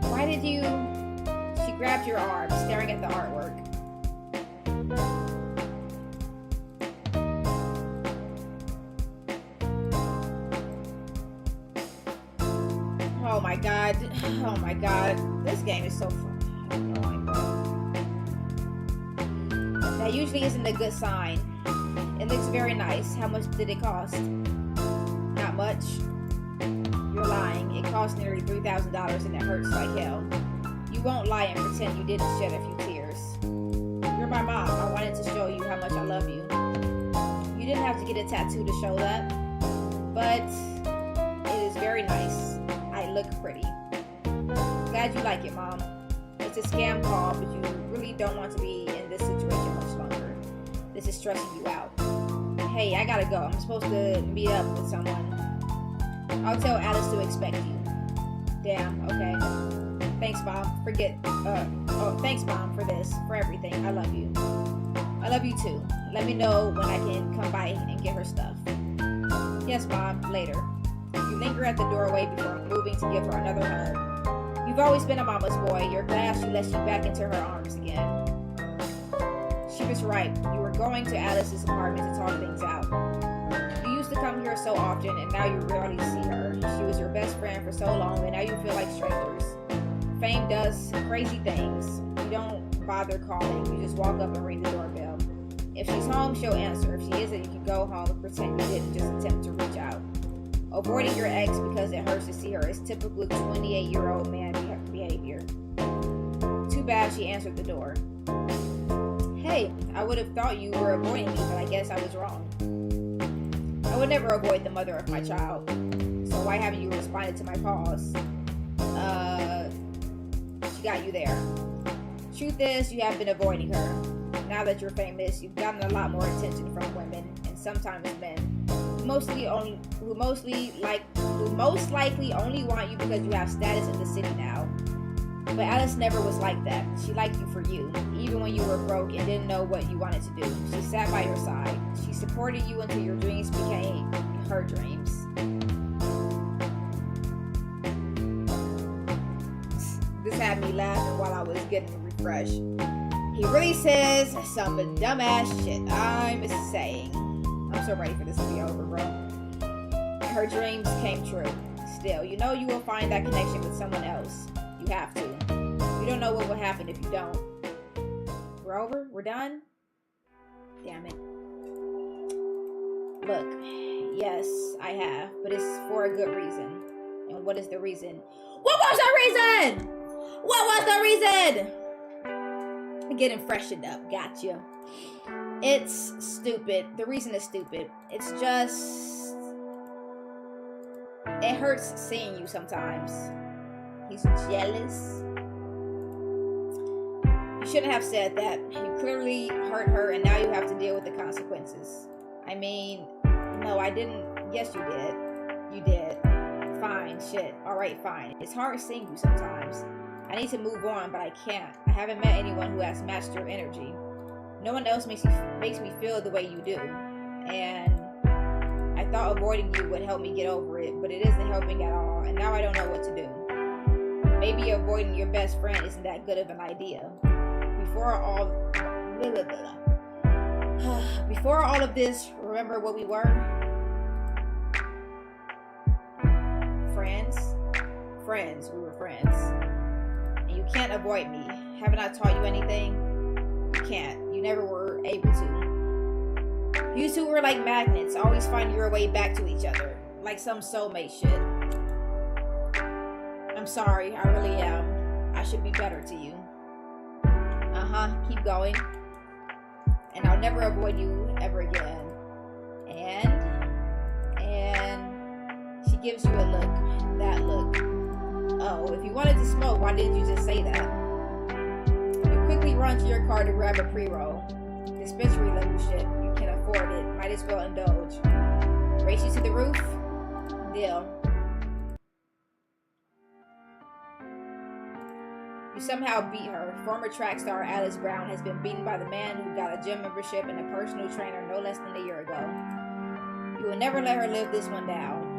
[SPEAKER 1] Why did you... She grabbed your arm, staring at the artwork. Oh my god. Oh my god. This game is so annoying, bro. That usually isn't a good sign. It looks very nice. How much did it cost? Not much. You're lying. It cost nearly $3,000 and it hurts like hell. You won't lie and pretend you didn't shed a few tears. You're You're my mom. I wanted to show you how much I love you. You didn't have to get a tattoo to show that, but it is very nice. I look pretty. Glad you like it, Mom. It's a scam call, but you really don't want to be in this situation much longer. This is stressing you out. Hey, I gotta go. I'm supposed to meet up with someone. I'll tell Alice to expect you. Damn, okay. Thanks, Mom. Thanks, Mom, for this, for everything. I love you. I love you too. Let me know when I can come by and get her stuff. Yes, Mom, later. You linger at the doorway before moving to give her another hug. You've always been a mama's boy. You're glad she lets you back into her arms again. She was right. You were going to Alice's apartment to talk things out. You used to come here so often, and now you rarely see her. She was your best friend for so long, and now you feel like strangers. Fame does crazy things. You don't bother calling. You just walk up and ring the doorbell. If she's home, she'll answer. If she isn't, you can go home and pretend you didn't just attempt to reach out. Avoiding your ex because it hurts to see her is typical 28-year-old man behavior. Too bad she answered the door. Hey, I would have thought you were avoiding me, but I guess I was wrong. I would never avoid the mother of my child. So why haven't you responded to my calls? She got you there. Truth is, you have been avoiding her. Now that you're famous, you've gotten a lot more attention from women, and sometimes men, who most likely only want you because you have status in the city now. But Alice never was like that. She liked you for you, even when you were broke and didn't know what you wanted to do. She sat by your side. She supported you until your dreams became her dreams. This had me laughing while I was getting refreshed. He really says some dumbass shit. I'm saying. I'm so ready for this to be over, bro. Her dreams came true. Still, you know you will find that connection with someone else. You have to. You don't know what will happen if you don't. We're over? We're done? Damn it. Look, yes, I have, but it's for a good reason. And what is the reason? What was the reason? What was the reason? Getting freshened up, gotcha. It's stupid. The reason is stupid. It's just... It hurts seeing you sometimes. He's jealous. You shouldn't have said that. You clearly hurt her and now you have to deal with the consequences. I mean, no, I didn't. Yes, you did. You did. Fine, shit. Alright, fine. It's hard seeing you sometimes. I need to move on, but I can't. I haven't met anyone who has matched your energy. No one else makes me feel the way you do. And I thought avoiding you would help me get over it, but it isn't helping at all, and now I don't know what to do. Maybe avoiding your best friend isn't that good of an idea. Before all of this, remember what we were? Friends? Friends. We were friends. And you can't avoid me. Haven't I taught you anything? You can't. You never were able to. You two were like magnets, always finding your way back to each other. Like some soulmate shit. I'm sorry, I really am. I should be better to you. Keep going. And I'll never avoid you ever again. And she gives you a look. That look. Oh, if you wanted to smoke, why didn't you just say that? You quickly run to your car to grab a pre-roll. Dispensary level shit. You can afford it. Might as well indulge. Race you to the roof? Deal. You somehow beat her. Former track star Alice Brown has been beaten by the man who got a gym membership and a personal trainer no less than a year ago. You will never let her live this one down.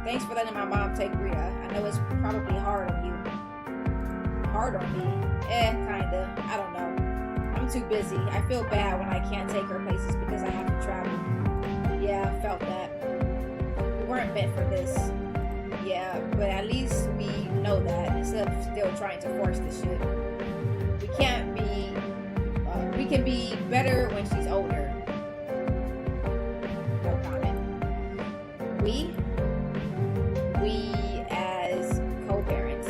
[SPEAKER 1] Thanks for letting my mom take Rita. I know it's probably hard on you. Hard on me? Kinda. I don't know. I'm too busy. I feel bad when I can't take her places because I have to travel. Yeah, I felt that. We weren't meant for this. Yeah, but at least we know that instead of still trying to force this shit. We can be better when she's older. No comment. We as co-parents.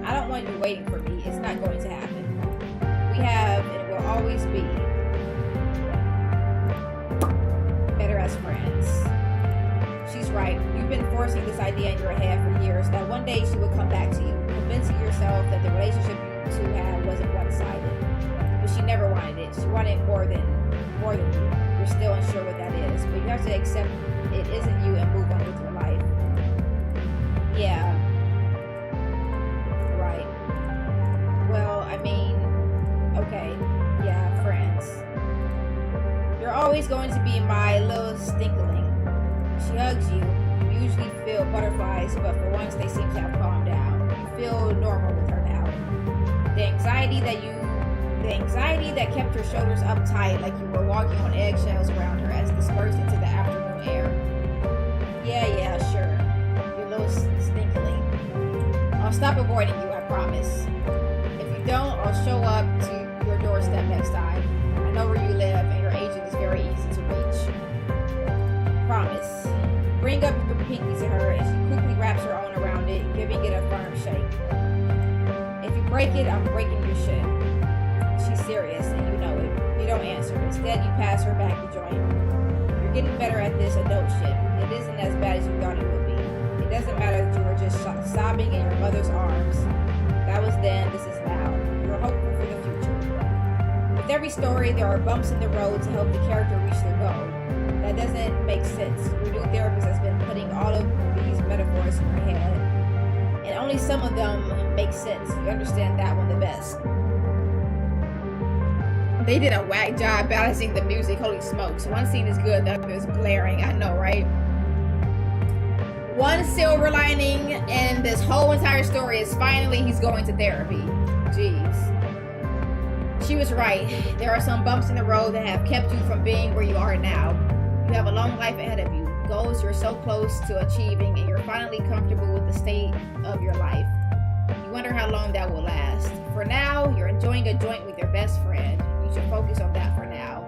[SPEAKER 1] I don't want you waiting for me. It's not going to happen. We have and will idea in your head for years that one day she would come back to you, convincing yourself that the relationship you two had wasn't one-sided. But she never wanted it. She wanted more than you. You're still unsure what that is, but you have to accept it isn't you and move on with your life. Yeah. Right. Well, I mean, okay. Yeah, friends. You're always going to be my little stinkling. She hugs you. You usually feel butterflies, but for once they seem to have calmed down. You feel normal with her now. The anxiety that kept your shoulders up tight like you were walking on eggshells around her has dispersed into the afternoon air. Yeah, sure. Your little stinkling. I'll stop avoiding you, I promise. If you don't, I'll show up to your doorstep next time. I know where you live, and your agent is very easy to reach. Promise. Bring up your pinky to her, and she quickly wraps her own around it, giving it a firm shake. If you break it, I'm breaking your shit. She's serious, and you know it. You don't answer. Instead, you pass her back the joint. You're getting better at this adult shit. It isn't as bad as you thought it would be. It doesn't matter that you were just sobbing in your mother's arms. That was then, this is now. You're hopeful for the future. With every story, there are bumps in the road to help the character reach their goal. That doesn't make sense. Your new therapist has been putting all of these metaphors in your head, and only some of them make sense. You understand that one the best. They did a whack job balancing the music. Holy smokes. One scene is good, the other is glaring. I know, right? One silver lining in this whole entire story is finally he's going to therapy. Jeez. She was right. There are some bumps in the road that have kept you from being where you are now. You have a long life ahead of you. Goals you're so close to achieving, and you're finally comfortable with the state of your life. You wonder how long that will last. For now, you're enjoying a joint with your best friend. You should focus on that for now.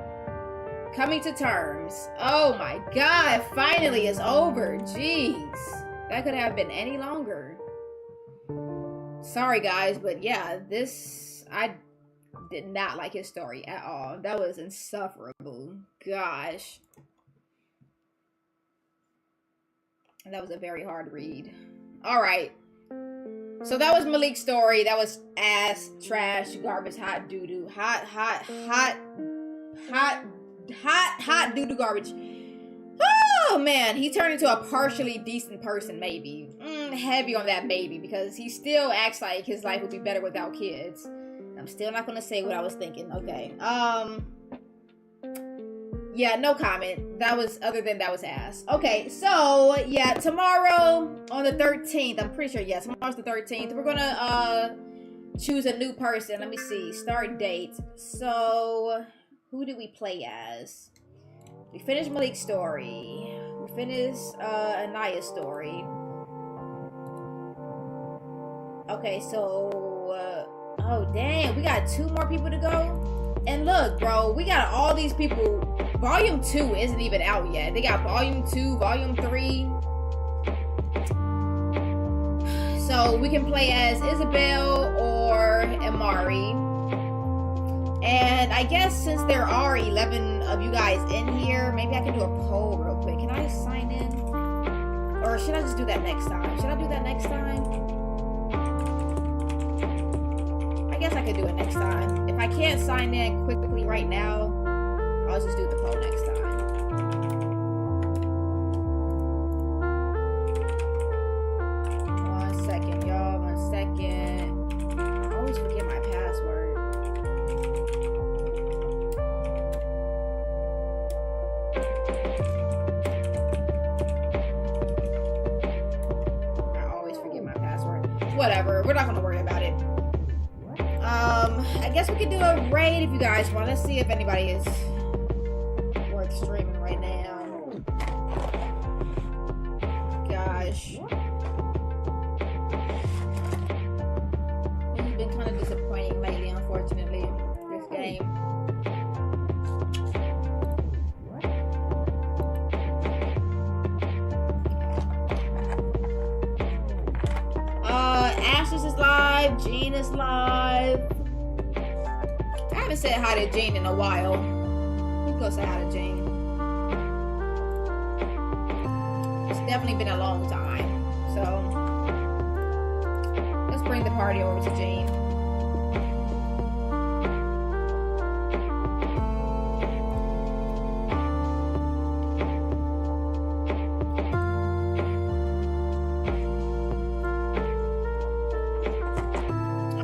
[SPEAKER 1] Coming to terms. Oh my god, finally it's over. Jeez. That could have been any longer. Sorry guys, but yeah, I did not like his story at all. That was insufferable. Gosh. That was a very hard read. Alright. So that was Malik's story. That was ass, trash, garbage, hot doo-doo. Hot doo-doo garbage. Oh man, he turned into a partially decent person, maybe. Heavy on that maybe, because he still acts like his life would be better without kids. I'm still not gonna say what I was thinking. Okay. Yeah, no comment. That was ass. Okay, so yeah, tomorrow on the 13th, I'm pretty sure, yeah, tomorrow's the 13th. We're gonna choose a new person. Let me see. Start date. So who did we play as? We finished Malik's story. We finished Anaya's story. Okay, so oh dang, we got 2 more people to go. And look, bro, we got all these people. Volume 2 isn't even out yet. They got Volume 2, Volume 3. So we can play as Isabel or Amari. And I guess since there are 11 of you guys in here, maybe I can do a poll real quick. Can I sign in? Or should I just do that next time? Should I do that next time? I guess I could do it next time. If I can't sign in quickly right now, I'll just do the poll next time. One second, y'all. 1 second. I always forget my password. I always forget my password. Whatever. We're not going to worry about it. I guess we could do a raid if you guys want. Let's see if anybody is worth streaming right now. Gosh. It's been kind of disappointing lately, unfortunately, this game. Ashes is live, Jean is live. I haven't said hi to Jean in a while. Let's go say hi to Jean. It's definitely been a long time. joining the party over to Jane.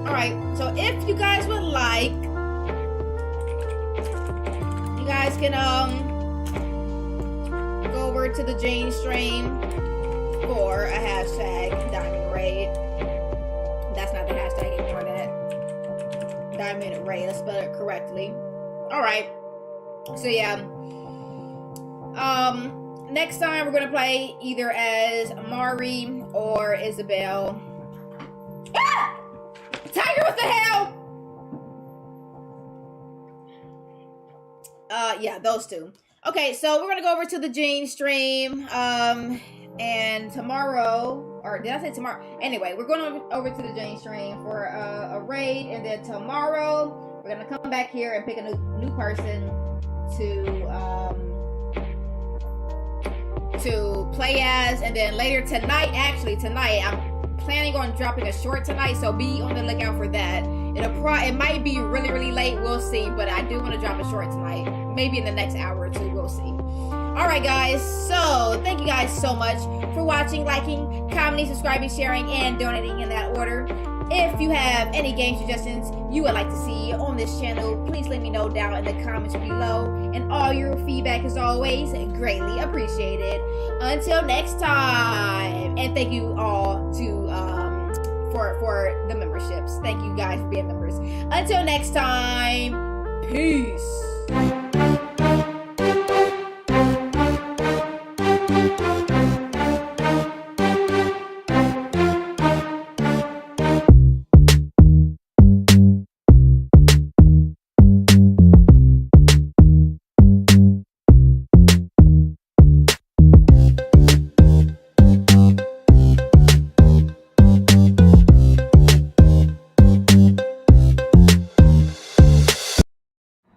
[SPEAKER 1] Alright, so if you guys would like, you guys can go over to the Jane stream for a hashtag Diamond Raid. That's not the hashtag, ignore that. Diamond Raid, let's spell it correctly. Alright. So yeah. Next time we're gonna play either as Mari or Isabel. Ah! Tiger, what the hell? Yeah, those two. Okay, so we're gonna go over to the Jane stream. And tomorrow, or did I say tomorrow? Anyway, we're going over to the Jane stream for a raid, and then tomorrow we're gonna come back here and pick a new person to play as, and then later tonight, actually tonight, I'm planning on dropping a short tonight, so be on the lookout for that. It might be really, really late, we'll see, but I do want to drop a short tonight, maybe in the next hour or two, we'll see. Alright guys, so thank you guys so much for watching, liking, commenting, subscribing, sharing, and donating in that order. If you have any game suggestions you would like to see on this channel, please let me know down in the comments below. And all your feedback is always greatly appreciated. Until next time, and thank you all for the memberships. Thank you guys for being members. Until next time, peace.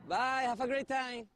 [SPEAKER 4] Bye, have a great time.